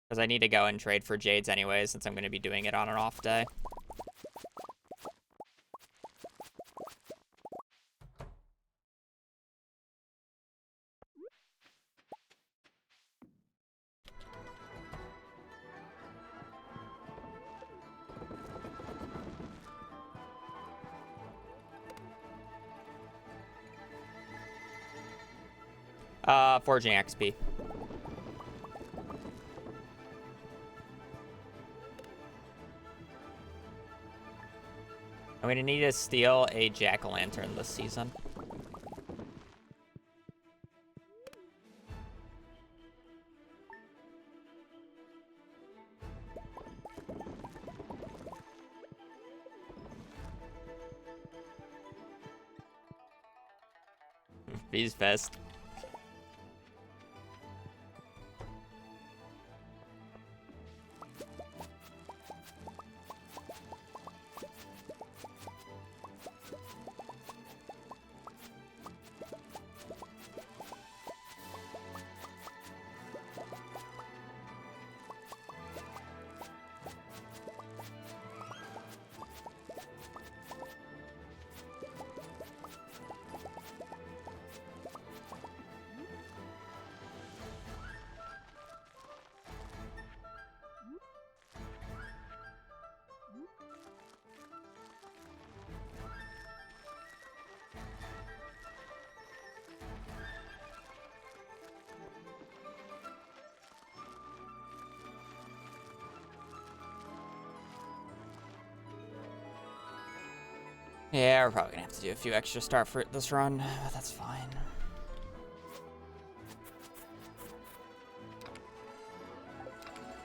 Because I need to go and trade for jades anyway, since I'm gonna be doing it on an off day. Forging XP. I'm gonna need to steal a jack-o'-lantern this season. Bees Fest. Yeah, we're probably gonna have to do a few extra star fruit this run, but that's fine.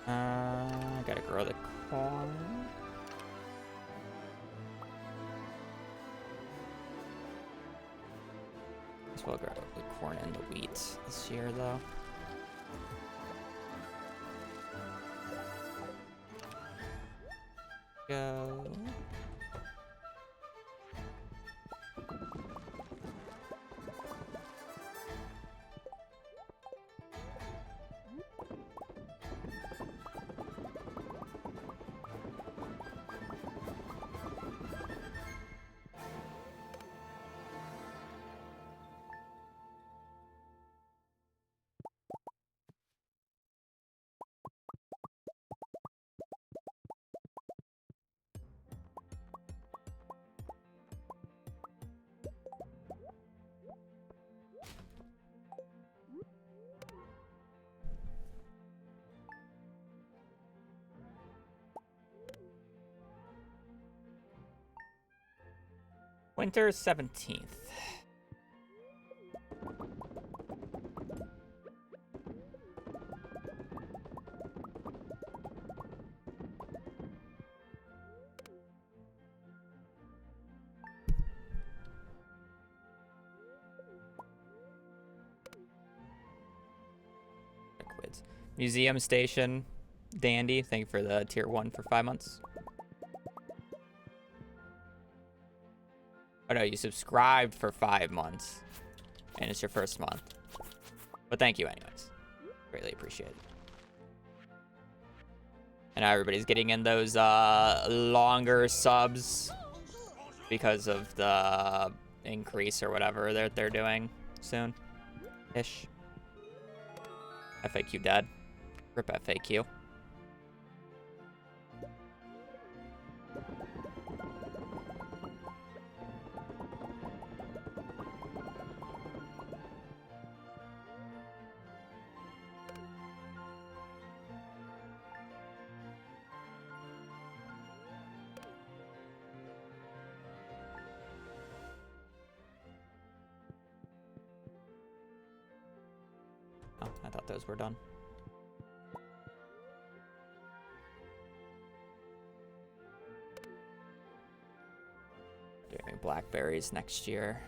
I gotta grow the corn. As well grow the corn and the wheat this year, though. Go. Winter 17th. liquids. Museum Station, Dandy, thank you for the tier 1 for 5 months. Oh no, you subscribed for 5 months. And it's your first month. But thank you anyways. Greatly appreciate it. And now everybody's getting in those longer subs because of the increase or whatever they're doing soon-ish. FAQ dead. Rip FAQ. Oh, I thought those were done. Doing blackberries next year.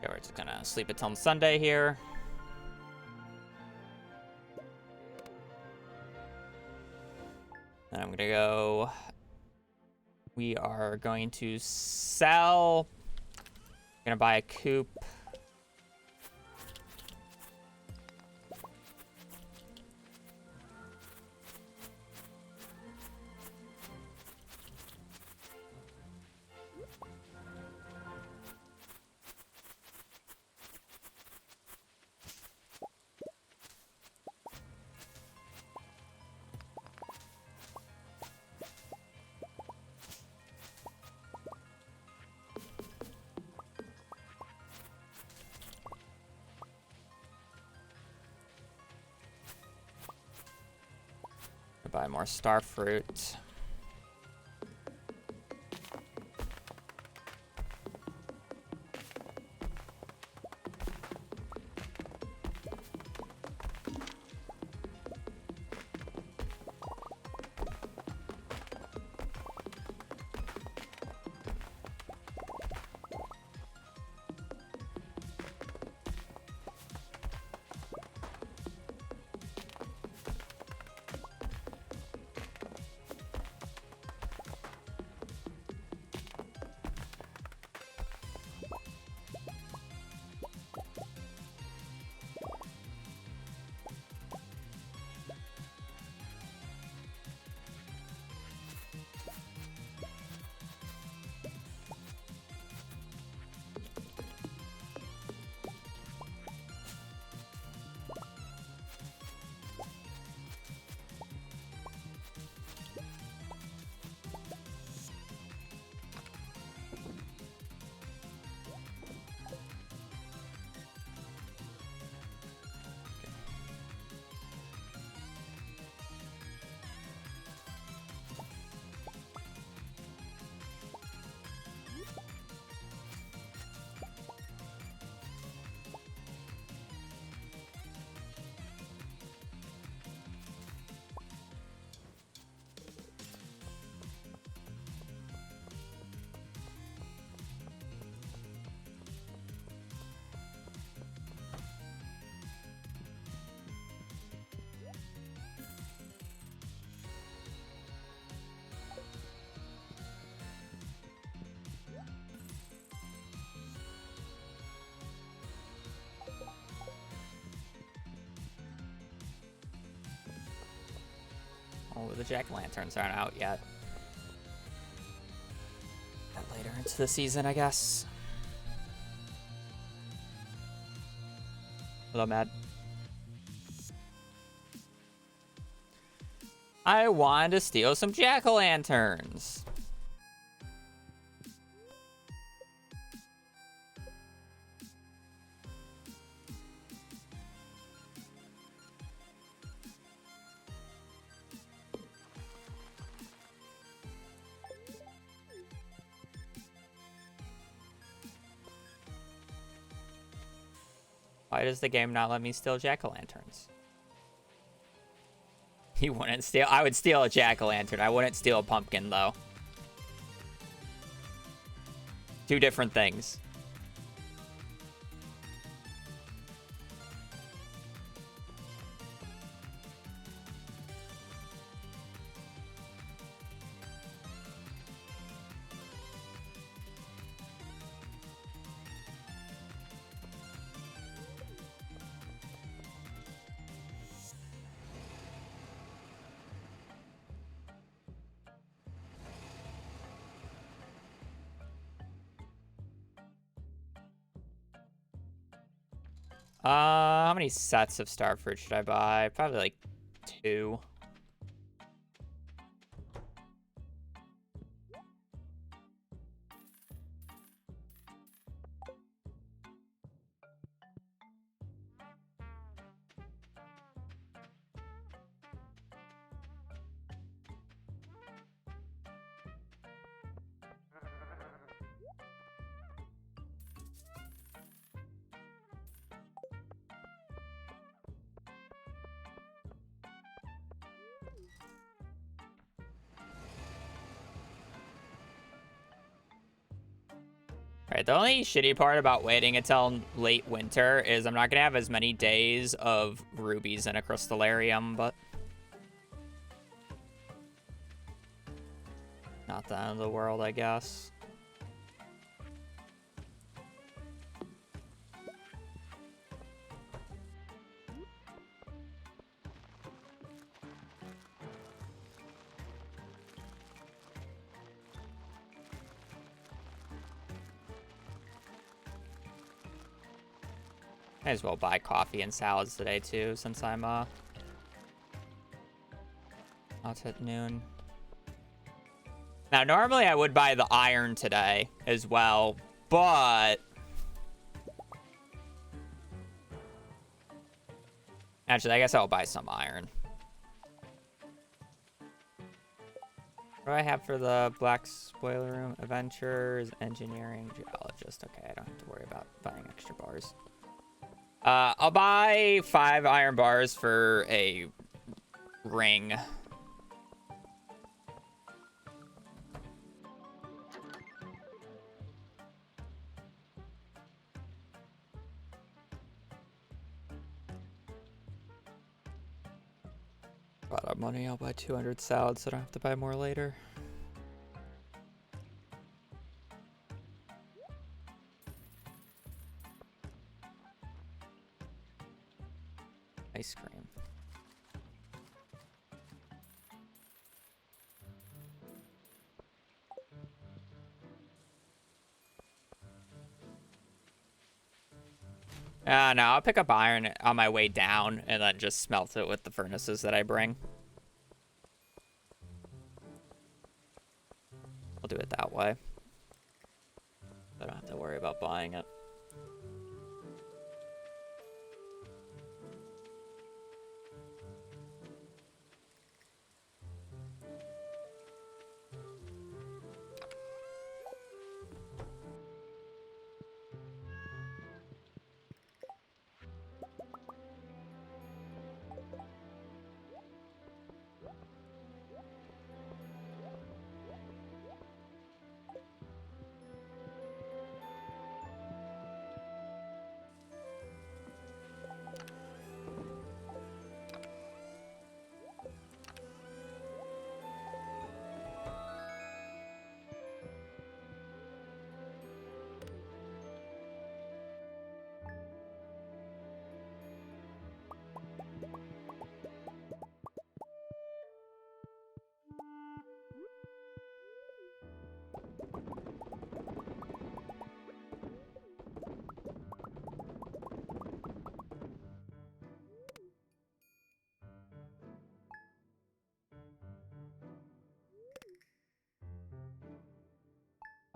Yeah, we're just gonna sleep until Sunday here. And I'm gonna go. We are going to sell. Gonna buy a coop. Buy more star fruit. Oh, the jack-o'-lanterns aren't out yet. That later into the season, I guess. Hello, Matt. I wanted to steal some jack-o'-lanterns. Why does the game not let me steal jack-o'-lanterns? You wouldn't steal... I would steal a jack-o'-lantern. I wouldn't steal a pumpkin, though. Two different things. How many sets of star fruit should I buy? Probably like 2. Alright, the only shitty part about waiting until late winter is I'm not going to have as many days of rubies in a crystallarium, but... not the end of the world, I guess. Might as well buy coffee and salads today, too, since I'm, out at noon. Now, normally I would buy the iron today as well, but... actually, I guess I'll buy some iron. What do I have for the black spoiler room? Adventures, engineering, geologist. Okay, I don't have to worry about buying extra bars. I'll buy 5 iron bars for a ring. A lot of money. I'll buy 200 salads so I don't have to buy more later. Ice cream. No, I'll pick up iron on my way down and then just smelt it with the furnaces that I bring. I'll do it that way. I don't have to worry about buying it.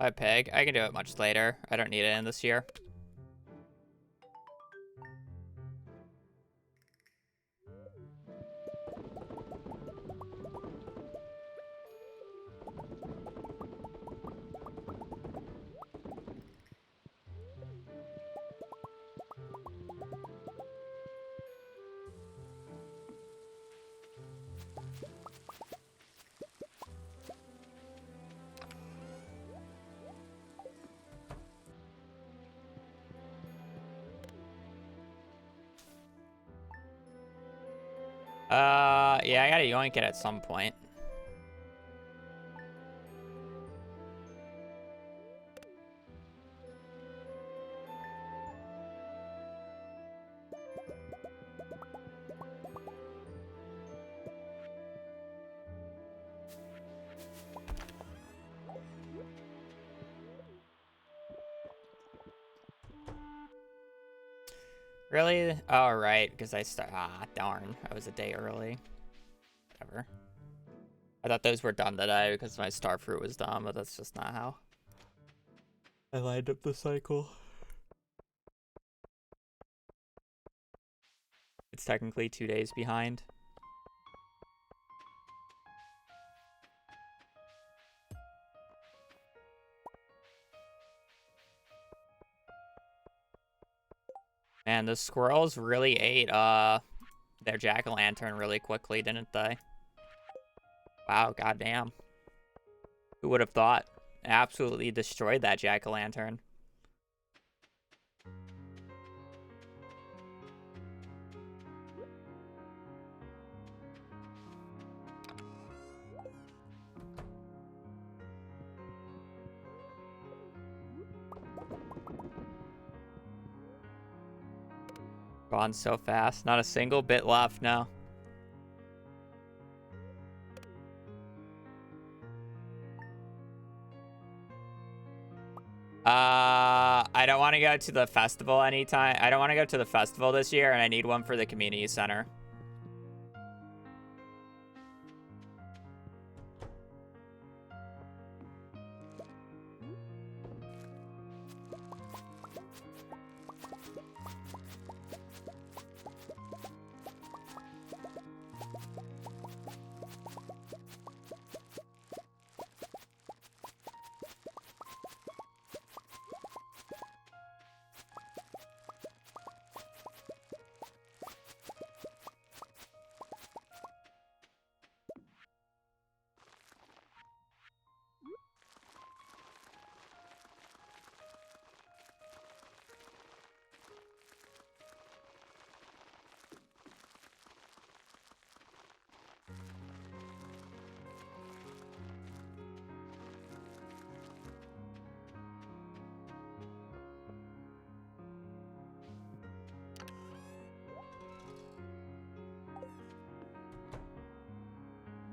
I peg. I can do it much later. I don't need it in this year. Yeah, I gotta yoink it at some point. Really? Oh, right, because darn. I was a day early. Whatever. I thought those were done today because my star fruit was done, but that's just not how I lined up the cycle. It's technically 2 days behind. Man, the squirrels really ate their jack-o'-lantern really quickly, didn't they? Wow, goddamn. Who would have thought? Absolutely destroyed that jack-o'-lantern. Gone so fast. Not a single bit left now. I don't want to go to the festival anytime. I don't want to go to the festival this year, and I need one for the community center.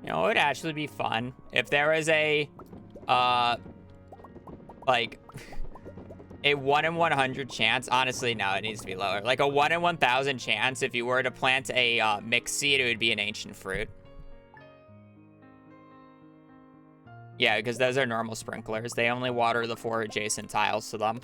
You know, it would actually be fun if there was a, like, a 1 in 100 chance. Honestly, no, it needs to be lower. Like a 1 in 1,000 chance if you were to plant a mixed seed, it would be an ancient fruit. Yeah, because those are normal sprinklers. They only water the 4 adjacent tiles to them.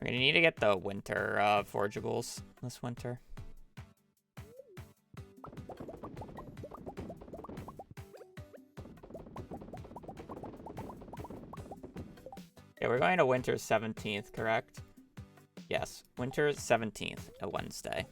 We're gonna need to get the winter forageables this winter. Yeah, we're going to winter 17th, correct? Yes, winter 17th, a Wednesday.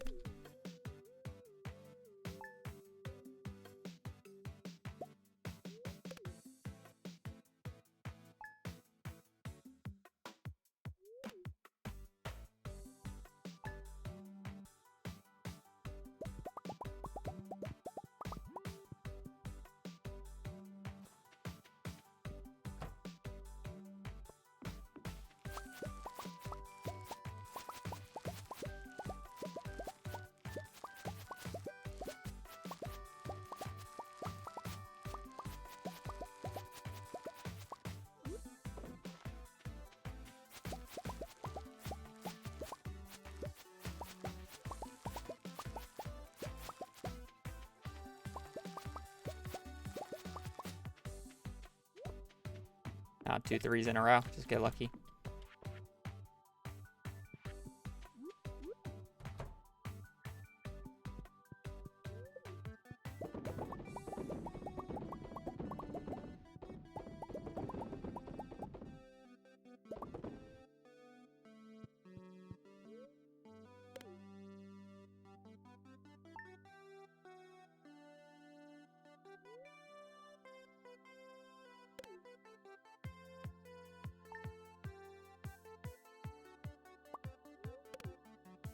Not 2 threes in a row. Just get lucky.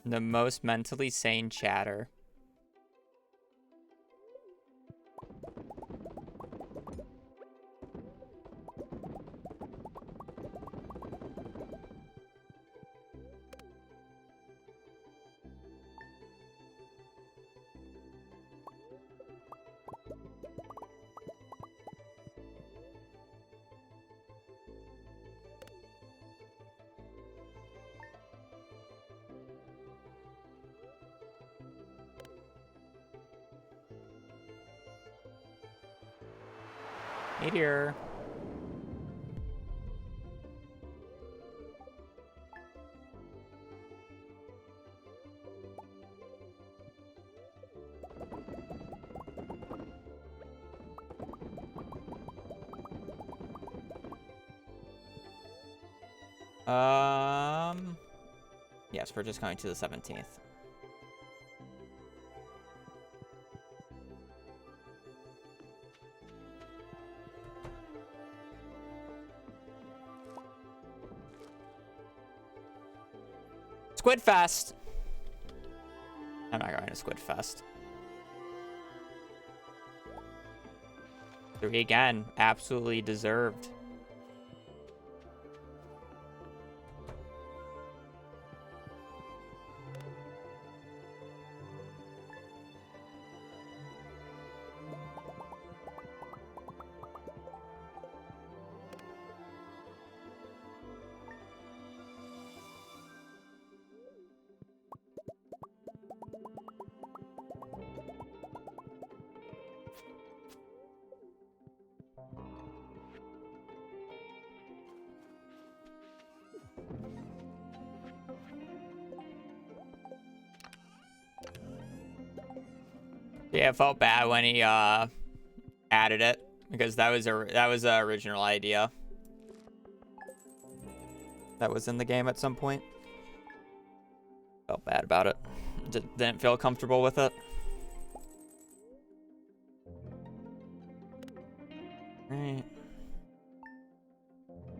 The most mentally sane chatter. Meteor. Yes, we're just going to the 17th. Squid Fest. I'm not going to Squid Fest. 3 again. Absolutely deserved. Yeah, it felt bad when he added it because that was a original idea that was in the game at some point. Felt bad about it. Didn't feel comfortable with it. Right.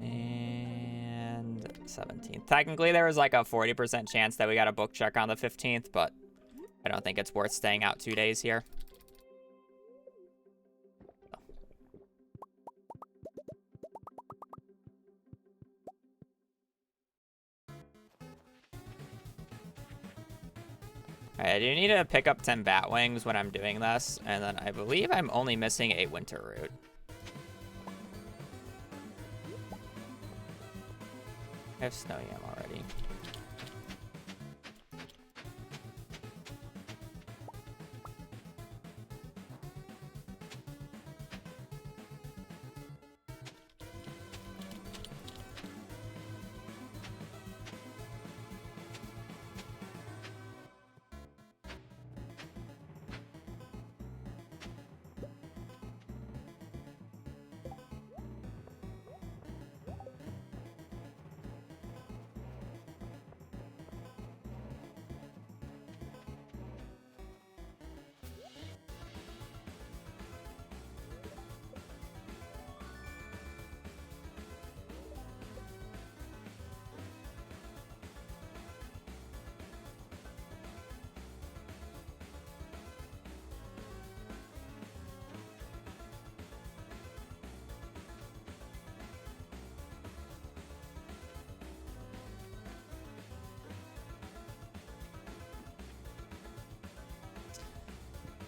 And 17th. Technically, there was like a 40% chance that we got a book check on the 15th, but I don't think it's worth staying out 2 days here. Alright, I do need to pick up 10 bat wings when I'm doing this, and then I believe I'm only missing a winter root. I have snow yam already.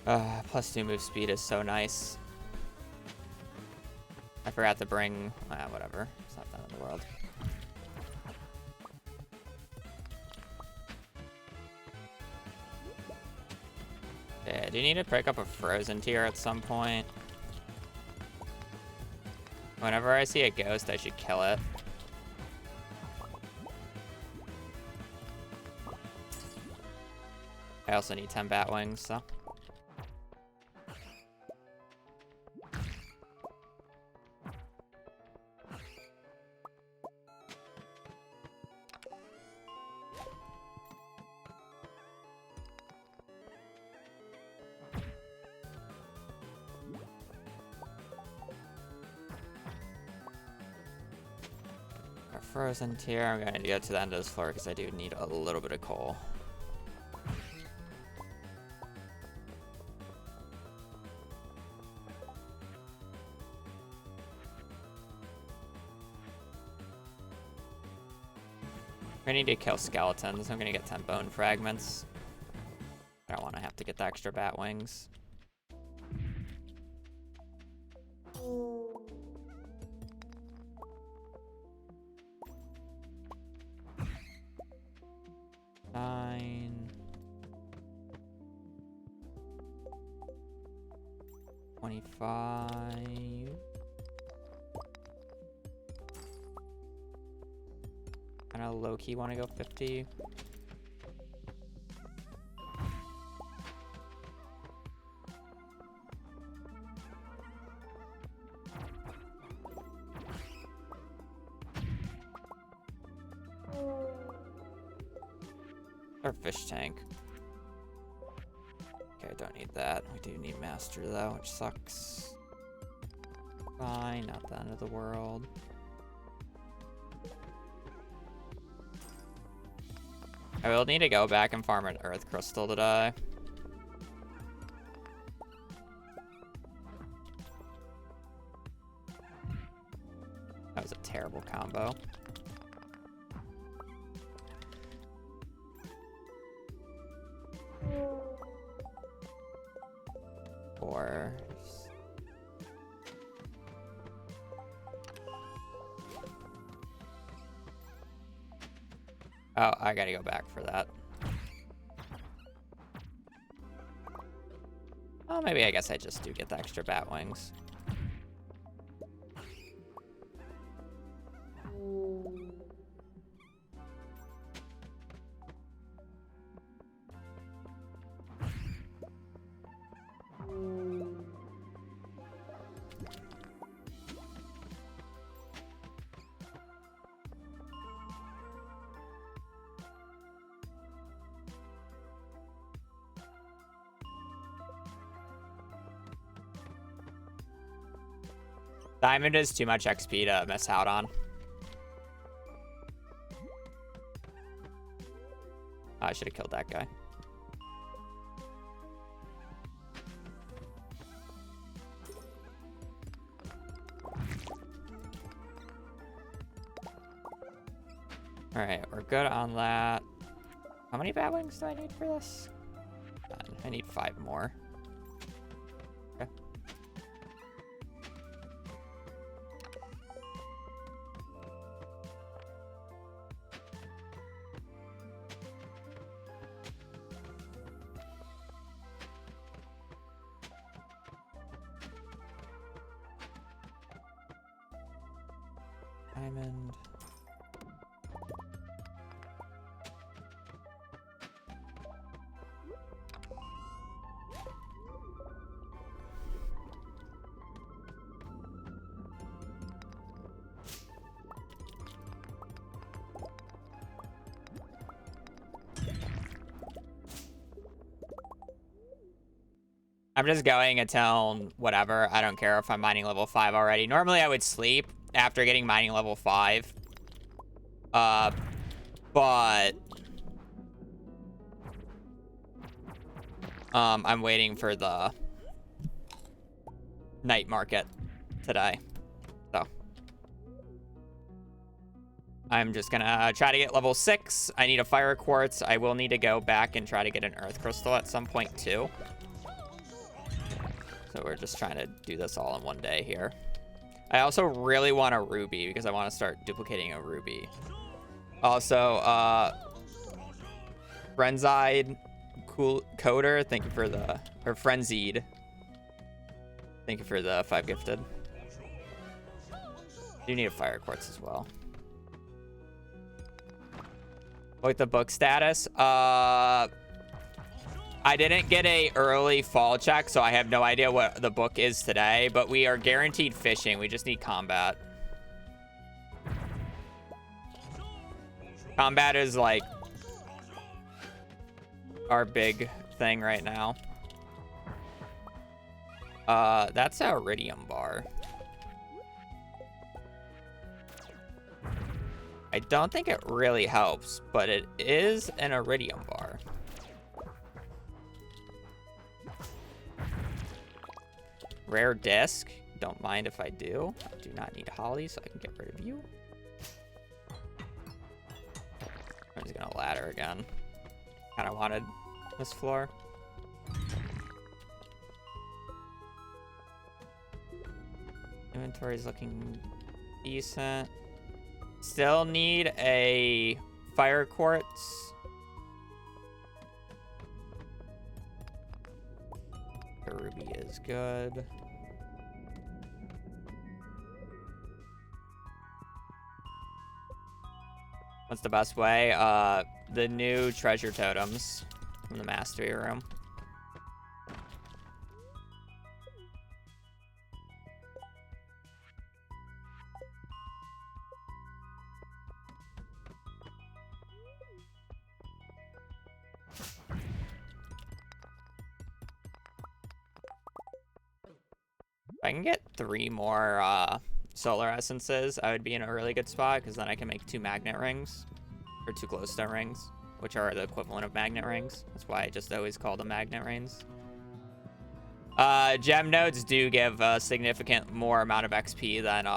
+2 move speed is so nice. I forgot to bring... whatever. It's not the end of the world. Yeah, do you need to pick up a frozen tier at some point? Whenever I see a ghost, I should kill it. I also need 10 bat wings, so. Our frozen tier, I'm going to get to the end of this floor because I do need a little bit of coal. I need to kill skeletons. I'm gonna get 10 bone fragments. I don't want to have to get the extra bat wings. Nine. 25. Kind of low-key want to go 50. Our fish tank. Okay, I don't need that. We do need master though, which sucks. Fine, not the end of the world. I will need to go back and farm an earth crystal today. That was a terrible combo. Or... oh, I gotta go back for that. Oh, maybe I guess I just do get the extra bat wings. Diamond is too much XP to miss out on. I should have killed that guy. Alright, we're good on that. How many bat wings do I need for this? I need 5 more. Okay. Diamond. I'm just going until whatever. I don't care if I'm mining level 5 already. Normally I would sleep after getting mining level 5. But I'm waiting for the night market today. So I'm just gonna try to get level 6. I need a fire quartz. I will need to go back and try to get an earth crystal at some point too. So we're just trying to do this all in one day here. I also really want a ruby because I want to start duplicating a ruby. Also, Frenzied Cool Coder, thank you for the, or Frenzied. Thank you for the 5 gifted. You need a fire quartz as well. With the book status, I didn't get a early fall check, so I have no idea what the book is today, but we are guaranteed fishing. We just need combat. Combat is like our big thing right now. That's our iridium bar. I don't think it really helps, but it is an iridium bar. Rare disc. Don't mind if I do. I do not need holly, so I can get rid of you. I'm just gonna ladder again. Kind of wanted this floor. Inventory's looking decent. Still need a fire quartz. The ruby is good. What's the best way? The new treasure totems from the mastery room. If I can get 3 more solar essences, I would be in a really good spot, because then I can make 2 magnet rings, or 2 glowstone rings, which are the equivalent of magnet rings. That's why I just always call them magnet rings. Gem nodes do give a significant more amount of XP than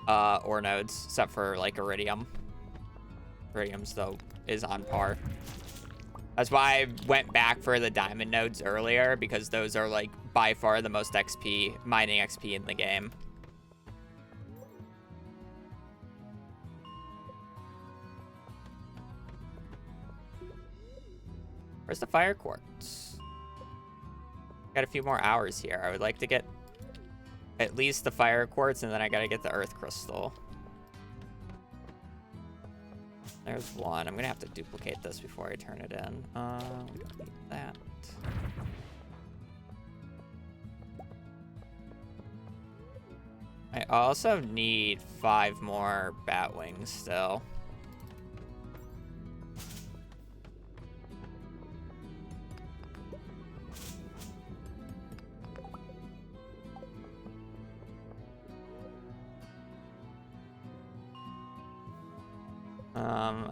ore nodes, except for like iridium. Iridium's though is on par. That's why I went back for the diamond nodes earlier, because those are like by far the most XP, mining XP in the game. Where's the fire quartz? Got a few more hours here. I would like to get at least the fire quartz, and then I gotta get the earth crystal. There's one. I'm gonna have to duplicate this before I turn it in. We don't need that. I also need 5 more bat wings still.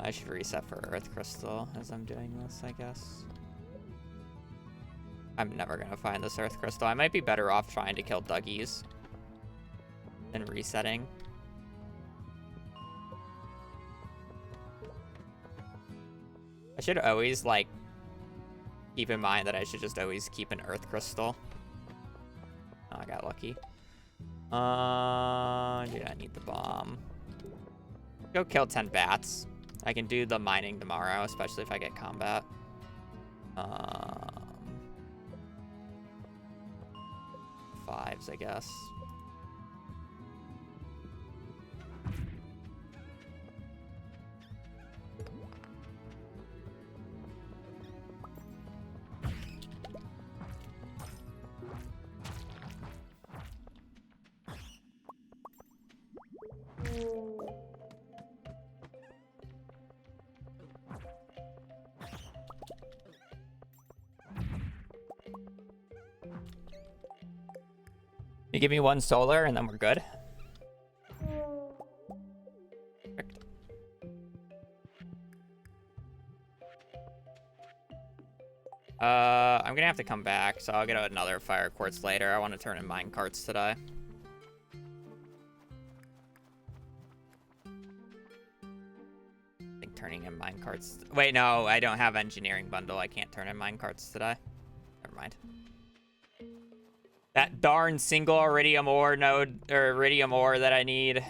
I should reset for earth crystal as I'm doing this, I guess. I'm never gonna find this earth crystal. I might be better off trying to kill Duggies than resetting. I should always, like, keep in mind that I should just always keep an earth crystal. Oh, I got lucky. Do I need the bomb? Go kill 10 bats. I can do the mining tomorrow, especially if I get combat. 5s, I guess. You give me 1 solar and then we're good. Perfect. I'm gonna have to come back, so I'll get another fire quartz later. I want to turn in mine carts today. I think turning in mine carts. Wait, no, I don't have engineering bundle. I can't turn in mine carts today. Never mind. That darn single iridium ore node, or iridium ore that I need.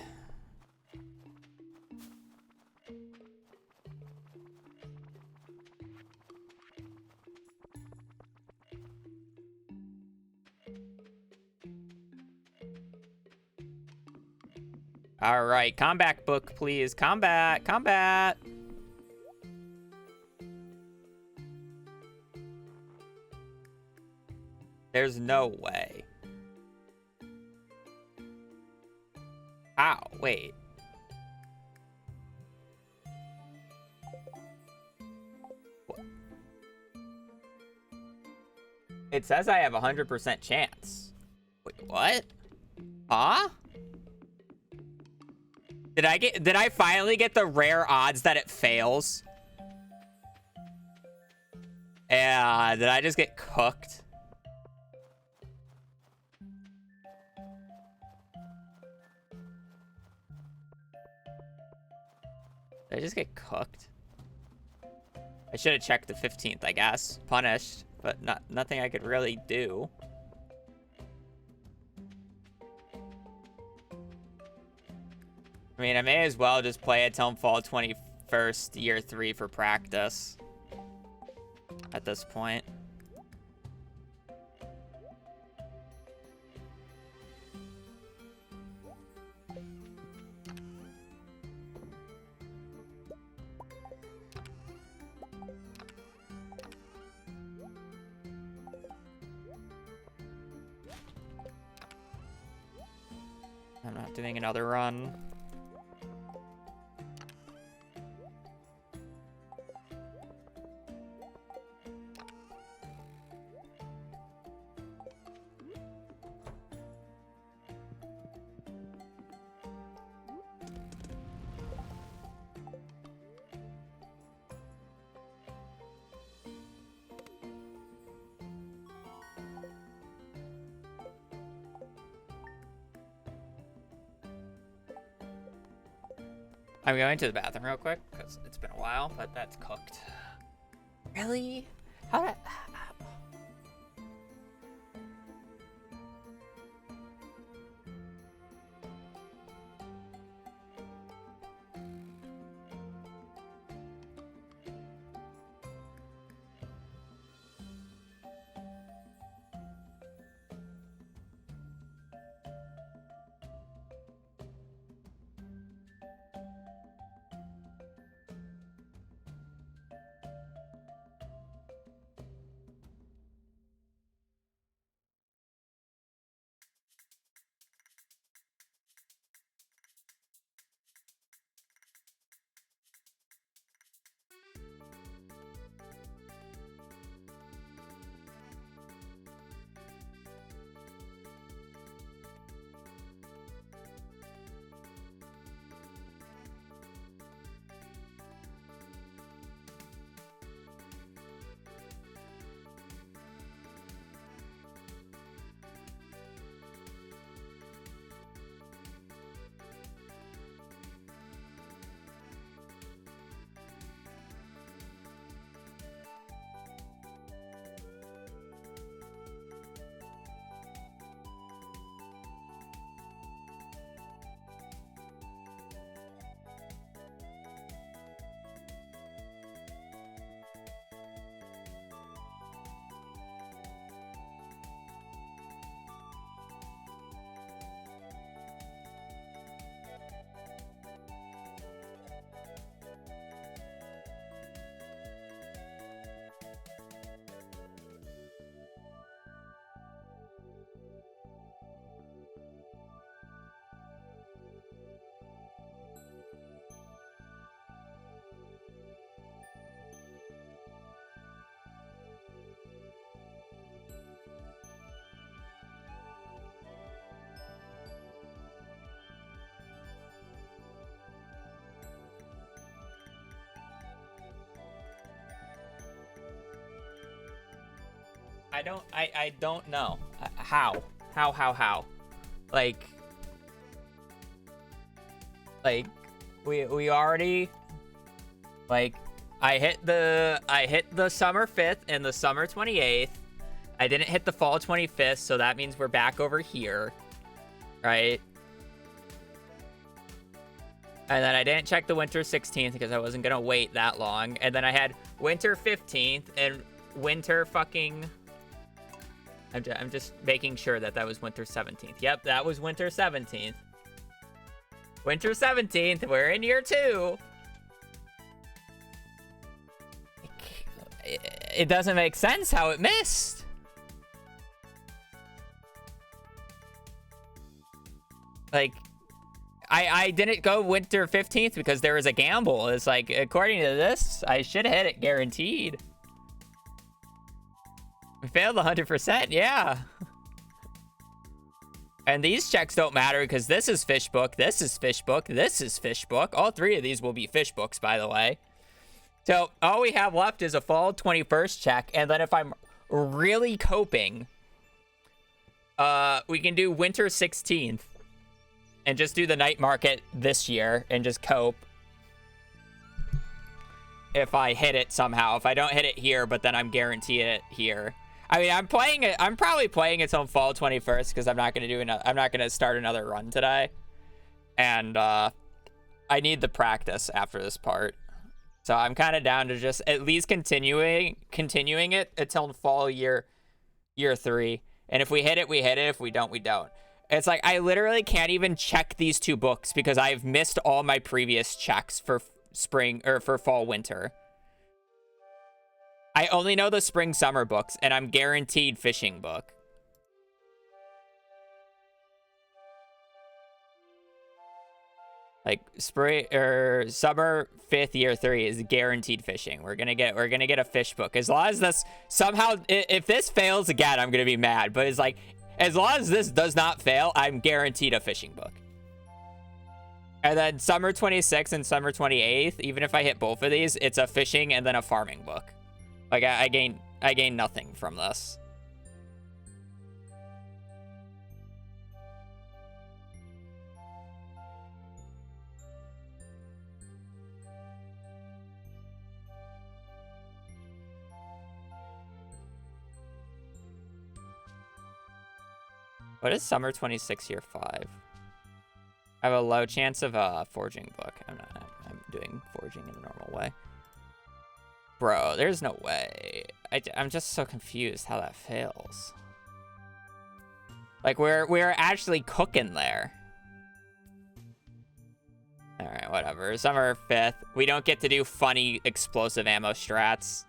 All right, combat book, please. Combat, combat. There's no way. How? Wait. It says I have a 100% chance. Wait, what? Huh? Did I finally get the rare odds that it fails? Yeah, did I just get cooked? Did I just get cooked? I should have checked the 15th, I guess. Punished, but nothing I could really do. I mean, I may as well just play it till fall 21st, year 3 for practice. At this point. I'm not doing another run. I'm going to the bathroom real quick, because it's been a while, but that's cooked. Really? How did... I don't know. How? How? Like, we already, like, I hit the summer 5th and the summer 28th. I didn't hit the fall 25th, so that means we're back over here, right? And then I didn't check the winter 16th because I wasn't gonna wait that long. And then I had winter 15th and winter fucking... I'm just making sure that was winter 17th. Yep, that was winter 17th. Winter 17th. We're in year 2. It doesn't make sense how it missed. Like, I didn't go winter 15th because there was a gamble. It's like, according to this, I should hit it guaranteed. We failed 100%, yeah. And these checks don't matter because this is fish book, this is fish book, this is fish book. All 3 of these will be fish books, by the way. So all we have left is a fall 21st check. And then if I'm really coping, we can do winter 16th. And just do the night market this year and just cope. If I hit it somehow. If I don't hit it here, but then I'm guaranteed it here. I mean, I'm playing it. I'm probably playing it till fall 21st because I'm not gonna start another run today. And I need the practice after this part. So I'm kind of down to just at least continuing it until fall year 3. And if we hit it, we hit it. If we don't, we don't. It's like, I literally can't even check these 2 books because I've missed all my previous checks for spring or for fall winter. I only know the spring summer books and I'm guaranteed fishing book. Like spring or summer 5th year 3 is guaranteed fishing. We're gonna get a fish book. As long as this somehow, if this fails again, I'm gonna be mad. But it's like, as long as this does not fail, I'm guaranteed a fishing book. And then summer 26th and summer 28th, even if I hit both of these, it's a fishing and then a farming book. Like I gain nothing from this. What is summer 26 year 5? I have a low chance of a forging book. I'm doing forging in the normal way. Bro, there's no way. I'm just so confused how that fails. Like we're actually cooking there. All right, whatever. Summer 5th. We don't get to do funny explosive ammo strats.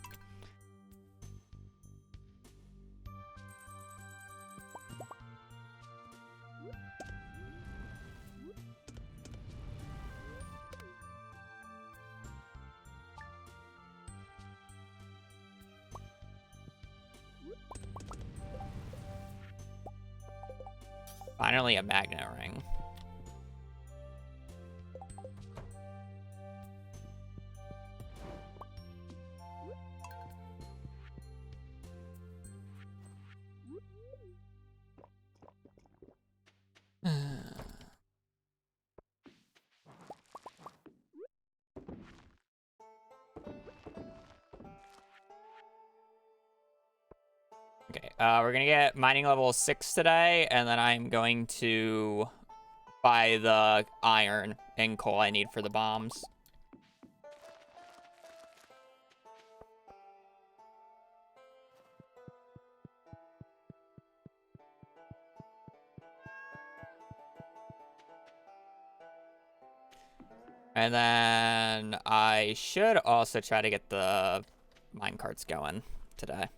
Finally a magnet ring. Okay, we're gonna get mining level 6 today, and then I'm going to buy the iron and coal I need for the bombs. And then I should also try to get the mine carts going today.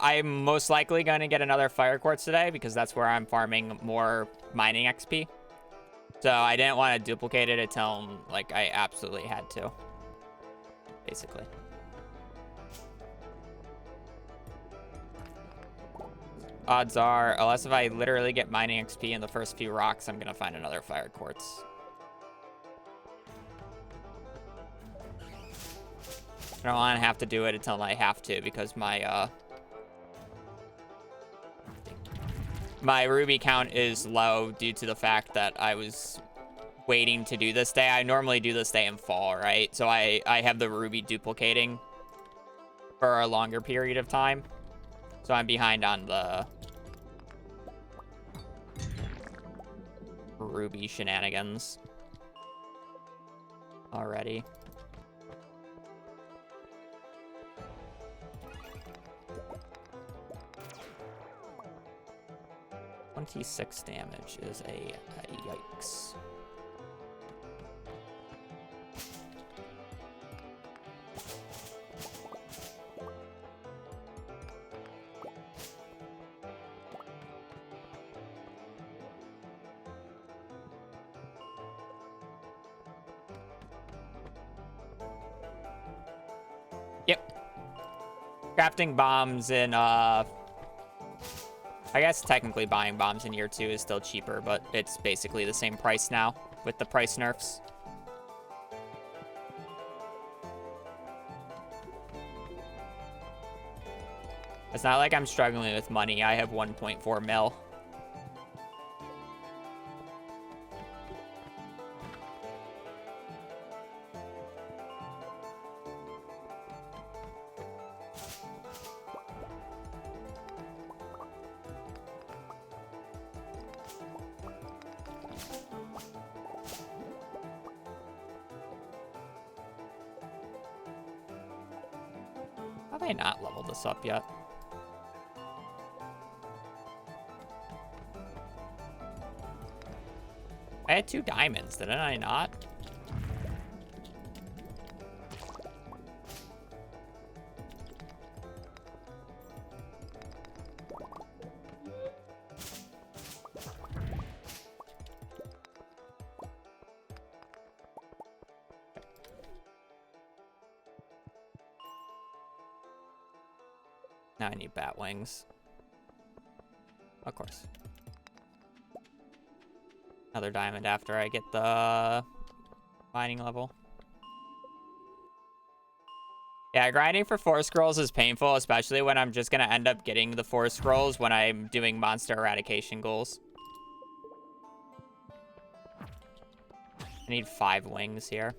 I'm most likely going to get another fire quartz today because that's where I'm farming more mining XP. So I didn't want to duplicate it until like I absolutely had to, basically. Odds are, unless if I literally get mining XP in the first few rocks, I'm going to find another fire quartz. I don't want to have to do it until I have to because my my ruby count is low due to the fact that I was waiting to do this day. I normally do this day in fall, right? So I have the ruby duplicating for a longer period of time. So I'm behind on the ruby shenanigans already. 26 damage is a yikes. Yep. Crafting bombs in, I guess technically buying bombs in year 2 is still cheaper, but it's basically the same price now with the price nerfs. It's not like I'm struggling with money. I have 1.4 mil. Have I not leveled this up yet? I had 2 diamonds, didn't I not? Now I need bat wings. Of course. Another diamond after I get the mining level. Yeah, grinding for 4 scrolls is painful, especially when I'm just going to end up getting the 4 scrolls when I'm doing monster eradication goals. I need 5 wings here.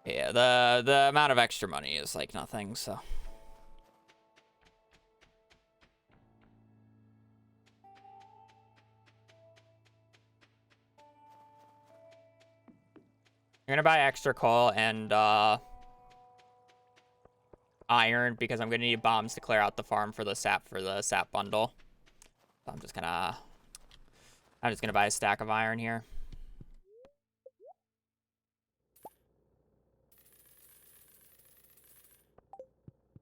Yeah, the amount of extra money is like nothing, so. I'm gonna buy extra coal and iron because I'm gonna need bombs to clear out the farm for the sap bundle. So I'm just gonna buy a stack of iron here.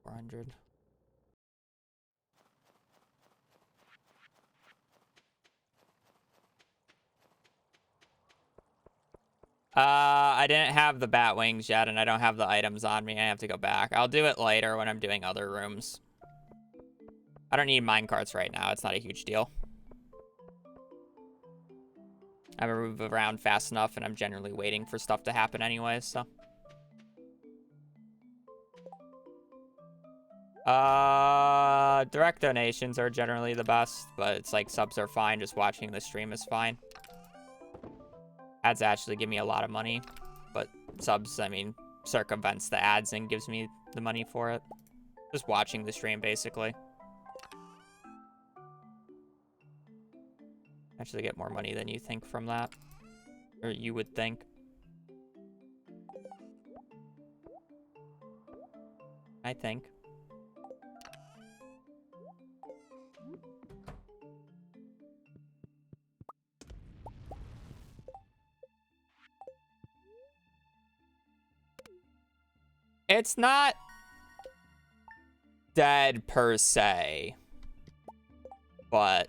400. I didn't have the bat wings yet, and I don't have the items on me. I have to go back. I'll do it later when I'm doing other rooms. I don't need minecarts right now. It's not a huge deal. I move around fast enough, and I'm generally waiting for stuff to happen anyways, so. Direct donations are generally the best, but it's like subs are fine. Just watching the stream is fine. Ads actually give me a lot of money, but subs, I mean, circumvents the ads and gives me the money for it. Just watching the stream, basically. Actually get more money than you think from that. Or you would think. I think. It's not dead per se, but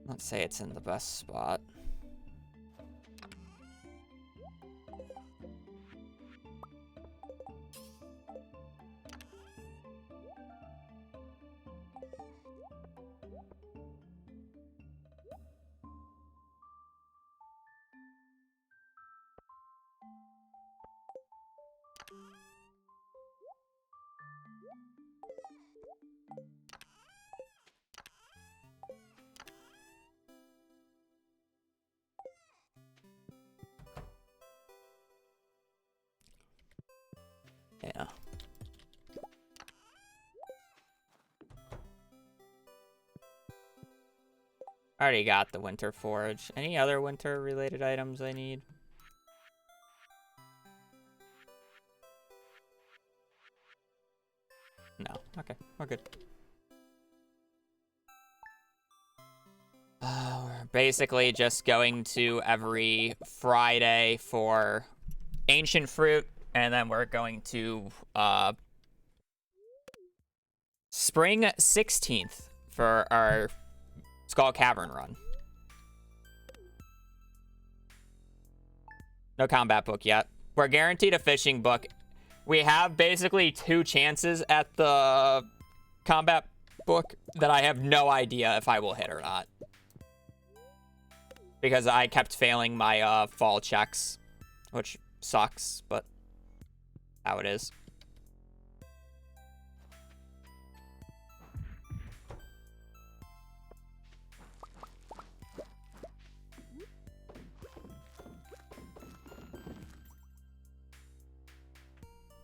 let's say it's in the best spot. I already got the winter forage. Any other winter related items I need? No. Okay, we're good. We're basically just going to every Friday for ancient fruit, and then we're going to spring 16th for our Skull Cavern run. No combat book yet. We're guaranteed a fishing book. We have basically 2 chances at the combat book that I have no idea if I will hit or not. Because I kept failing my fall checks, which sucks, but how it is.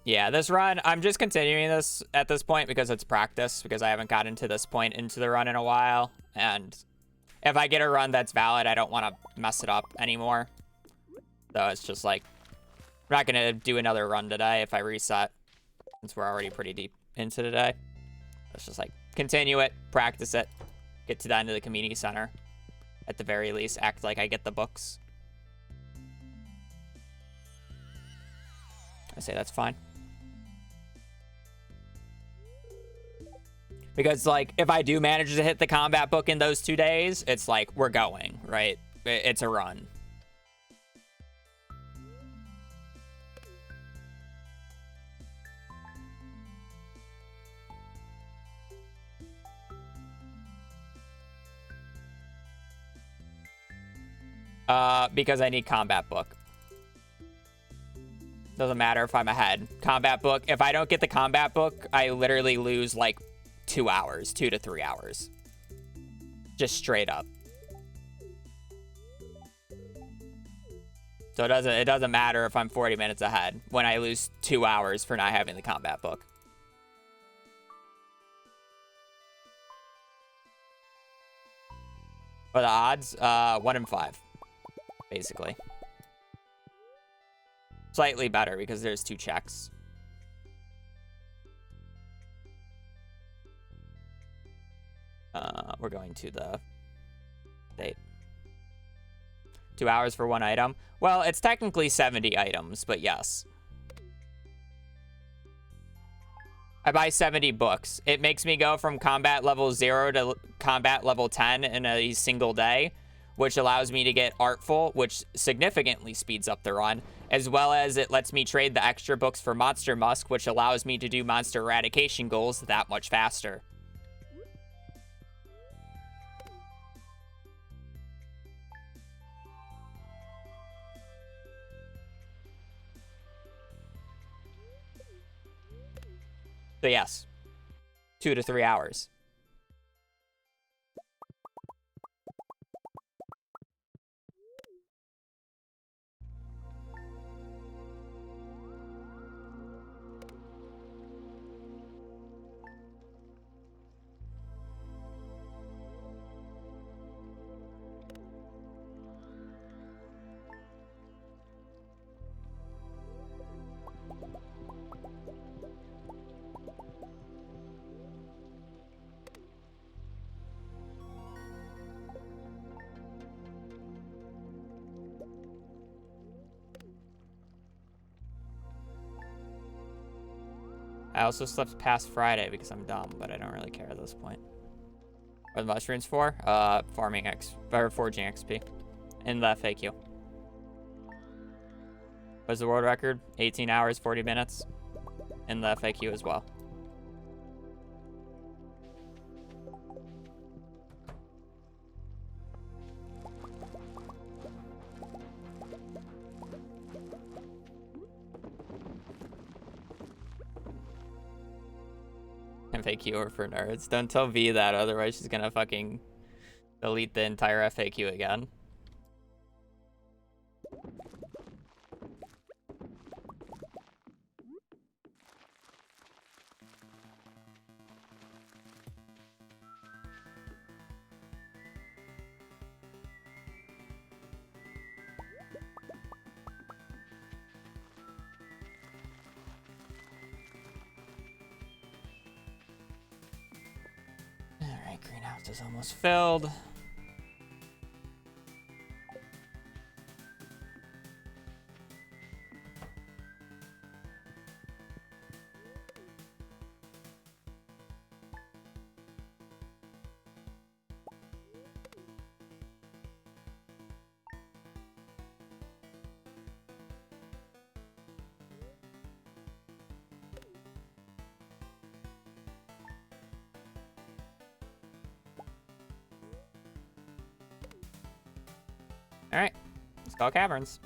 Yeah, this run, I'm just continuing this at this point because it's practice, because I haven't gotten to this point into the run in a while, and if I get a run that's valid, I don't want to mess it up anymore. So it's just like, I'm not going to do another run today if I reset, since we're already pretty deep into today. It's just like, continue it, practice it, get to the end of the community center. At the very least, act like I get the books. I say that's fine. Because, like, if I do manage to hit the combat book in those 2 days, it's like, we're going, right? It's a run. Because I need combat book. Doesn't matter if I'm ahead. Combat book, if I don't get the combat book, I literally lose, like, 2 hours, 2 to 3 hours. Just straight up. So it doesn't matter if I'm 40 minutes ahead when I lose 2 hours for not having the combat book. For the odds, 1 in 5, basically. Slightly better because there's 2 checks. We're going to the date. 2 hours for 1 item. Well, it's technically 70 items, but yes. I buy 70 books. It makes me go from combat level 0 to combat level 10 in a single day, which allows me to get Artful, which significantly speeds up the run, as well as it lets me trade the extra books for Monster Musk, which allows me to do monster eradication goals that much faster. So yes, 2 to 3 hours. I also slept past Friday because I'm dumb, but I don't really care at this point. What are the mushrooms for? Forging XP. In the FAQ. What's the world record? 18 hours, 40 minutes. In the FAQ as well. FAQ are for nerds. Don't tell V that, otherwise she's gonna fucking delete the entire FAQ again. Greenhouse is almost filled. All right, let's go caverns.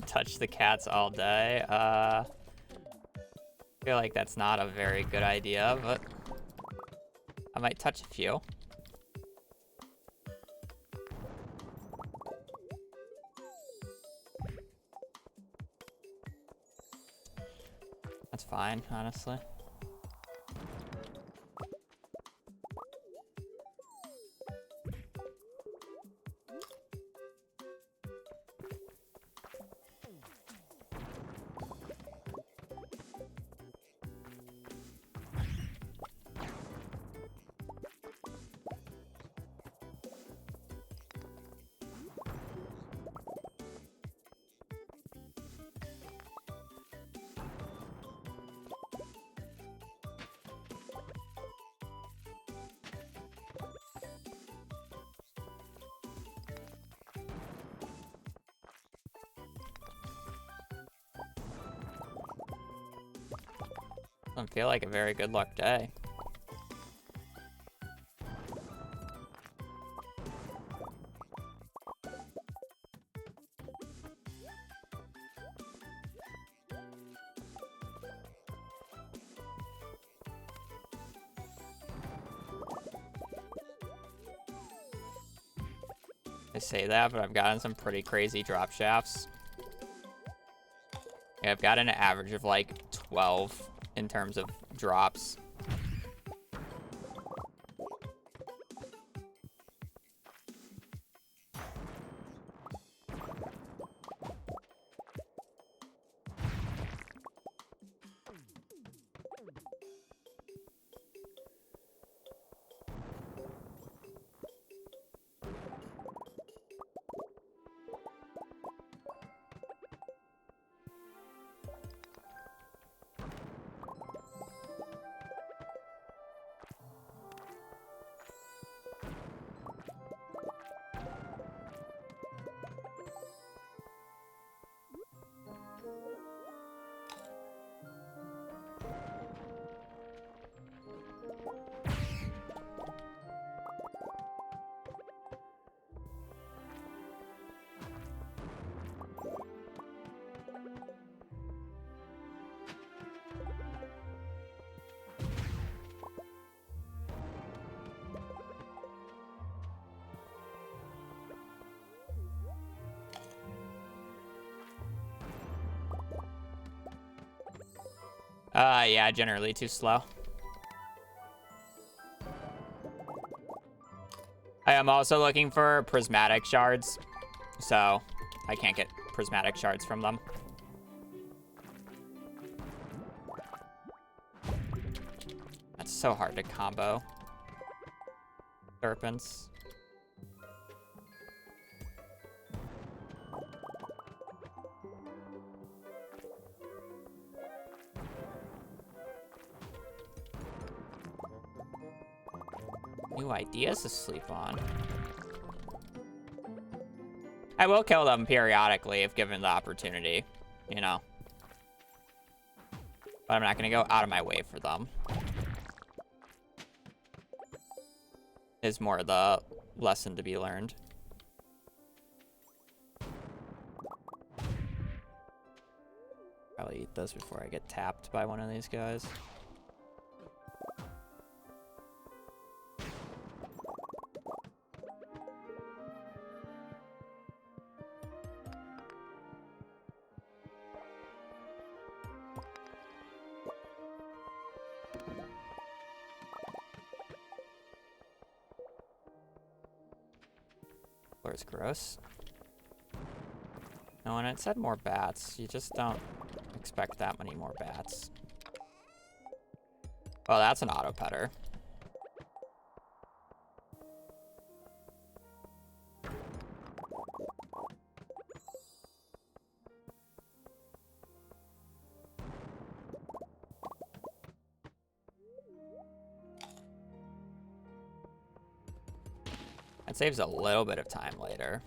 Touch the cats all day. I feel like that's not a very good idea, but I might touch a few. That's fine, honestly. Doesn't feel like a very good luck day. I say that, but I've gotten some pretty crazy drop shafts. Yeah, I've gotten an average of like 12 in terms of drops. Yeah, generally too slow. I am also looking for prismatic shards, so I can't get prismatic shards from them. That's so hard to combo. Serpents. new ideas to sleep on. I will kill them periodically if given the opportunity, you know. But I'm not going to go out of my way for them. Is more the lesson to be learned. Probably eat those before I get tapped by one of these guys. Floor's gross. No, and it said more bats. You just don't expect that many more bats. Oh, that's an auto petter. That saves a little bit of time later.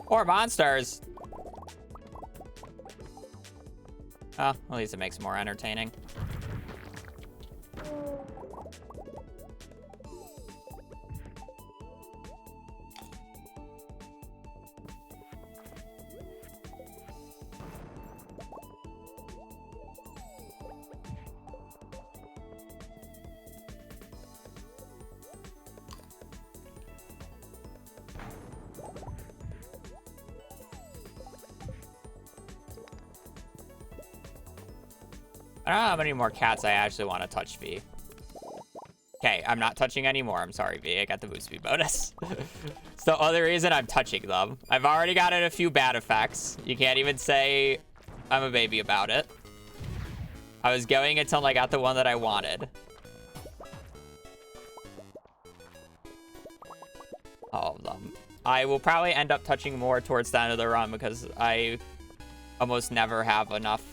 Or monsters. Oh, at least it makes it more entertaining. I don't know how many more cats I actually want to touch, V. Okay, I'm not touching anymore. I'm sorry, V. I got the boost speed bonus. It's the other reason I'm touching them. I've already gotten a few bad effects. You can't even say I'm a baby about it. I was going until I got the one that I wanted. All of them. I will probably end up touching more towards the end of the run because I almost never have enough,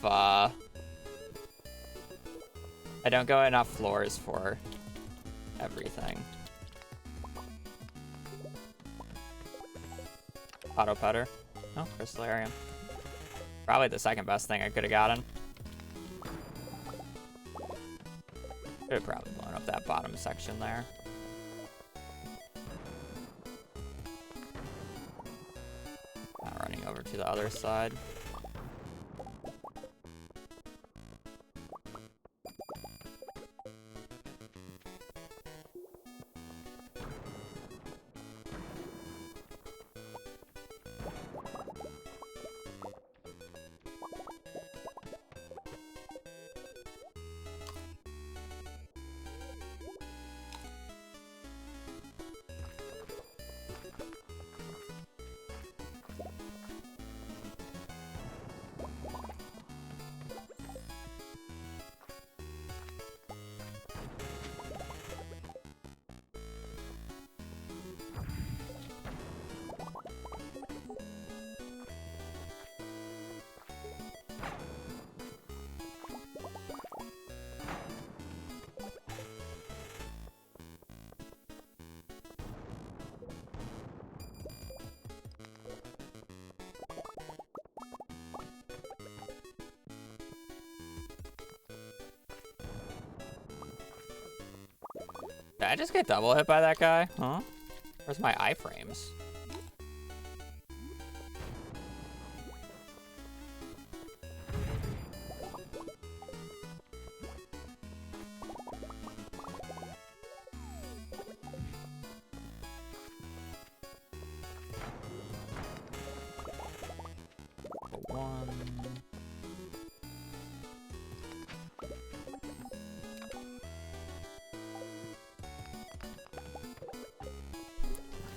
I don't go enough floors for everything. Auto putter. Oh, Crystallarium. Probably the second best thing I could have gotten. Could have probably blown up that bottom section there. Not running over to the other side. Did I just get double hit by that guy? Huh? Where's my iframes? One.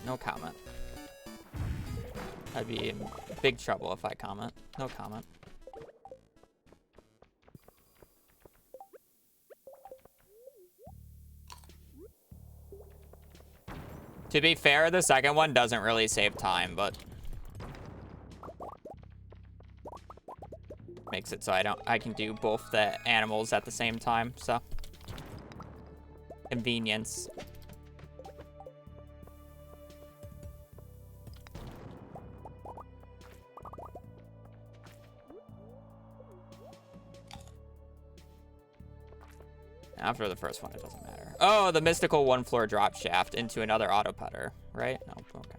No comment. I'd be in big trouble if I comment. No comment. To be fair, the second one doesn't really save time, but makes it so I can do both the animals at the same time, so convenience. After the first one, it doesn't matter. Oh, the mystical one floor drop shaft into another auto putter, right? No, okay.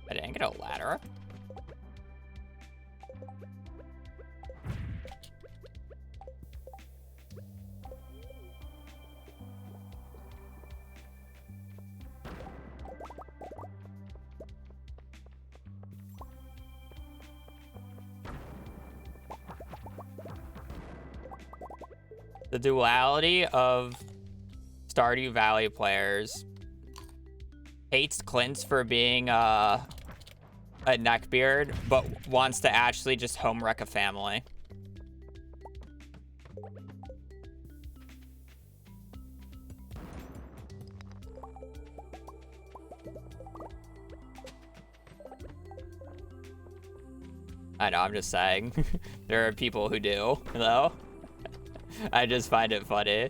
I didn't get a ladder. The duality of Stardew Valley players hates Clint for being a neckbeard, but wants to actually just home wreck a family. I know, I'm just saying. There are people who do, though. I just find it funny.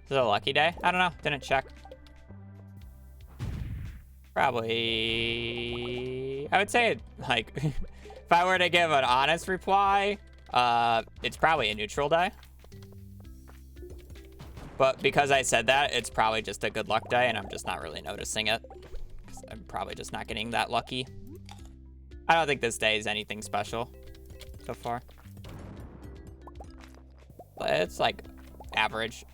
Is it a lucky day? I don't know. Didn't check. Probably... I would say, like, if I were to give an honest reply, it's probably a neutral day. But because I said that, it's probably just a good luck day, and I'm just not really noticing it. 'Cause I'm probably just not getting that lucky. I don't think this day is anything special so far. But it's, like, average.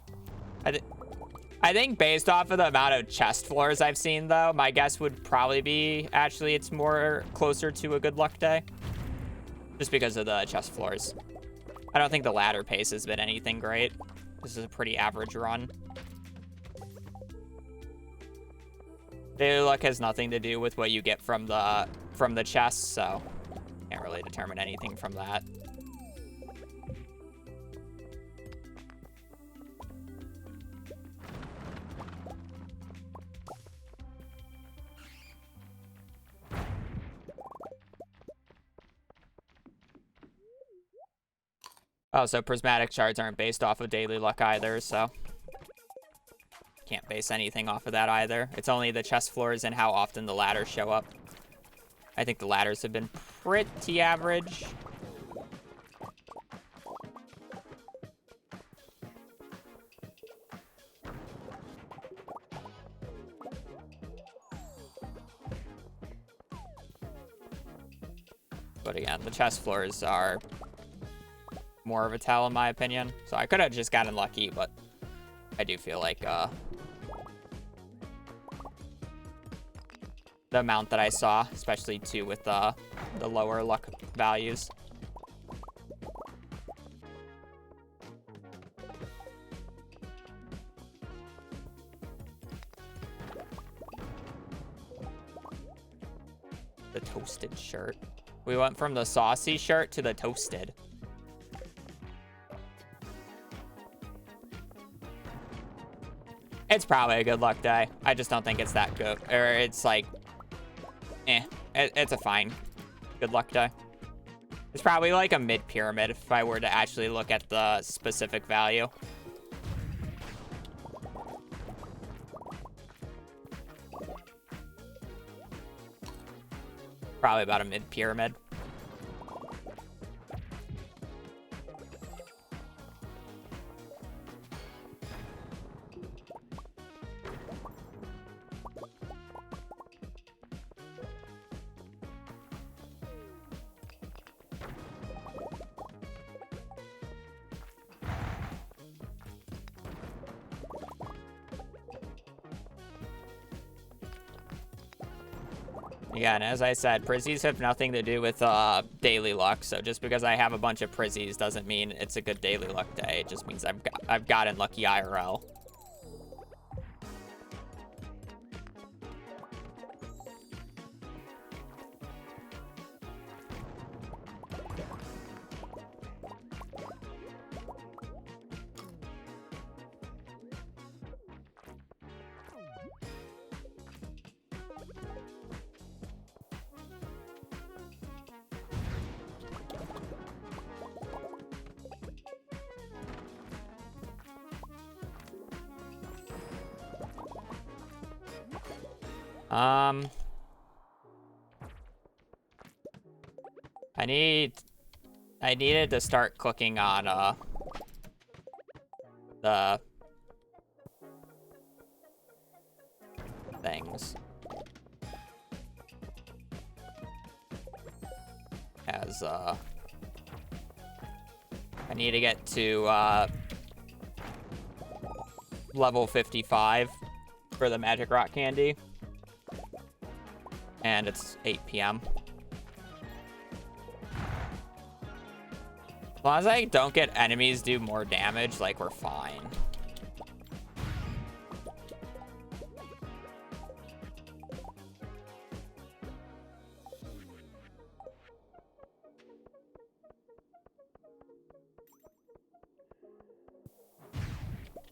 I think based off of the amount of chest floors I've seen, though, my guess would probably be actually it's more closer to a good luck day. Just because of the chest floors. I don't think the ladder pace has been anything great. This is a pretty average run. Daily luck has nothing to do with what you get from the chests, so can't really determine anything from that. Oh, so prismatic shards aren't based off of daily luck either, so can't base anything off of that either. It's only the chest floors and how often the ladders show up. I think the ladders have been pretty average. But again, the chest floors are more of a tell in my opinion. So I could have just gotten lucky, but I do feel like the amount that I saw, especially too with the lower luck values. The toasted shirt. We went from the saucy shirt to the toasted. It's probably a good luck day. I just don't think it's that good. Or it's like, it's a fine good luck day. It's probably like a mid-pyramid if I were to actually look at the specific value. Probably about a mid-pyramid. Again, as I said, prizzies have nothing to do with daily luck. So just because I have a bunch of prizzies doesn't mean it's a good daily luck day. It just means I've gotten lucky IRL. I needed to start clicking on the things as I need to get to level 55 for the magic rock candy, and it's 8 p.m. As long as I don't get enemies do more damage, like, we're fine.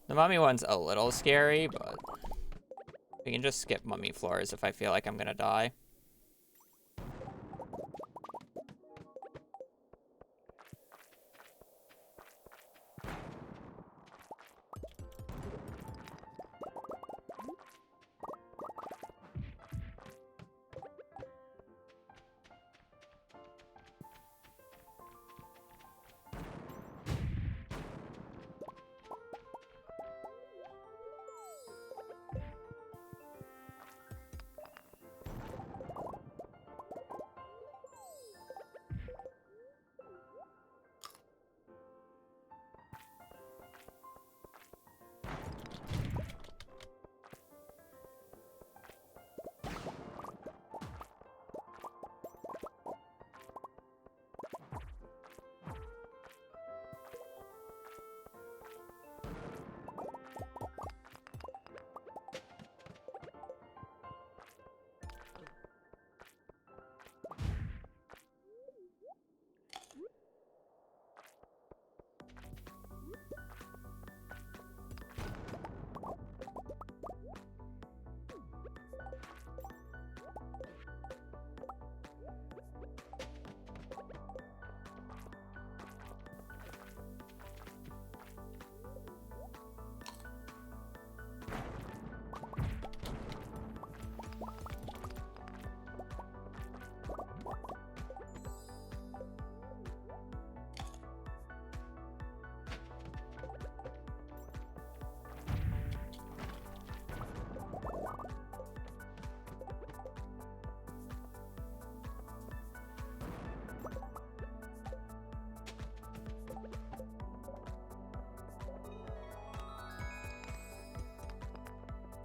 The mummy one's a little scary, but we can just skip mummy floors if I feel like I'm gonna die.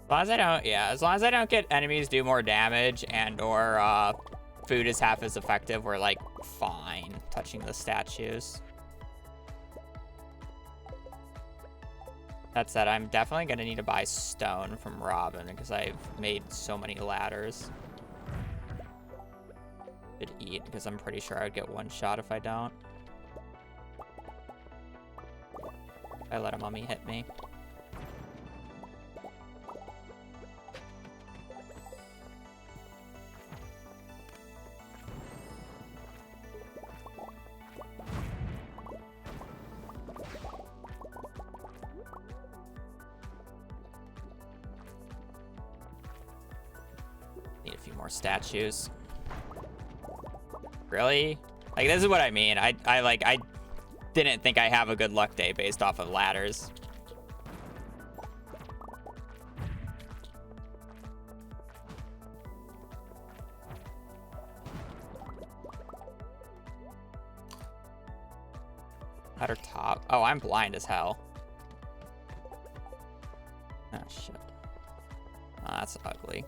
As long as I don't, yeah, as long as I don't get enemies do more damage and or food is half as effective, we're like fine touching the statues. That said, I'm definitely gonna need to buy stone from Robin because I've made so many ladders. Should eat because I'm pretty sure I would get one shot if I don't. I let a mummy hit me. Need a few more statues. Really? Like, this is what I mean. I didn't think I have a good luck day based off of ladders. Ladder top. Oh, I'm blind as hell. Oh, shit. Oh, that's ugly.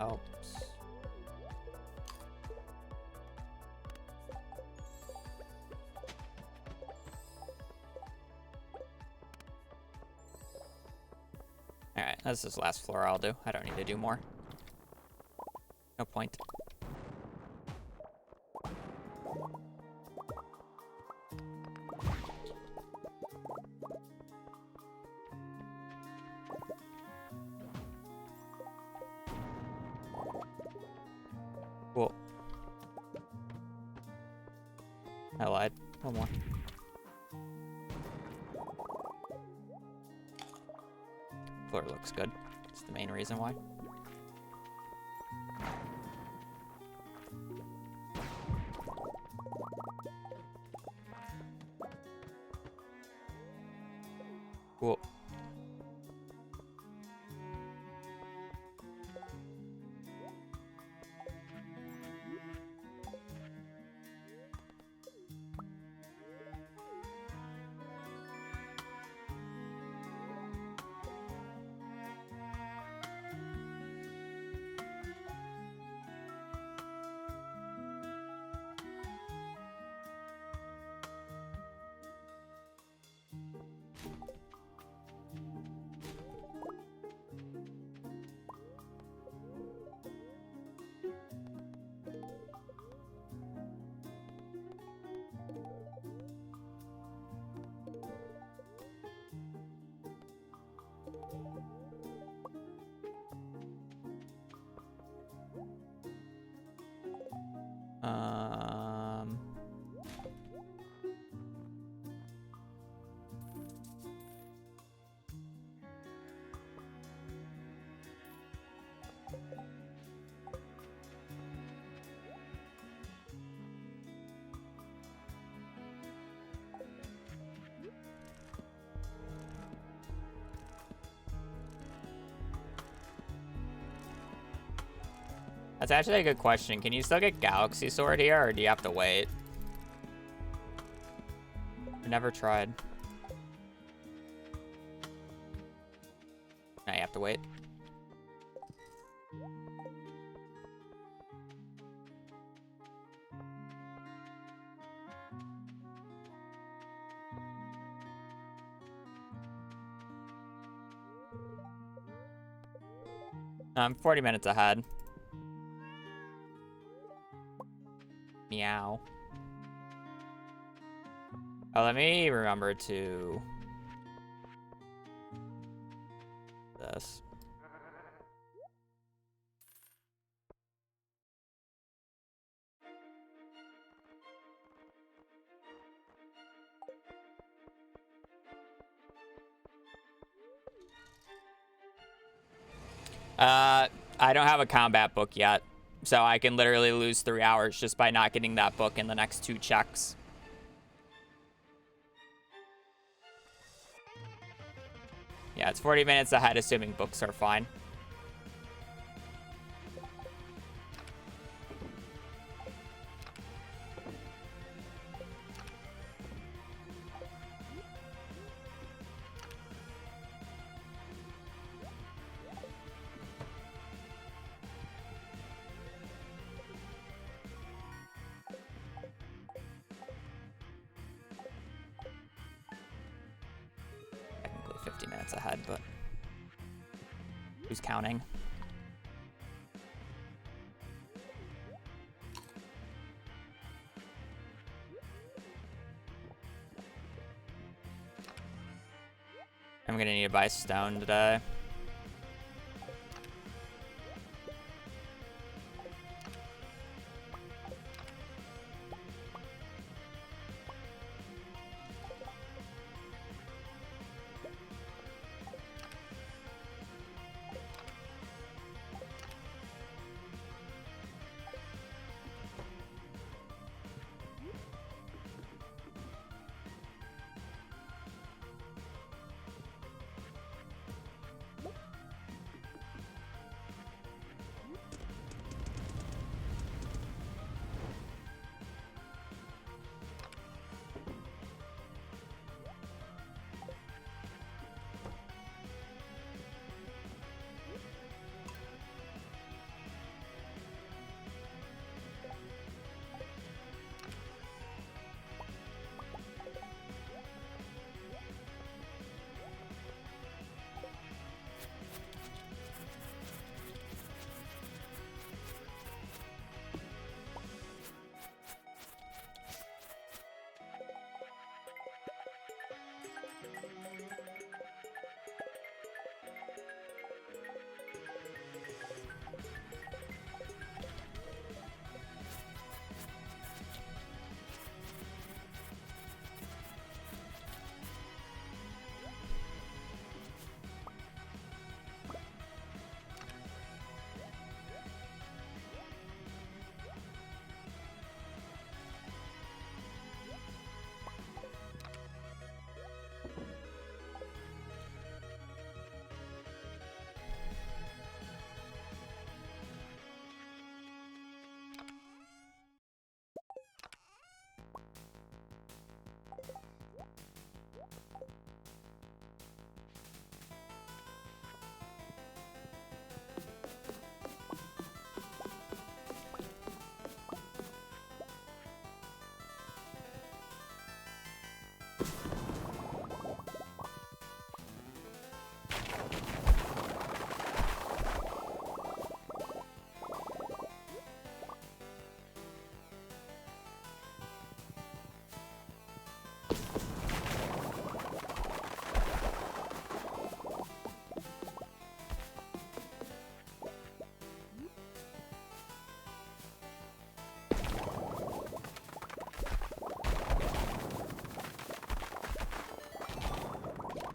Oops. Alright, this is the last floor I'll do. I don't need to do more. No point. Cool. I lied. One more. Floor looks good. That's the main reason why. Cool. Um, that's actually a good question. Can you still get Galaxy Sword here, or do you have to wait? I never tried. Now you have to wait. I'm 40 minutes ahead. Meow. Oh, let me remember to... this. I don't have a combat book yet, so I can literally lose 3 hours just by not getting that book in the next 2 checks. Yeah, it's 40 minutes ahead, assuming books are fine. Technically 50 minutes ahead, but who's counting? I'm gonna need to buy stone today.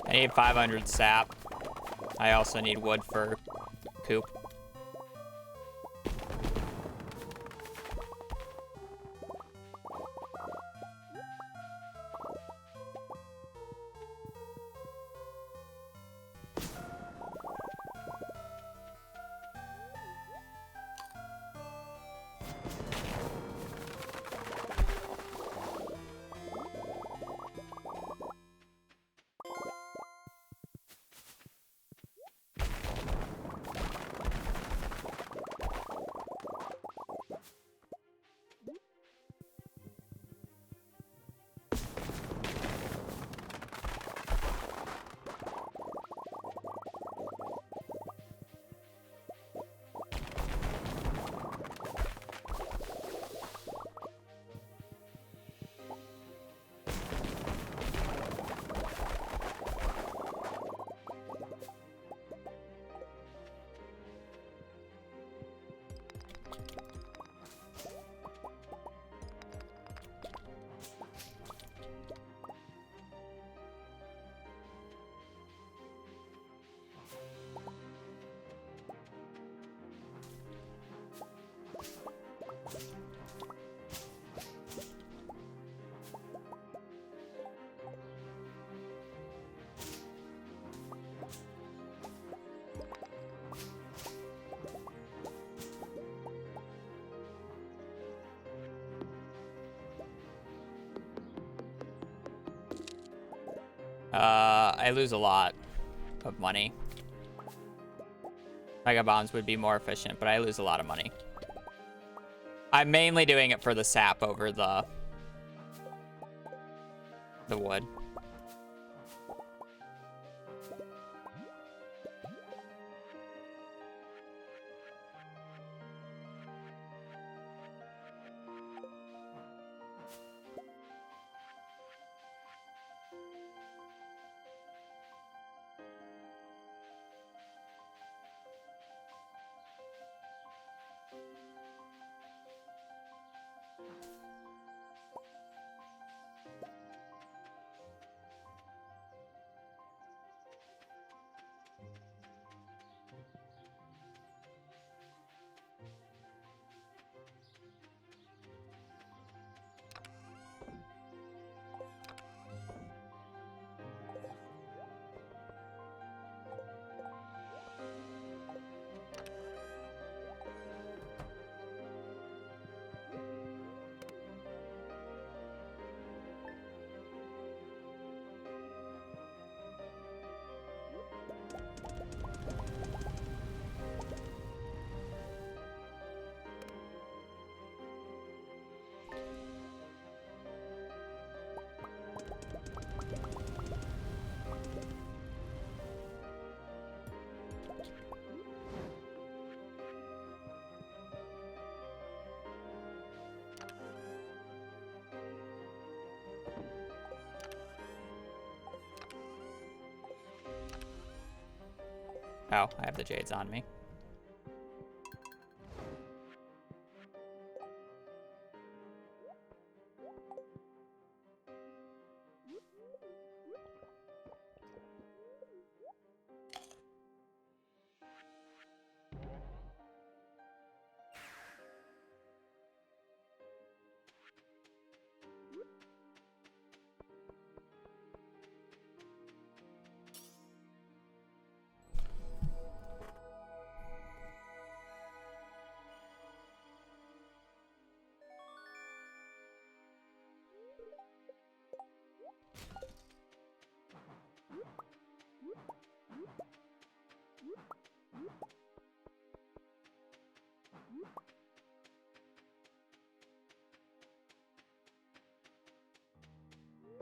I need 500 sap. I also need wood for coop. I lose a lot of money. Mega bombs would be more efficient, but I lose a lot of money. I'm mainly doing it for the sap over the wood. Oh, I have the jades on me.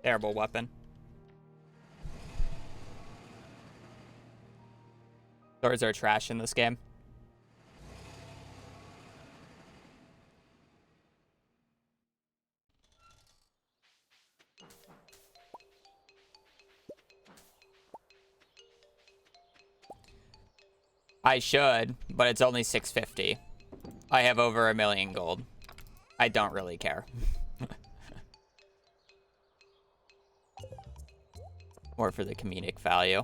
Terrible weapon. Swords are trash in this game. I should, but it's only 650. I have over 1 million gold. I don't really care. More for the comedic value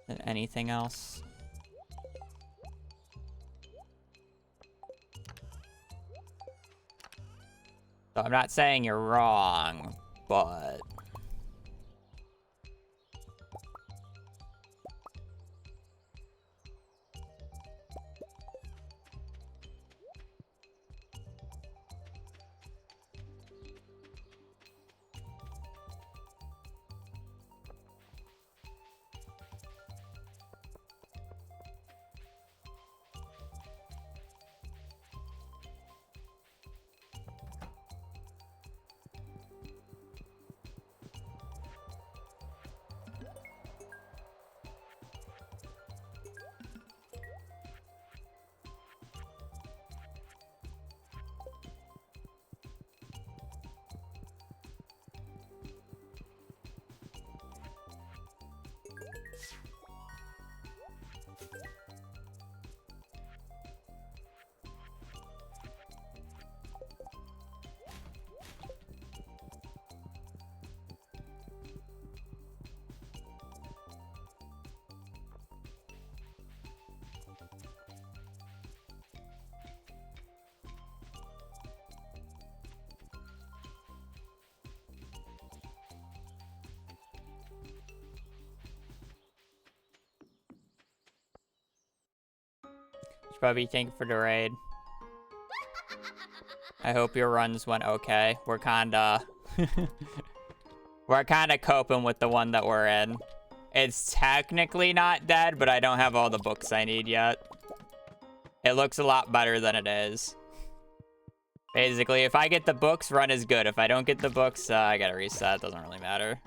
than anything else. So I'm not saying you're wrong, but Bubby, thank you for the raid. I hope your runs went okay. We're kinda We're kind of coping with the one that we're in. It's technically not dead, but I don't have all the books I need yet. It looks a lot better than it is. Basically, if I get the books, run is good. If I don't get the books, I gotta reset. Doesn't really matter.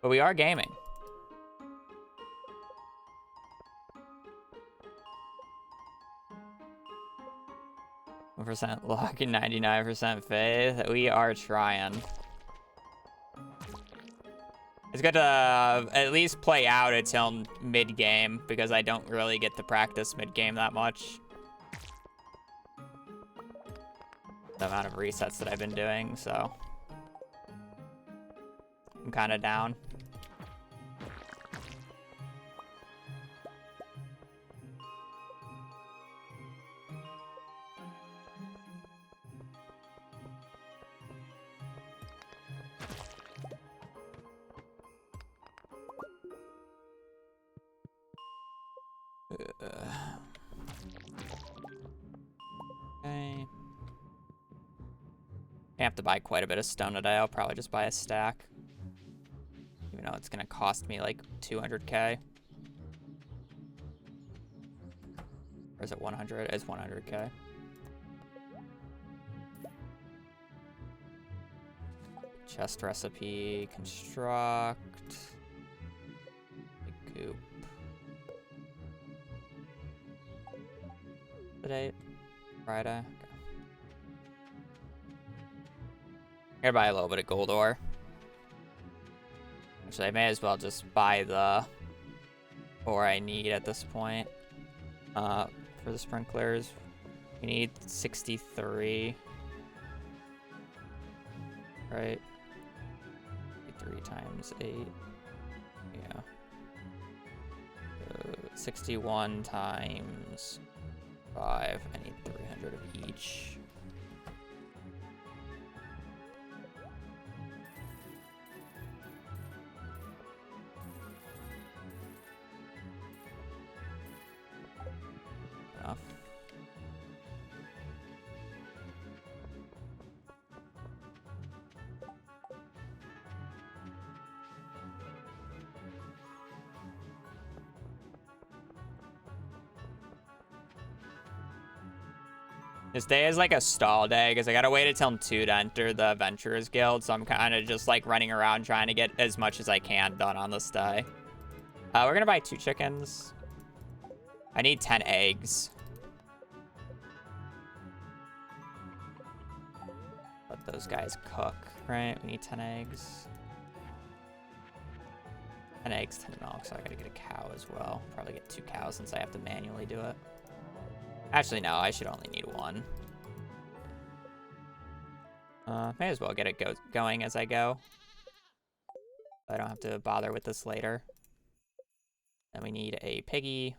But we are gaming. %1 luck and 99% faith. We are trying. It's good to at least play out until mid-game, because I don't really get to practice mid-game that much. The amount of resets that I've been doing, so I'm kind of down. Okay. I have to buy quite a bit of stone today. I'll probably just buy a stack. Even though it's gonna cost me like 200k. Or is it 100? It's 100k. Chest recipe, construct. Coop. The date? Friday. Okay. I'm gonna buy a little bit of gold ore. Actually, I may as well just buy the ore I need at this point. For the sprinklers, we need 63. Right? 3 times 8. Yeah. 61 times 5. I need 300 of each. Enough. This day is like a stall day because I gotta wait until 2 to enter the Adventurers Guild, so I'm kind of just like running around trying to get as much as I can done on this day. We're gonna buy 2 chickens. I need 10 eggs. Let those guys cook, right? We need 10 eggs. 10 eggs, 10 milk, so I gotta get a cow as well. Probably get 2 cows since I have to manually do it. Actually, no, I should only need 1. May as well get it going as I go. I don't have to bother with this later. Then we need a piggy.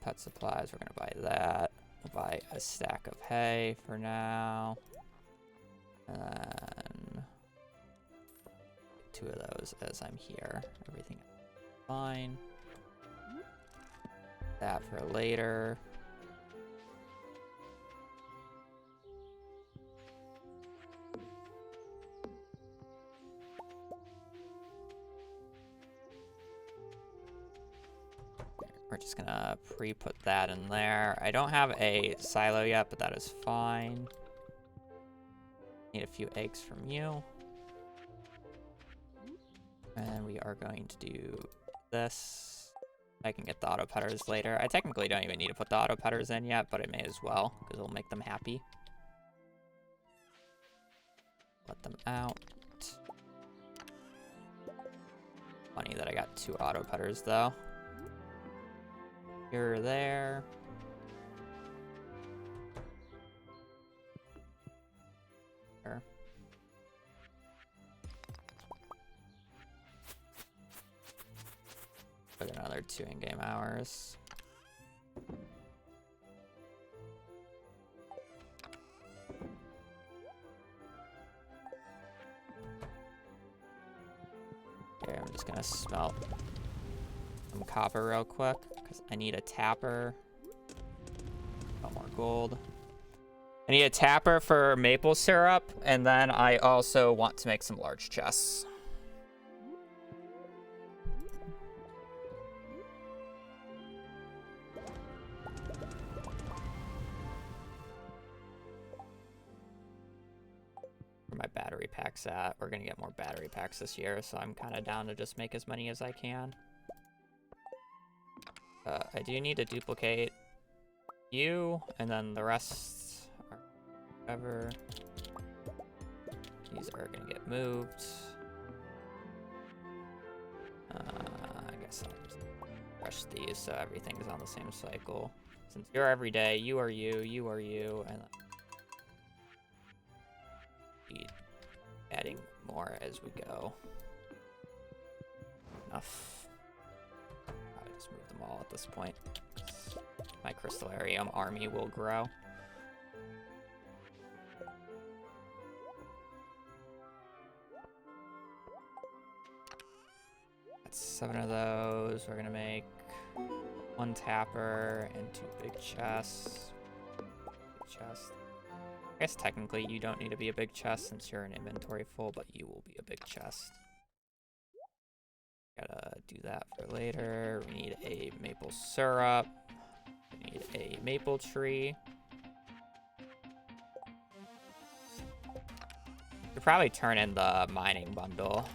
Pet supplies, we're gonna buy that. We'll buy a stack of hay for now. And 2 of those as I'm here. Everything fine. That for later. We're just gonna pre-put that in there. I don't have a silo yet, but that is fine. Need a few eggs from you. And we are going to do this. I can get the auto petters later. I technically don't even need to put the auto petters in yet, but I may as well, because it'll make them happy. Let them out. Funny that I got 2 auto petters though. You're there. There. Put another 2 in-game hours. Okay, I'm just gonna smelt some copper real quick because I need a tapper. gold. I need a tapper for maple syrup, and then I also want to make some large chests. Where my battery pack's at. We're gonna get more battery packs this year, so I'm kind of down to just make as many as I can. I do need to duplicate you, and then the rest are whatever. These are gonna get moved. I guess I'll just brush these so everything's on the same cycle. Since you're every day, you are you, and be adding more as we go. Enough. Probably just move them all at this point. My crystallarium army will grow. That's 7 of those. We're gonna make 1 tapper and 2 big chests. Big chest. I guess technically you don't need to be a big chest since you're in inventory full, but you will be a big chest. Gotta do that for later. We need a maple syrup. We need a maple tree. Could probably turn in the mining bundle,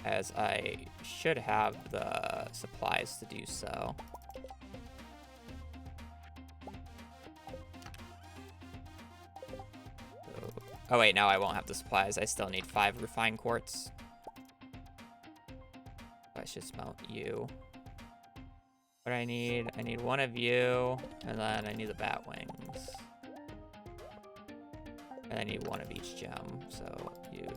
as I should have the supplies to do so. Oh wait, no, I won't have the supplies. I still need 5 refined quartz. I should smelt you. What I need 1 of you, and then I need the bat wings. And I need 1 of each gem, so you.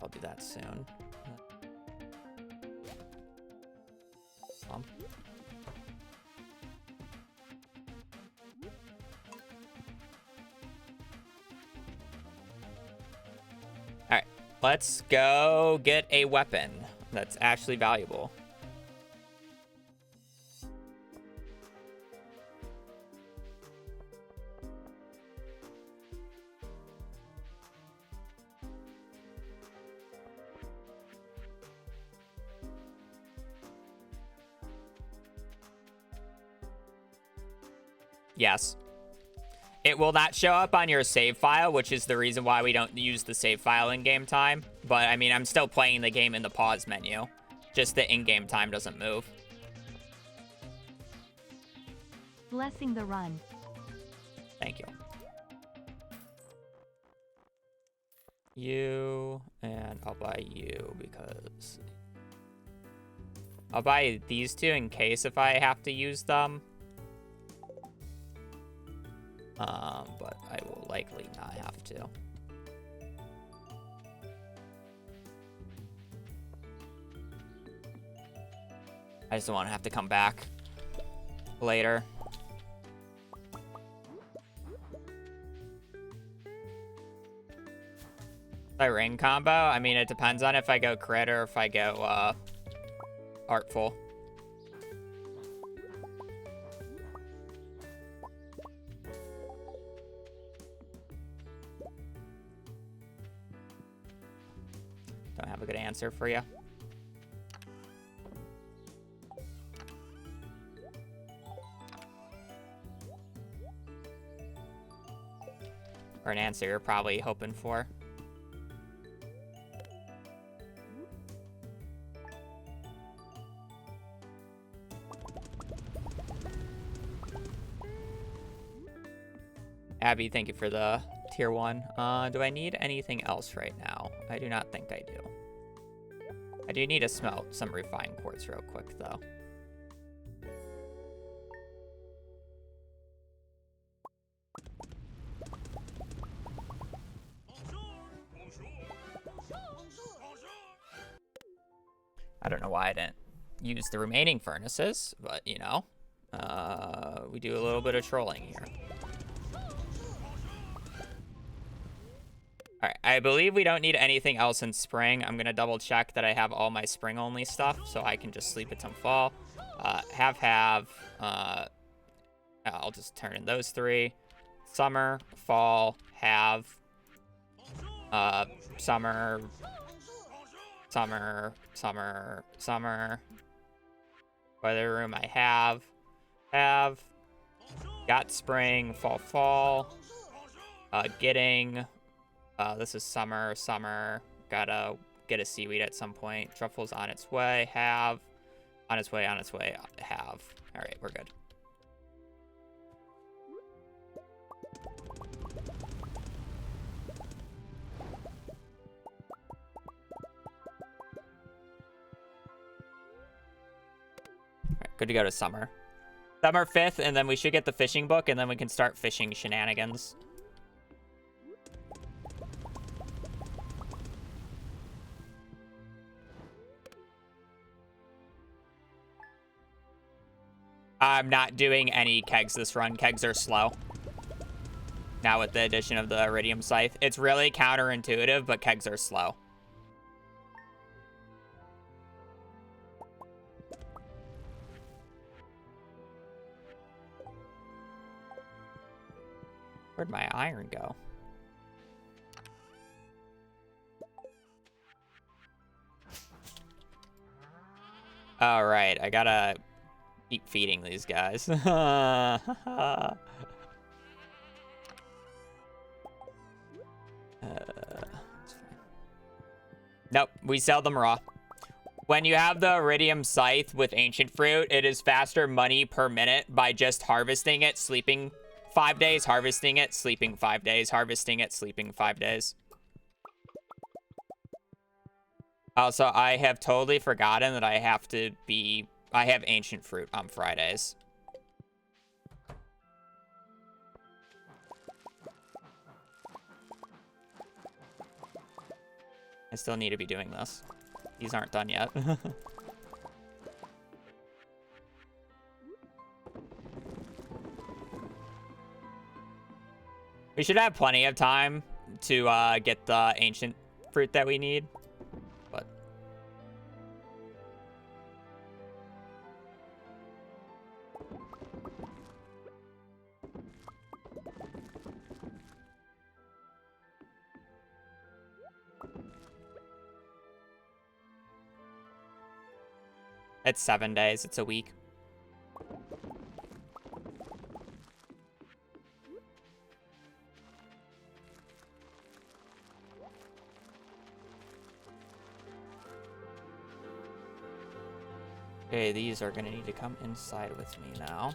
I'll do that soon. Alright, let's go get a weapon that's actually valuable. Yes. It will not show up on your save file, which is the reason why we don't use the save file in game time. But, I mean, I'm still playing the game in the pause menu. Just the in-game time doesn't move. Blessing the run. Thank you. You, and I'll buy you because... I'll buy these 2 in case if I have to use them. But I will likely not have to. I just don't want to have to come back later. My ring combo? I mean, it depends on if I go crit or if I go, artful. Don't have a good answer for you. Or an answer you're probably hoping for. Abby, thank you for the tier 1. Do I need anything else right now? I do not think I do. I do need to smelt some refined quartz real quick, though. I don't know why I didn't use the remaining furnaces, but, you know, we do a little bit of trolling here. Alright, I believe we don't need anything else in spring. I'm going to double check that I have all my spring only stuff so I can just sleep it till fall. Have. I'll just turn in those 3. Summer, fall, have. Summer, summer. Weather room I have. Got spring, fall. Getting. This is summer. Gotta get a seaweed at some point. Truffle's on its way. Have. On its way. Have. Alright, we're good. Alright, good to go to summer. Summer 5th, and then we should get the fishing book, and then we can start fishing shenanigans. I'm not doing any kegs this run. Kegs are slow. Now with the addition of the iridium scythe. It's really counterintuitive, but kegs are slow. Where'd my iron go? All right, I gotta keep feeding these guys. Nope, we sell them raw. When you have the iridium scythe with ancient fruit, it is faster money per minute by just harvesting it, sleeping 5 days, harvesting it, sleeping 5 days, harvesting it, sleeping 5 days. Also, I have totally forgotten that I have ancient fruit on Fridays. I still need to be doing this. These aren't done yet. We should have plenty of time to get the ancient fruit that we need. But it's 7 days. It's a week. Okay, these are gonna need to come inside with me now.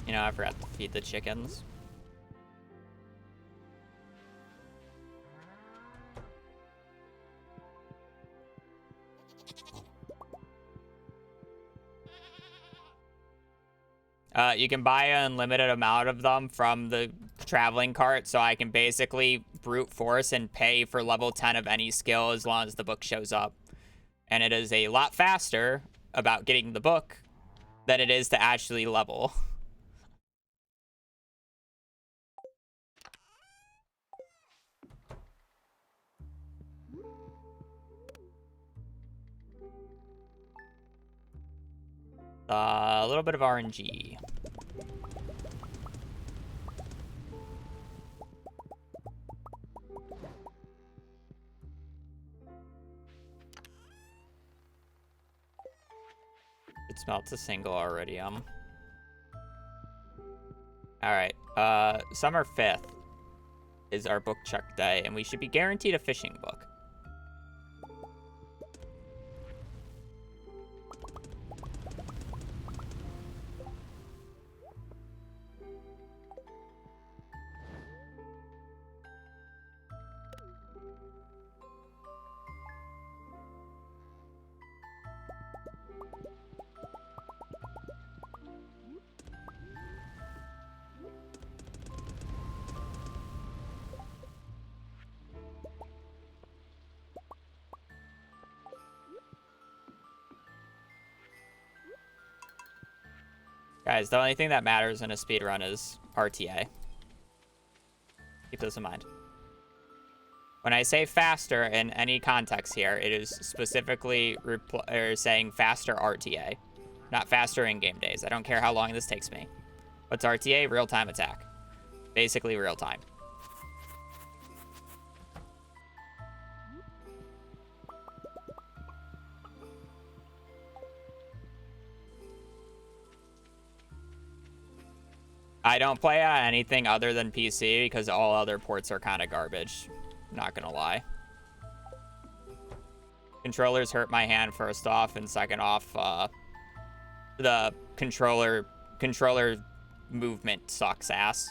You know, I forgot to feed the chickens. You can buy an unlimited amount of them from the traveling cart, so I can basically brute force and pay for level 10 of any skill as long as the book shows up. And it is a lot faster about getting the book than it is to actually level. A little bit of RNG. It smelts a single iridium. Alright, summer 5th is our book check day, and we should be guaranteed a fishing book. Guys, the only thing that matters in a speedrun is RTA. Keep this in mind. When I say faster in any context here, it is specifically saying faster RTA, not faster in-game days. I don't care how long this takes me. What's RTA? Real-time attack. Basically real-time. I don't play on anything other than PC because all other ports are kind of garbage. Not gonna lie. Controllers hurt my hand first off, and second off, the controller movement sucks ass.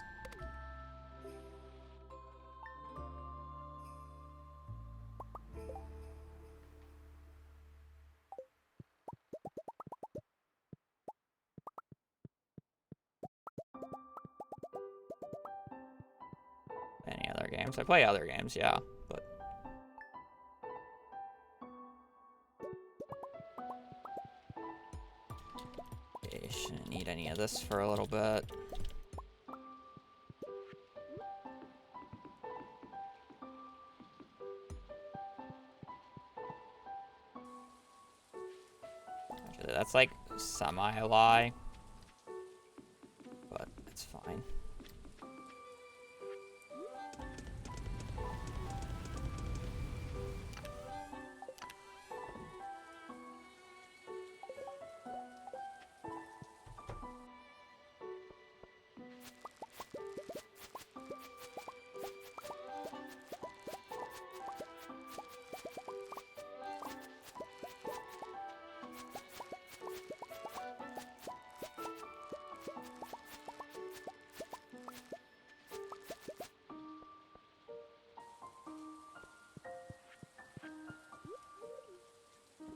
Any other games? I play other games, yeah, but okay, shouldn't need any of this for a little bit. Actually, that's like semi a lie, but it's fine.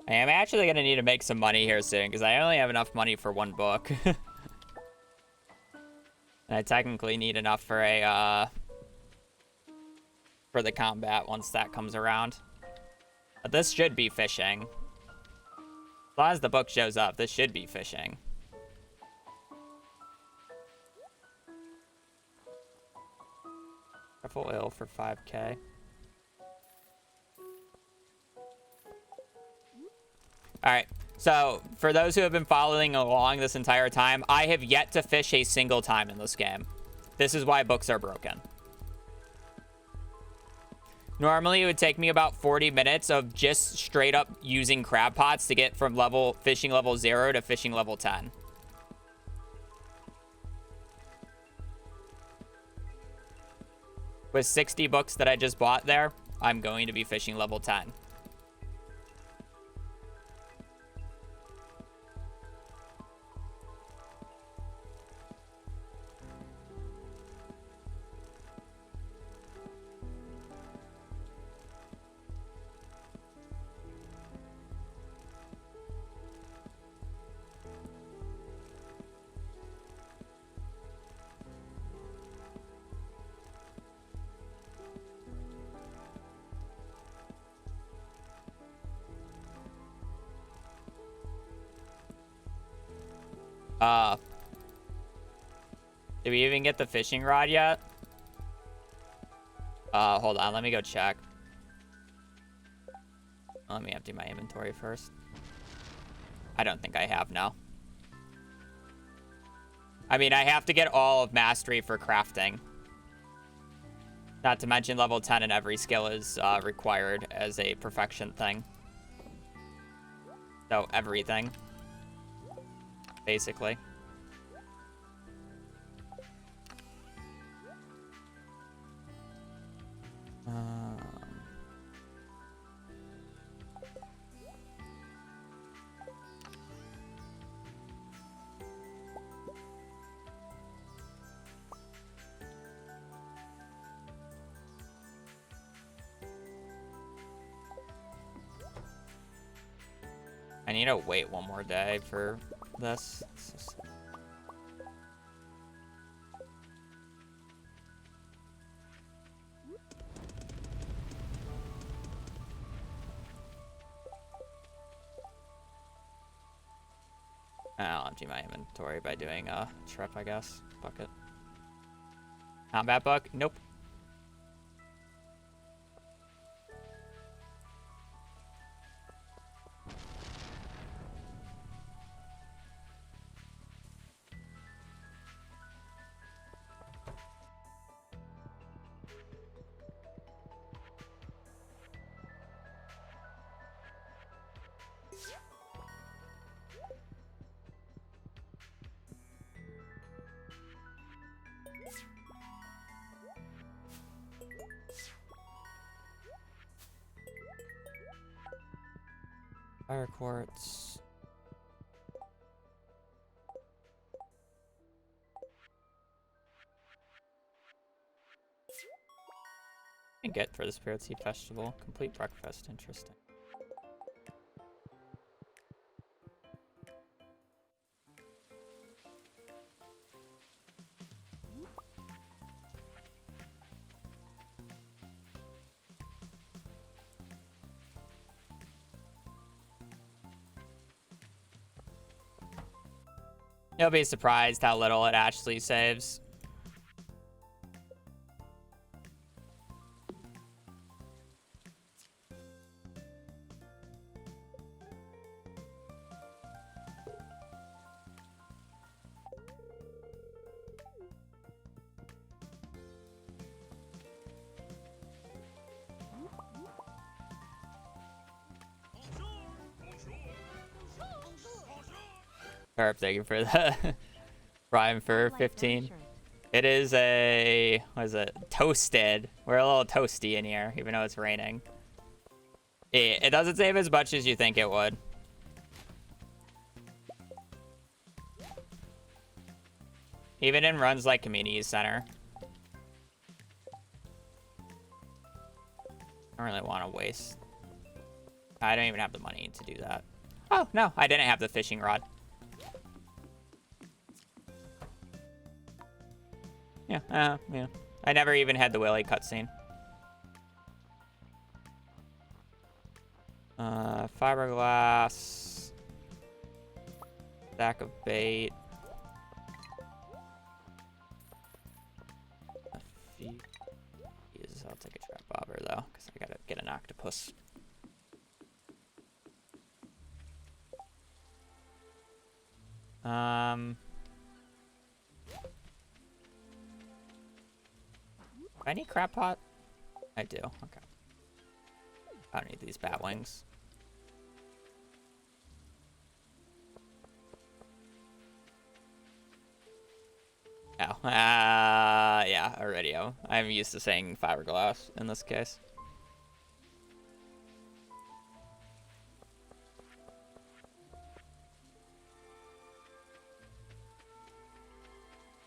I am actually going to need to make some money here soon, because I only have enough money for one book. And I technically need enough for a, for the combat once that comes around. But this should be fishing. As long as the book shows up, this should be fishing. Truffle oil for 5k. Alright, so for those who have been following along this entire time, I have yet to fish a single time in this game. This is why books are broken. Normally, it would take me about 40 minutes of just straight up using crab pots to get from fishing level 0 to fishing level 10. With 60 books that I just bought there, I'm going to be fishing level 10. Did we even get the fishing rod yet? Hold on, let me go check. Let me empty my inventory first. I don't think I have now. I mean, I have to get all of mastery for crafting. Not to mention level 10 in every skill is required as a perfection thing. So, everything. Basically. I need to wait one more day for this. I'll empty my inventory by doing a trip, I guess. Bucket. Combat book? Nope. Fire quartz. And get for the Spirit Sea Festival. Complete breakfast. Interesting. You'll be surprised how little it actually saves. Perp, thank you for the Prime for 15. It is a, what is it? Toasted. We're a little toasty in here, even though it's raining. It doesn't save as much as you think it would. Even in runs like Community Center. I don't really want to waste. I don't even have the money to do that. Oh, no, I didn't have the fishing rod. Yeah, yeah. I never even had the Willy cutscene. Fiberglass. Stack of bait. I'll take a trap bobber though, because I gotta get an octopus. Do I need crab pot? I do. Okay. I don't need these bat wings. Oh, yeah, already. I'm used to saying fiberglass in this case.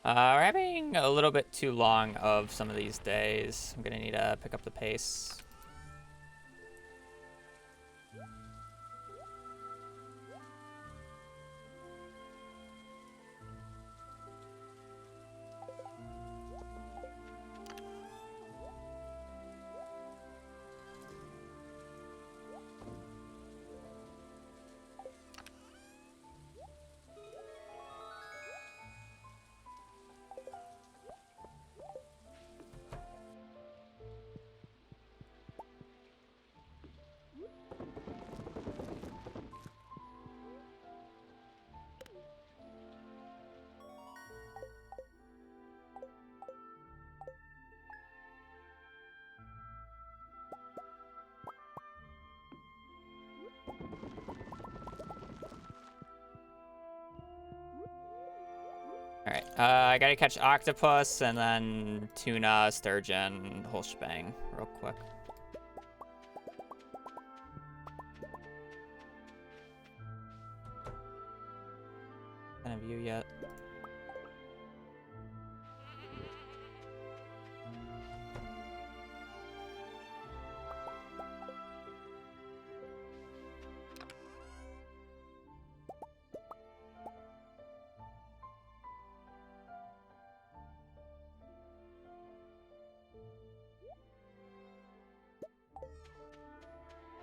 We're having a little bit too long of some of these days. I'm gonna need to pick up the pace. Alright, I gotta catch octopus and then tuna, sturgeon, the whole shebang real quick. Kind of view yet.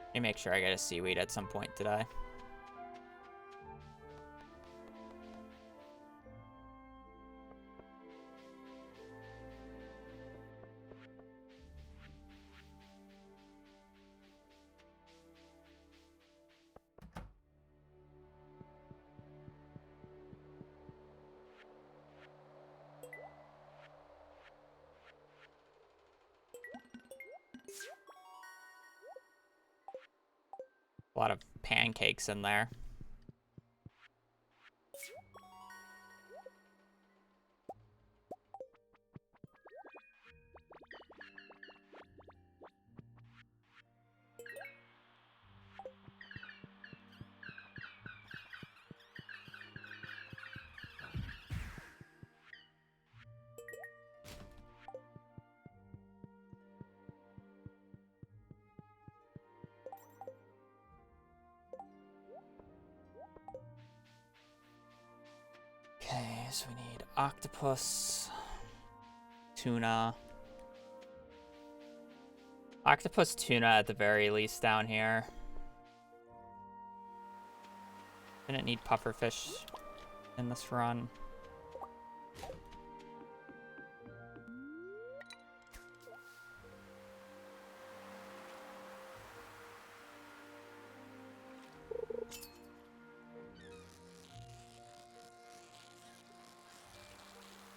Let me make sure I get a seaweed at some point today. A lot of pancakes in there. Okay, so we need octopus, tuna. Octopus, tuna at the very least down here. Didn't need pufferfish in this run.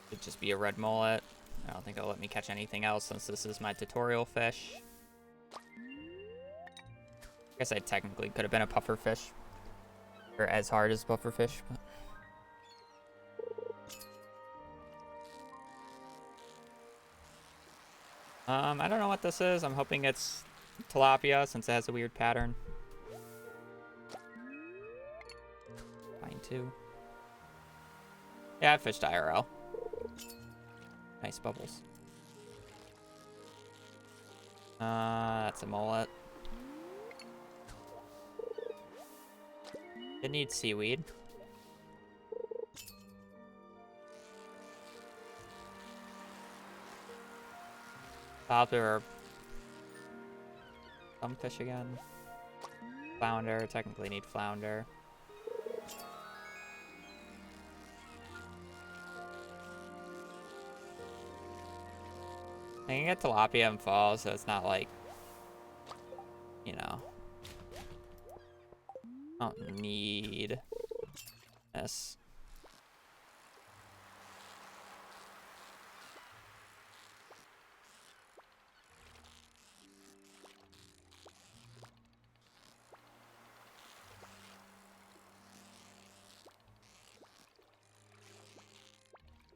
Could just be a red mullet. I don't think it'll let me catch anything else since this is my tutorial fish. I guess I technically could have been a pufferfish. Or as hard as pufferfish. But... I don't know what this is. I'm hoping it's tilapia since it has a weird pattern. Fine too. Yeah, I fished IRL. Nice bubbles. That's a mullet. It needs seaweed. Popper. Some fish again. Flounder. Technically need flounder. I can get tilapia in fall, so it's not like, you know, I don't need this.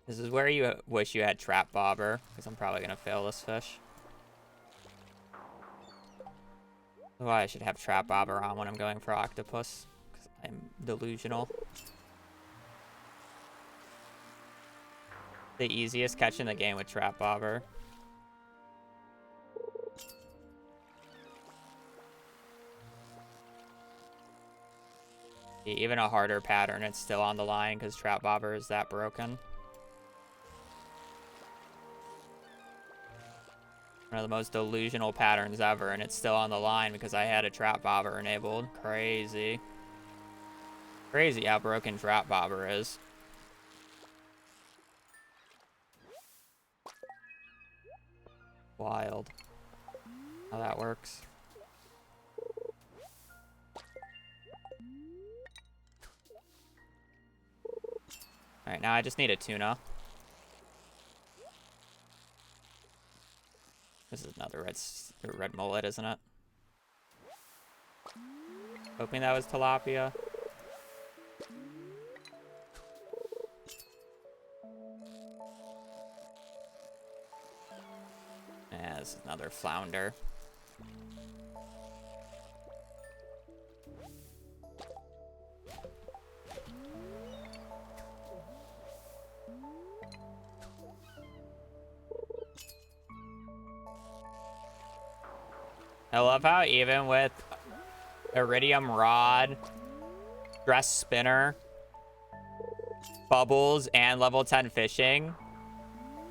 This is where you wish you had trap bobber, because I'm probably gonna fail this fish. That's why I should have trap bobber on when I'm going for octopus, because I'm delusional. The easiest catch in the game with trap bobber. Even a harder pattern, it's still on the line because trap bobber is that broken. One of the most delusional patterns ever, and it's still on the line because I had a trap bobber enabled. Crazy. Crazy how broken trap bobber is. Wild how that works. Alright, now I just need a tuna. This is another red mullet, isn't it? Hoping that was tilapia. Yeah, this is another flounder. I love how even with iridium rod, dress spinner, bubbles, and level 10 fishing,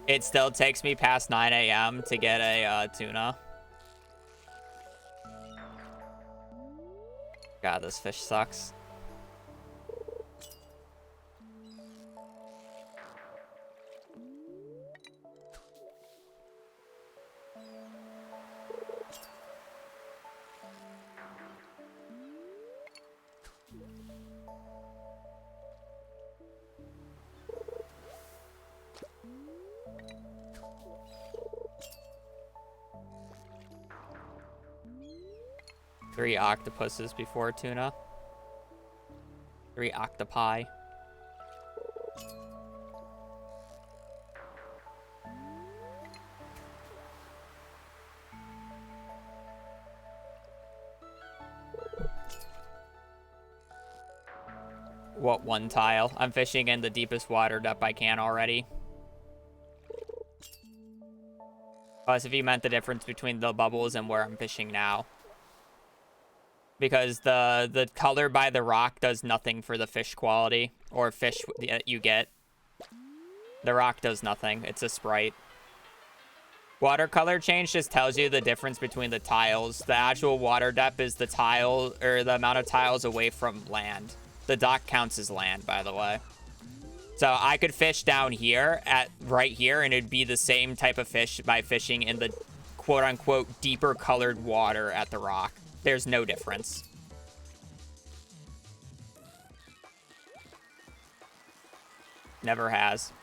it still takes me past 9 a.m. to get a tuna. God, this fish sucks. 3 octopuses before tuna. 3 octopi. What one tile? I'm fishing in the deepest water depth I can already. Plus, if you meant the difference between the bubbles and where I'm fishing now. Because the color by the rock does nothing for the fish quality or fish that you get. The rock does nothing. It's a sprite. Watercolor change just tells you the difference between the tiles. The actual water depth is the tile or the amount of tiles away from land. The dock counts as land, by the way. So I could fish down here at right here, and it'd be the same type of fish by fishing in the quote-unquote deeper colored water at the rock. There's no difference. Never has.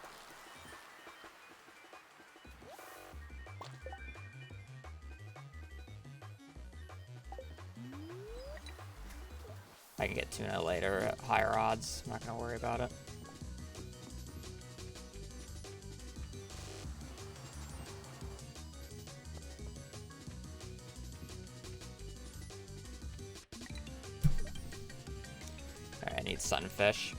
I can get tuna later at higher odds. I'm not gonna worry about it. Alright, I need sunfish.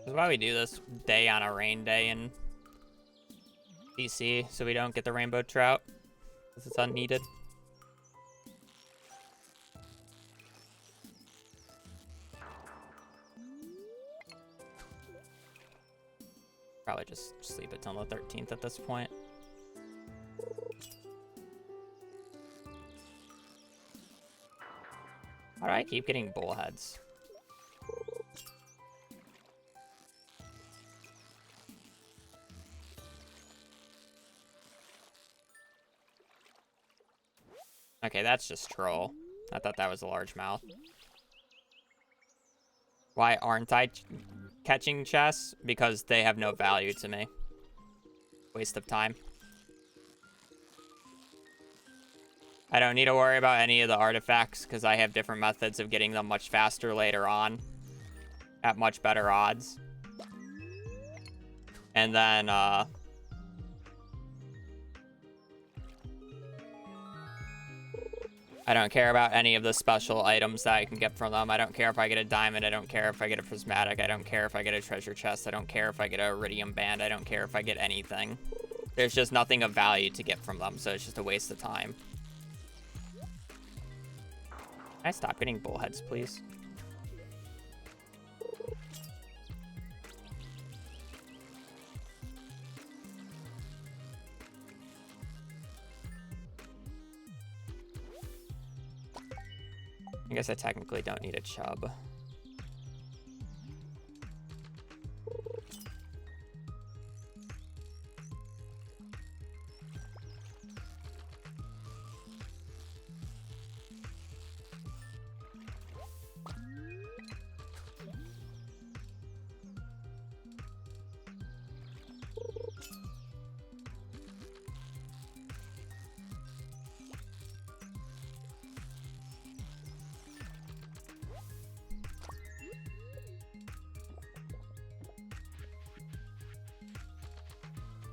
That's why we do this day on a rain day in BC, so we don't get the rainbow trout, because it's unneeded. Probably just sleep it till the 13th at this point. How do I keep getting bullheads? Okay, that's just troll. I thought that was a largemouth. Why aren't I catching chests? Because they have no value to me. Waste of time. I don't need to worry about any of the artifacts because I have different methods of getting them much faster later on at much better odds. And then, I don't care about any of the special items that I can get from them. I don't care if I get a diamond. I don't care if I get a prismatic. I don't care if I get a treasure chest. I don't care if I get a iridium band. I don't care if I get anything. There's just nothing of value to get from them, so it's just a waste of time. Can I stop getting bullheads, please? I guess I technically don't need a chub.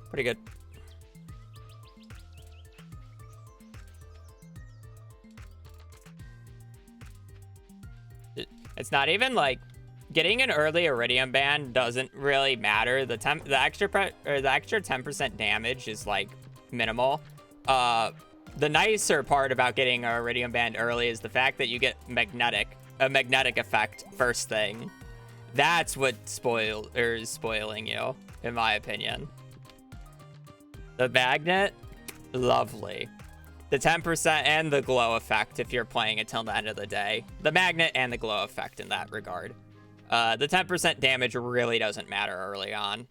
Pretty good. It's not even like getting an early iridium band doesn't really matter. The extra 10% damage is like minimal. The nicer part about getting an iridium band early is the fact that you get a magnetic effect first thing. That's what is spoiling you, in my opinion. The magnet, lovely. The 10% and the glow effect if you're playing it till the end of the day. The magnet and the glow effect in that regard. The 10% damage really doesn't matter early on.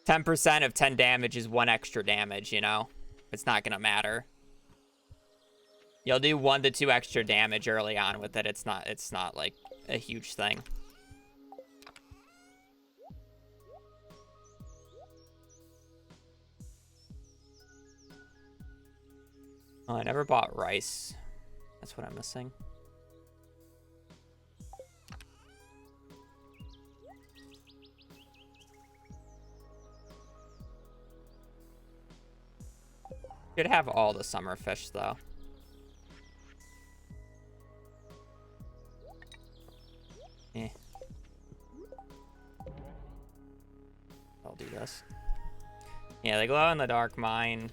10% of 10 damage is 1 extra damage, you know? It's not gonna matter. You'll do 1 to 2 extra damage early on with it. It's not like a huge thing. Oh, I never bought rice. That's what I'm missing. Should have all the summer fish, though. Eh. I'll do this. Yeah, the glow in the dark mine.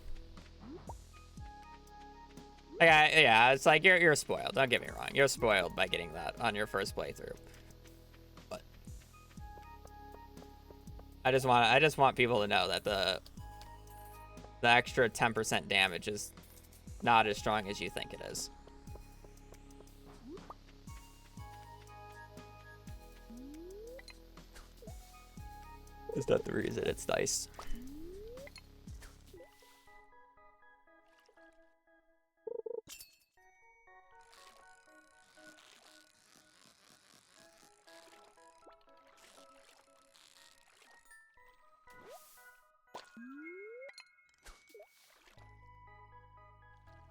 Yeah, it's like you're spoiled. Don't get me wrong. You're spoiled by getting that on your first playthrough. But I just want people to know that the extra 10% damage is not as strong as you think it is. Is that the reason it's nice?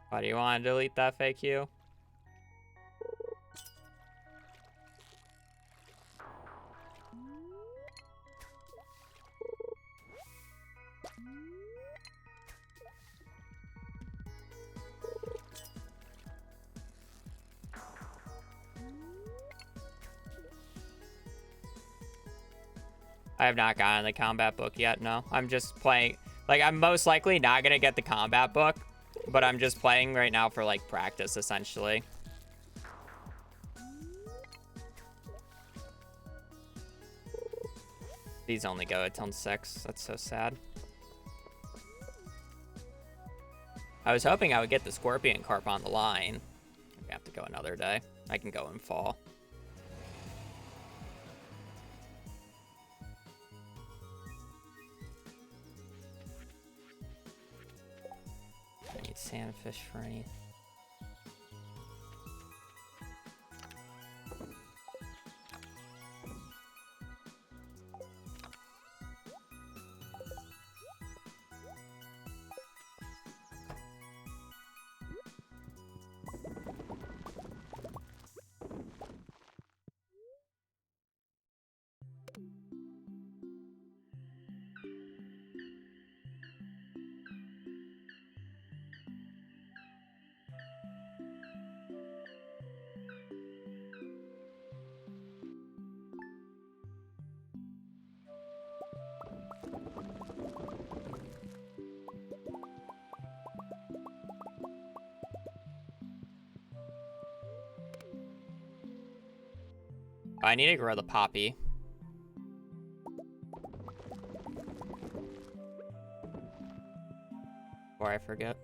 Why do you want to delete that fake you? I have not gotten the combat book yet, no. I'm just playing. Like, I'm most likely not going to get the combat book, but I'm just playing right now for, like, practice, essentially. These only go until 6. That's so sad. I was hoping I would get the scorpion carp on the line. We have to go another day. I can go in fall. I need sandfish for any. I need to grow the poppy. Before I forget.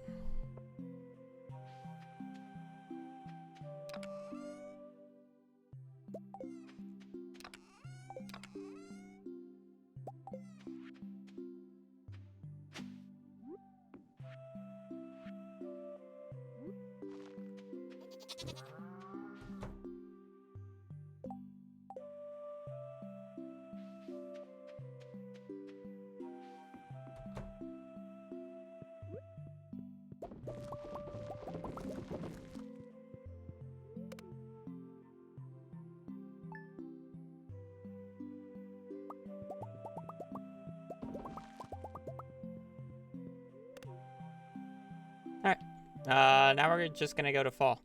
Alright. Now we're just gonna go to fall.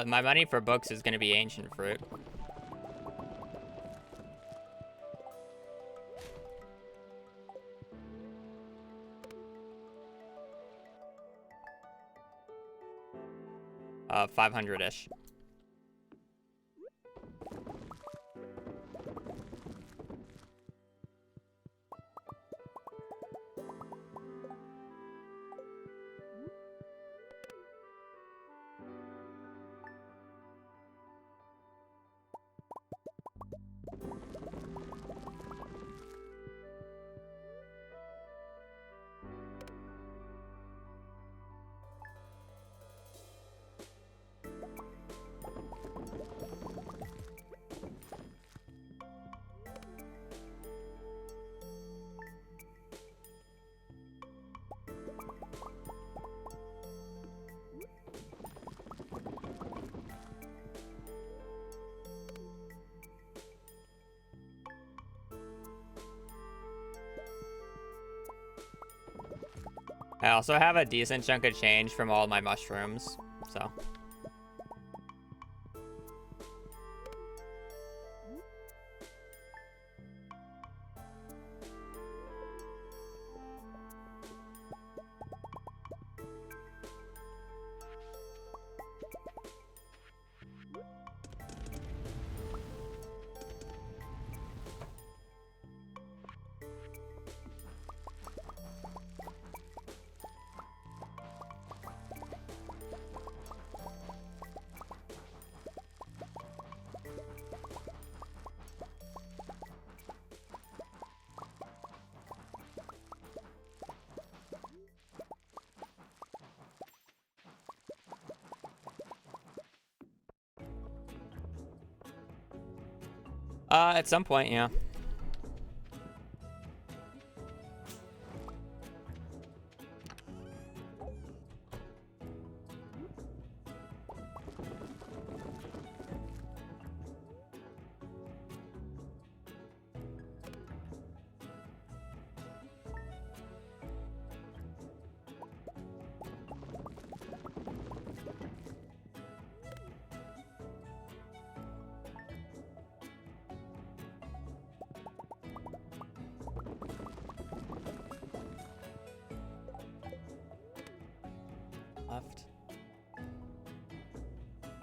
My money for books is gonna be ancient fruit. Uh, 500-ish. I also have a decent chunk of change from all my mushrooms, so. At some point, yeah. Left.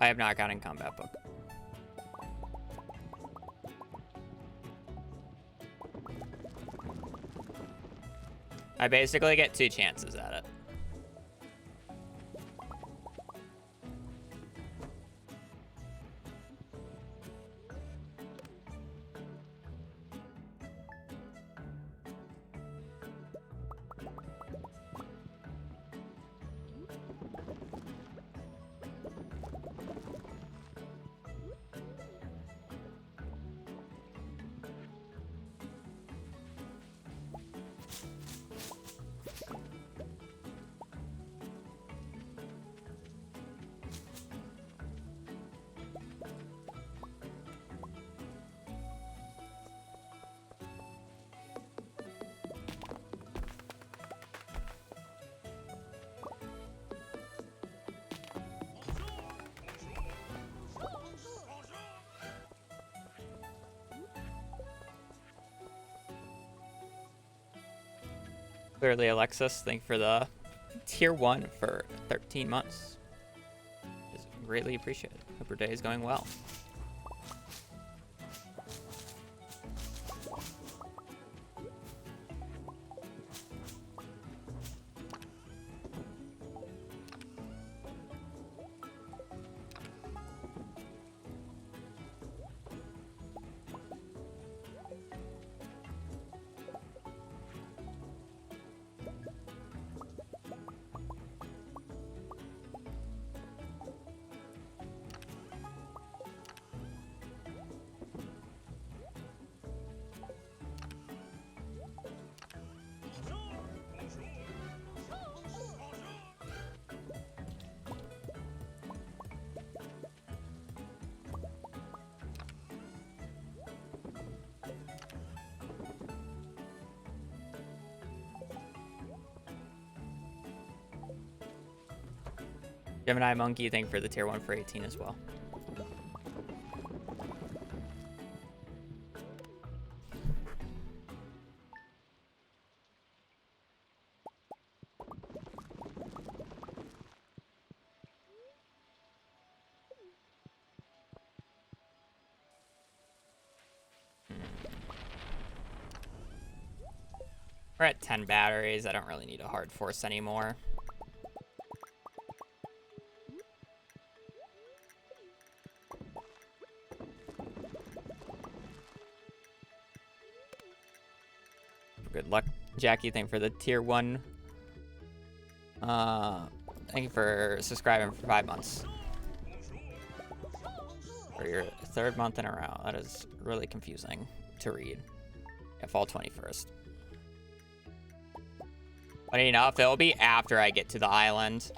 I have not gotten combat book. I basically get 2 chances at it. Clearly, Alexis, thank you for the tier 1 for 13 months. Is greatly appreciated. Hope your day is going well. Gemini Monkey, thank you for the tier 1 for 18 as well. We're at 10 batteries. I don't really need a hard force anymore. Good luck, Jackie. Thank you for the tier 1. Thank you for subscribing for 5 months. For your 3rd month in a row. That is really confusing to read. Yeah, fall 21st. Funny enough, it'll be after I get to the island.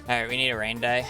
Alright, we need a rain day.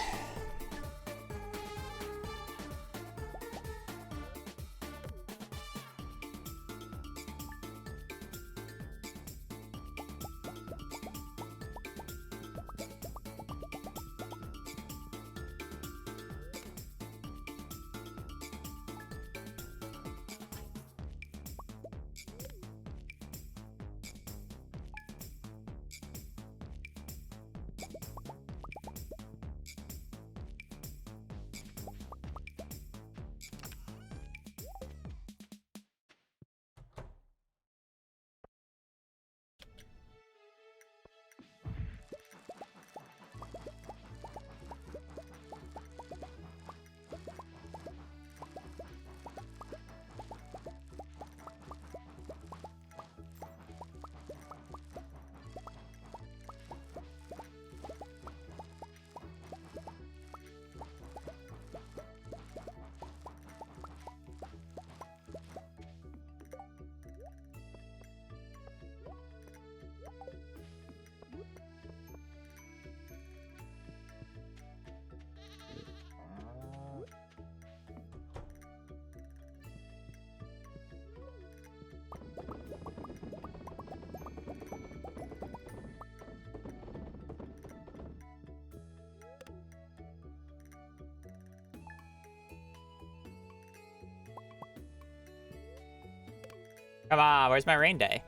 Come on, where's my rain day?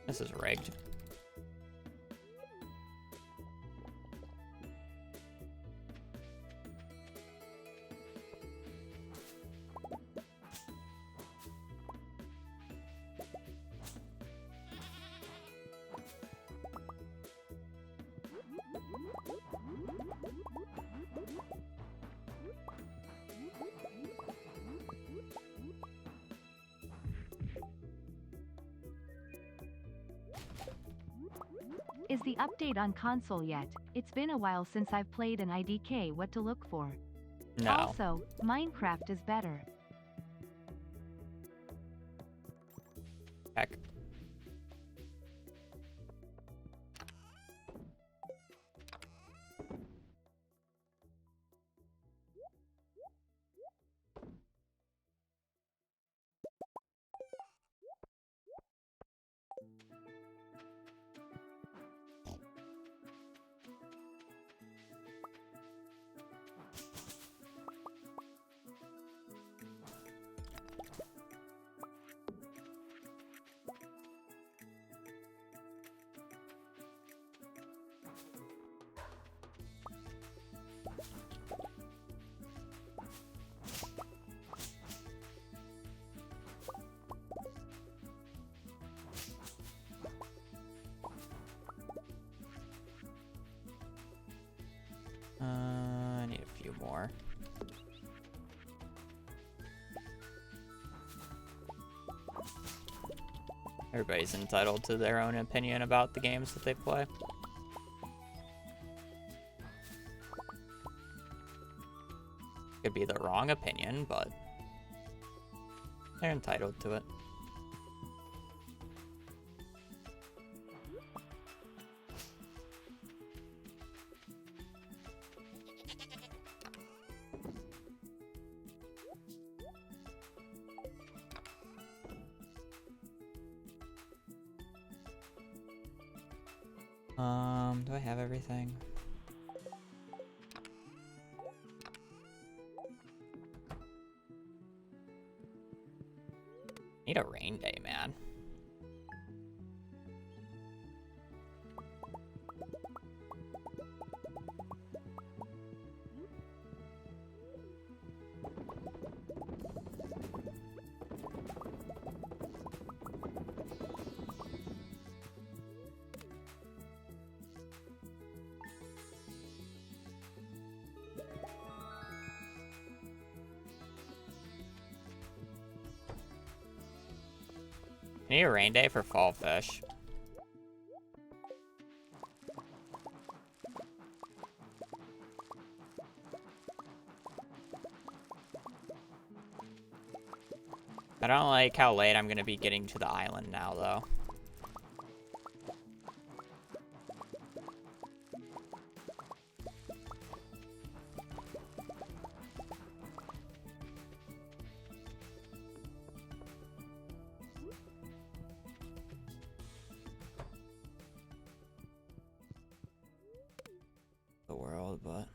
This is rigged. Is the update on console yet? It's been a while since I've played an IDK. What to look for? No. Also, Minecraft is better. Heck. I need a few more. Everybody's entitled to their own opinion about the games that they play. Could be the wrong opinion, but they're entitled to it. Do I have everything? Need a rain day, man. I need a rain day for fall fish. I don't like how late I'm gonna be getting to the island now, though. The world, but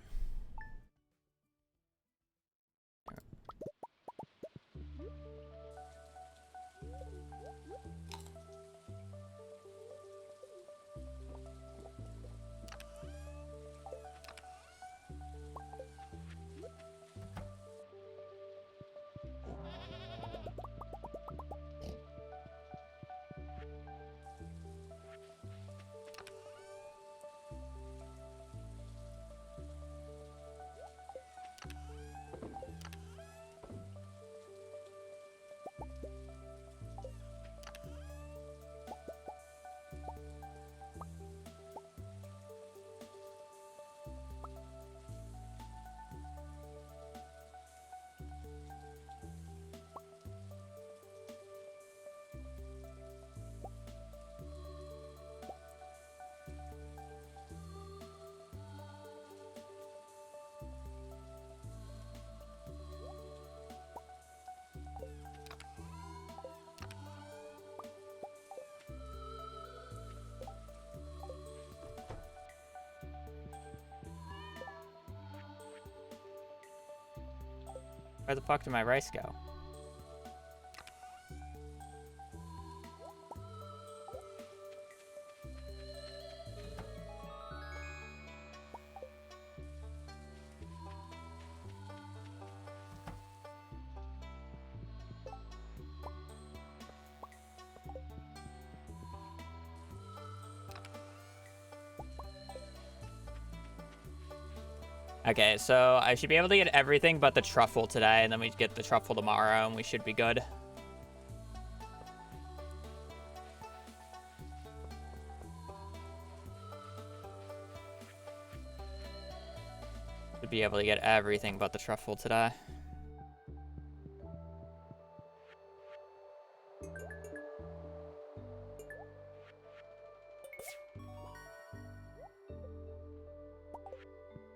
Where the fuck did my rice go? Okay, so I should be able to get everything but the truffle today, and then we get the truffle tomorrow, and we should be good. Should be able to get everything but the truffle today.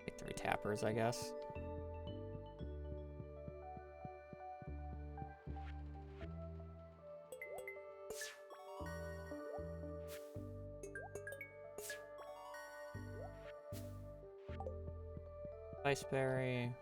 Take 3 tappers, I guess. Iceberry.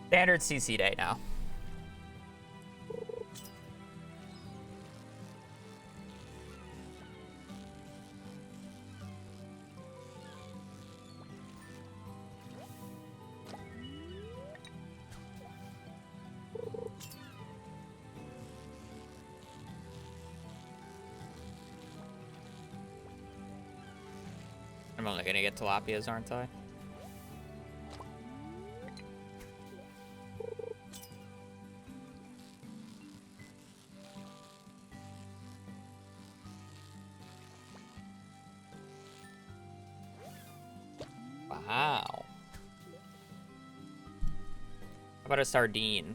Standard CC day now. I'm only gonna get tilapias, aren't I? Wow. How about a sardine?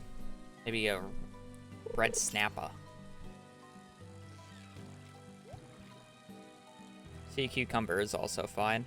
Maybe a red snapper. Sea cucumber is also fine.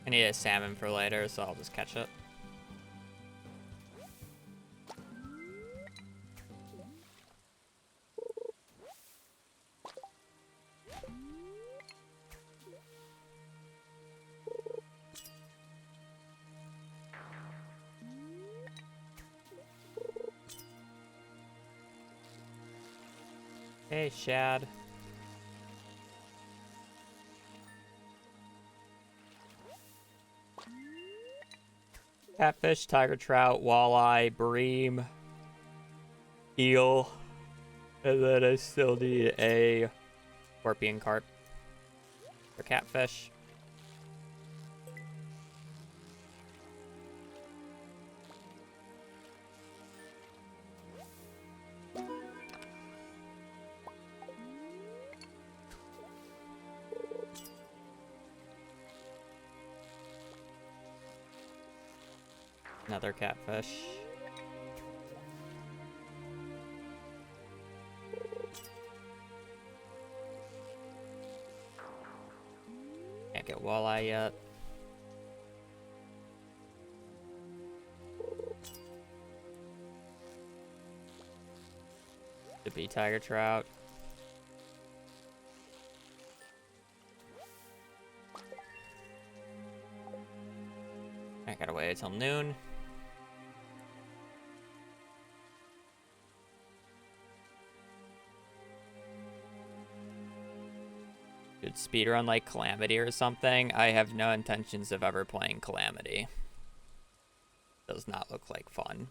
I need a salmon for later, so I'll just catch it. Hey, shad. Catfish, tiger trout, walleye, bream, eel, and then I still need a scorpion carp for catfish. Another catfish. Can't get walleye yet. Could be tiger trout. I gotta wait until noon. Should speedrun like Calamity or something. I have no intentions of ever playing Calamity. Does not look like fun.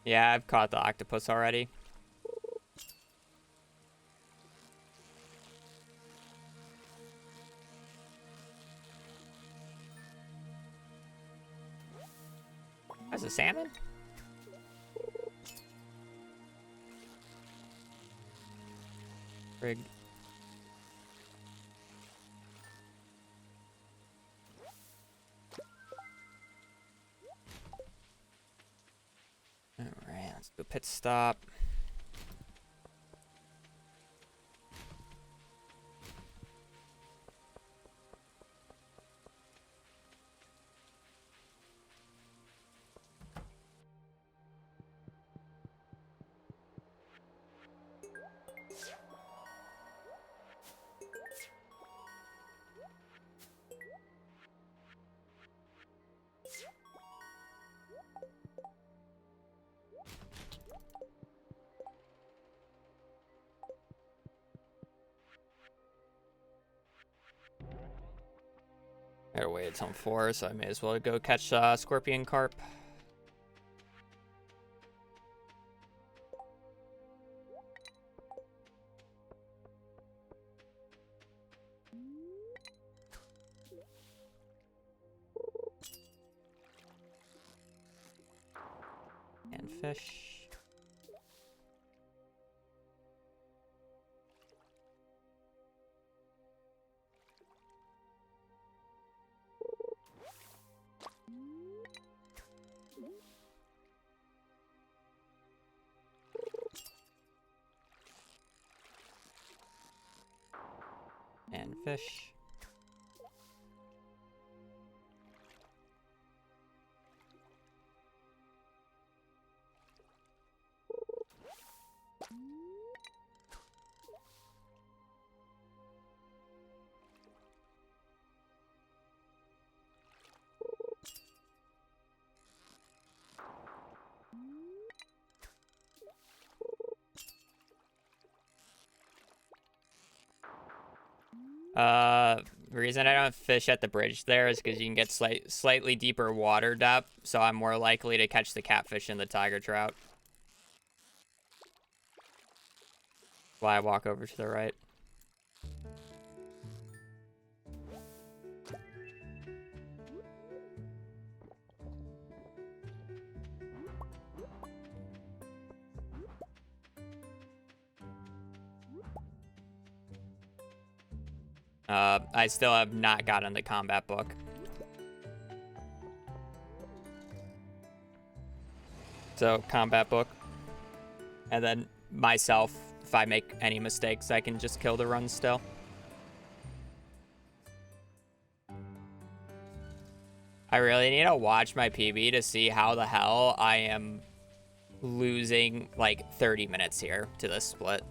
Yeah, I've caught the octopus already. That's a salmon? Frig. Alright, let's do a pit stop. Gotta wait until 4, so I may as well go catch scorpion carp. And fish. And fish. The reason I don't fish at the bridge there is because you can get slightly deeper water depth, so I'm more likely to catch the catfish and the tiger trout. Why I walk over to the right. I still have not gotten the combat book. So, combat book. And then myself, if I make any mistakes, I can just kill the run still. I really need to watch my PB to see how the hell I am losing like 30 minutes here to this split.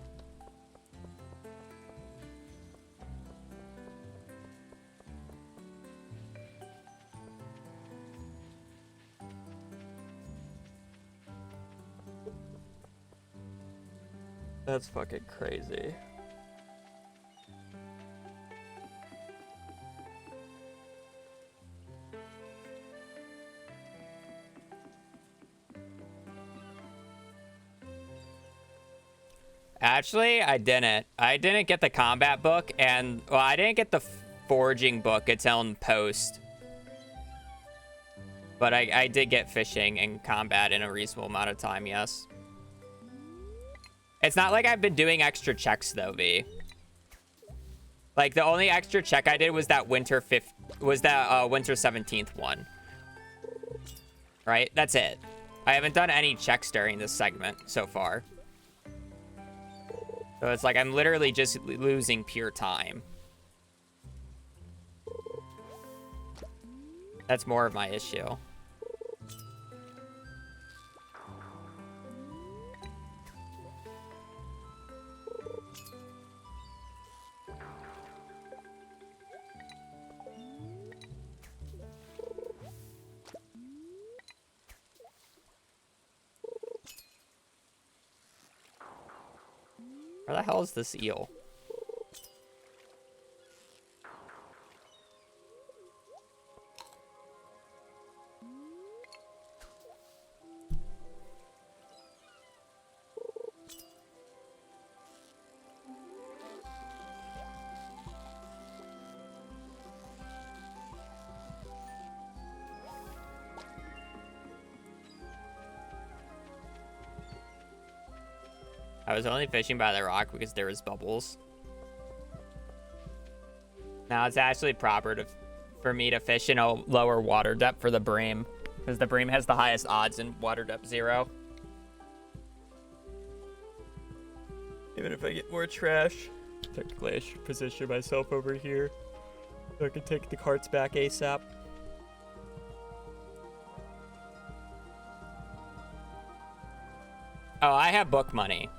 That's fucking crazy. Actually, I didn't. I didn't get the combat book, and well, I didn't get the foraging book until in post. But I did get fishing and combat in a reasonable amount of time, yes. It's not like I've been doing extra checks though, V. Like the only extra check I did was that winter 17th one. Right? That's it. I haven't done any checks during this segment so far. So it's like I'm literally just losing pure time. That's more of my issue. Where the hell is this eel? I was only fishing by the rock because there was bubbles. Now it's actually proper for me to fish in a lower water depth for the bream, because the bream has the highest odds in water depth 0. Even if I get more trash, technically I should position myself over here so I can take the carts back ASAP. Oh, I have book money.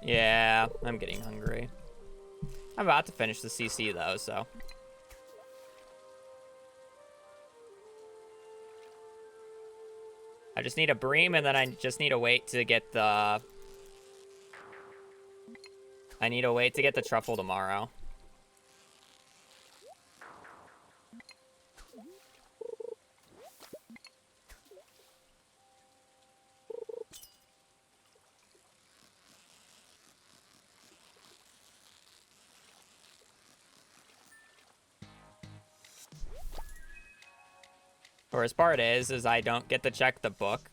Yeah, I'm getting hungry. I'm about to finish the CC though, so. I just need a bream, and then I just need to wait to get the... I need to wait to get the truffle tomorrow. Worst part is I don't get to check the book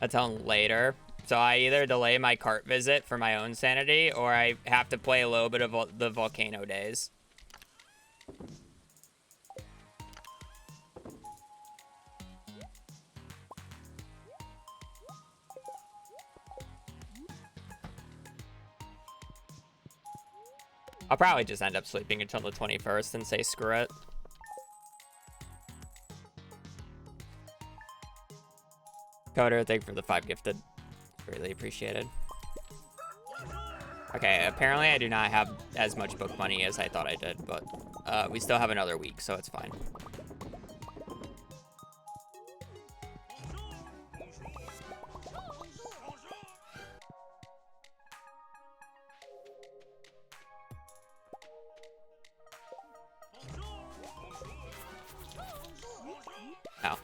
until later. So I either delay my cart visit for my own sanity, or I have to play a little bit of the volcano days. I'll probably just end up sleeping until the 21st and say screw it. Coder, thank you for the 5 gifted. Greatly appreciated. Okay, apparently I do not have as much book money as I thought I did, but we still have another week, so it's fine. Oh.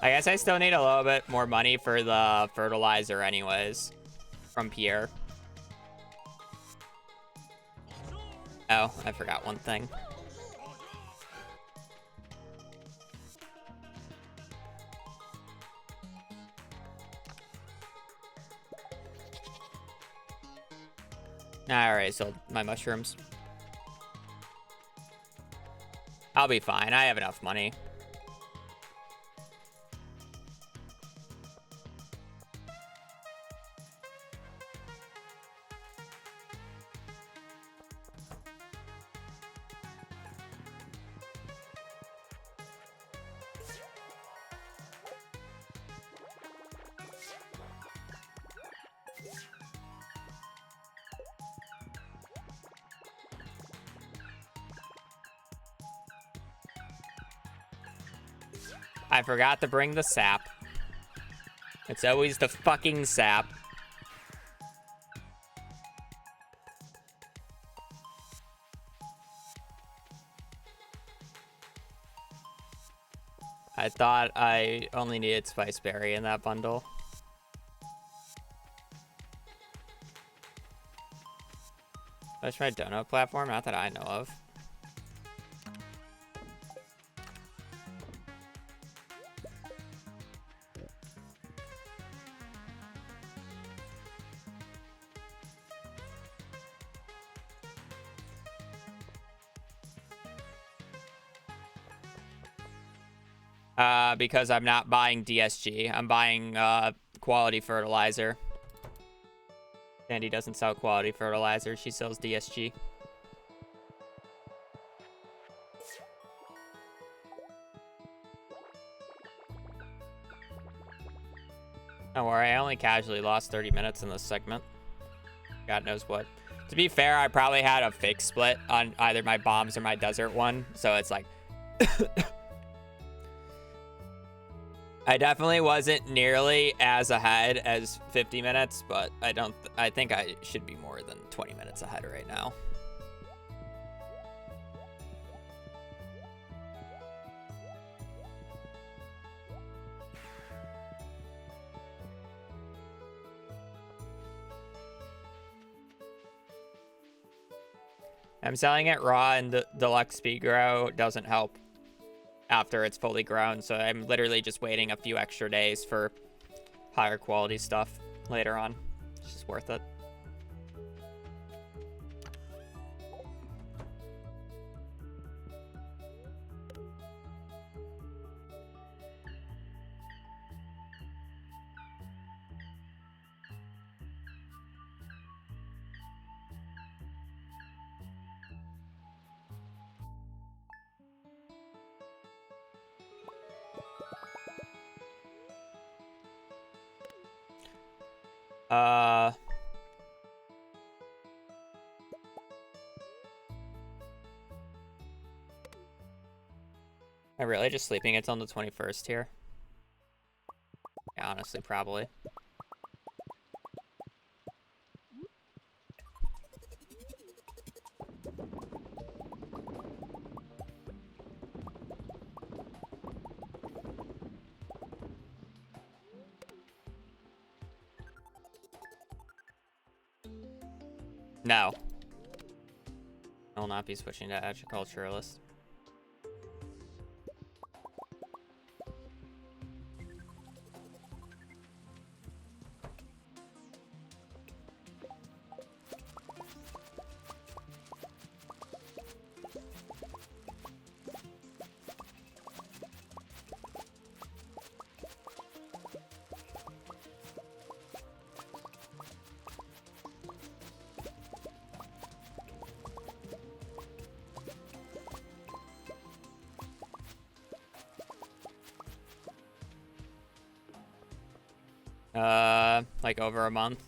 I guess I still need a little bit more money for the fertilizer anyways. From Pierre. Oh, I forgot one thing. I already sold my mushrooms. I'll be fine. I have enough money. I forgot to bring the sap. It's always the fucking sap. I thought I only needed Spiceberry in that bundle. Let's try Donut Platform? Not that I know of. Because I'm not buying DSG. I'm buying quality fertilizer. Sandy doesn't sell quality fertilizer. She sells DSG. Don't worry, I only casually lost 30 minutes in this segment. God knows what. To be fair, I probably had a fake split on either my bombs or my desert one. So it's like... I definitely wasn't nearly as ahead as 50 minutes, but I think I should be more than 20 minutes ahead right now. I'm selling it raw, and the deluxe speed grow doesn't help after it's fully grown, so I'm literally just waiting a few extra days for higher quality stuff later on. It's just worth it. Am I really just sleeping until the 21st here? Yeah, honestly, probably. No. I will not be switching to agriculturalist. Like over a month.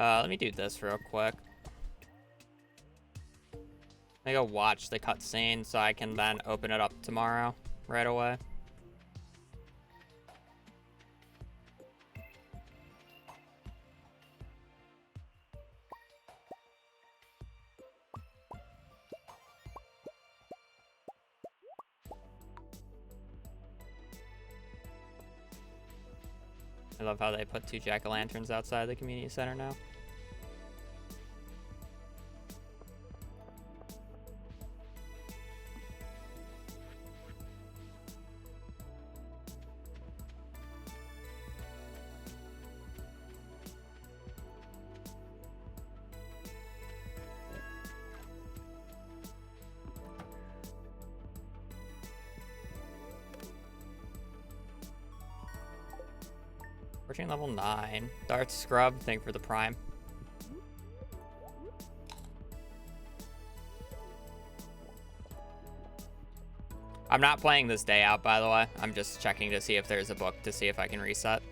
Let me do this real quick. I go watch the cutscene so I can then open it up tomorrow right away. I love how they put 2 jack-o'-lanterns outside the community center now. Fortune level 9. Darth Scrub, thank you for the prime. I'm not playing this day out, by the way. I'm just checking to see if there's a book to see if I can reset.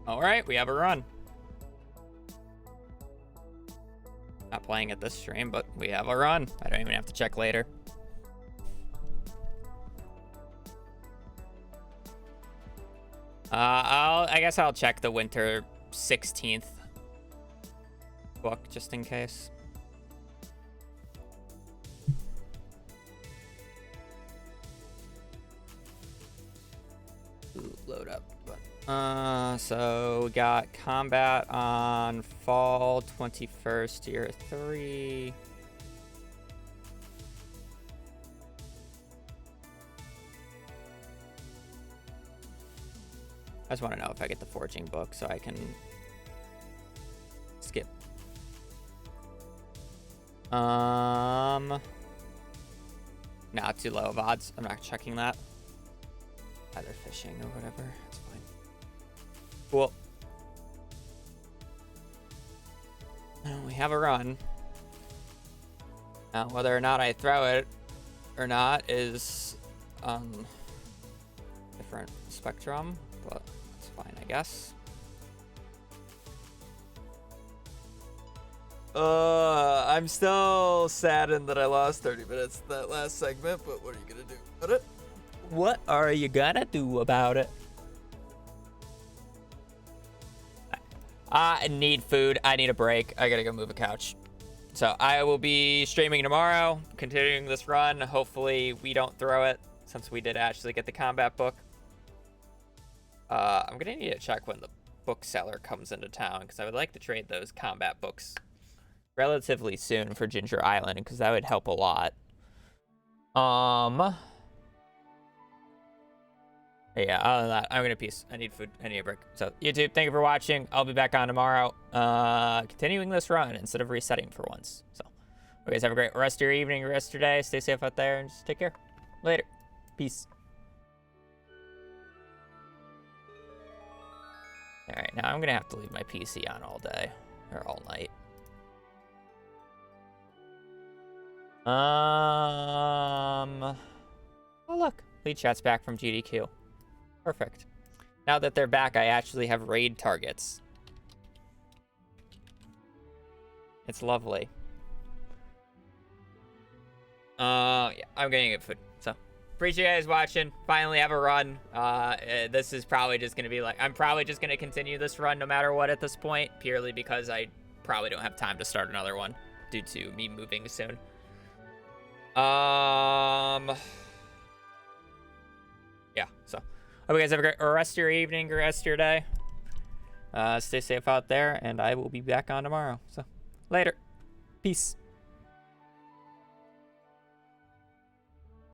All right, we have a run. Not playing it this stream, but we have a run. I don't even have to check later. I guess I'll check the winter 16th book just in case. Ooh, load up. So we got combat on fall 21st, year 3. I just want to know if I get the forging book so I can skip. Not too low of odds. I'm not checking that. Either fishing or whatever. It's fine. Cool. We have a run. Now, whether or not I throw it or not is different spectrum, but it's fine, I guess. I'm still saddened that I lost 30 minutes in that last segment, but what are you gonna do about it? What are you gonna do about it? I need food. I need a break. I gotta go move a couch. So I will be streaming tomorrow, continuing this run. Hopefully we don't throw it since we did actually get the combat book. I'm gonna need to check when the bookseller comes into town because I would like to trade those combat books relatively soon for Ginger Island because that would help a lot. Yeah, other than that, I'm gonna peace. I need food. I need a break. So, YouTube, thank you for watching. I'll be back on tomorrow. Continuing this run instead of resetting for once. So, you guys have a great rest of your evening, rest of your day. Stay safe out there, and just take care. Later. Peace. Alright, now I'm gonna have to leave my PC on all day. Or all night. Oh, look. Lead chat's back from GDQ. Perfect. Now that they're back, I actually have raid targets. It's lovely. Yeah, I'm gonna get food. So, appreciate you guys watching. Finally have a run. This is probably just gonna be like, I'm probably just gonna continue this run no matter what at this point, purely because I probably don't have time to start another one due to me moving soon. Yeah, so hope you guys have a great rest of your evening, rest of your day. Stay safe out there, and I will be back on tomorrow. So, later. Peace.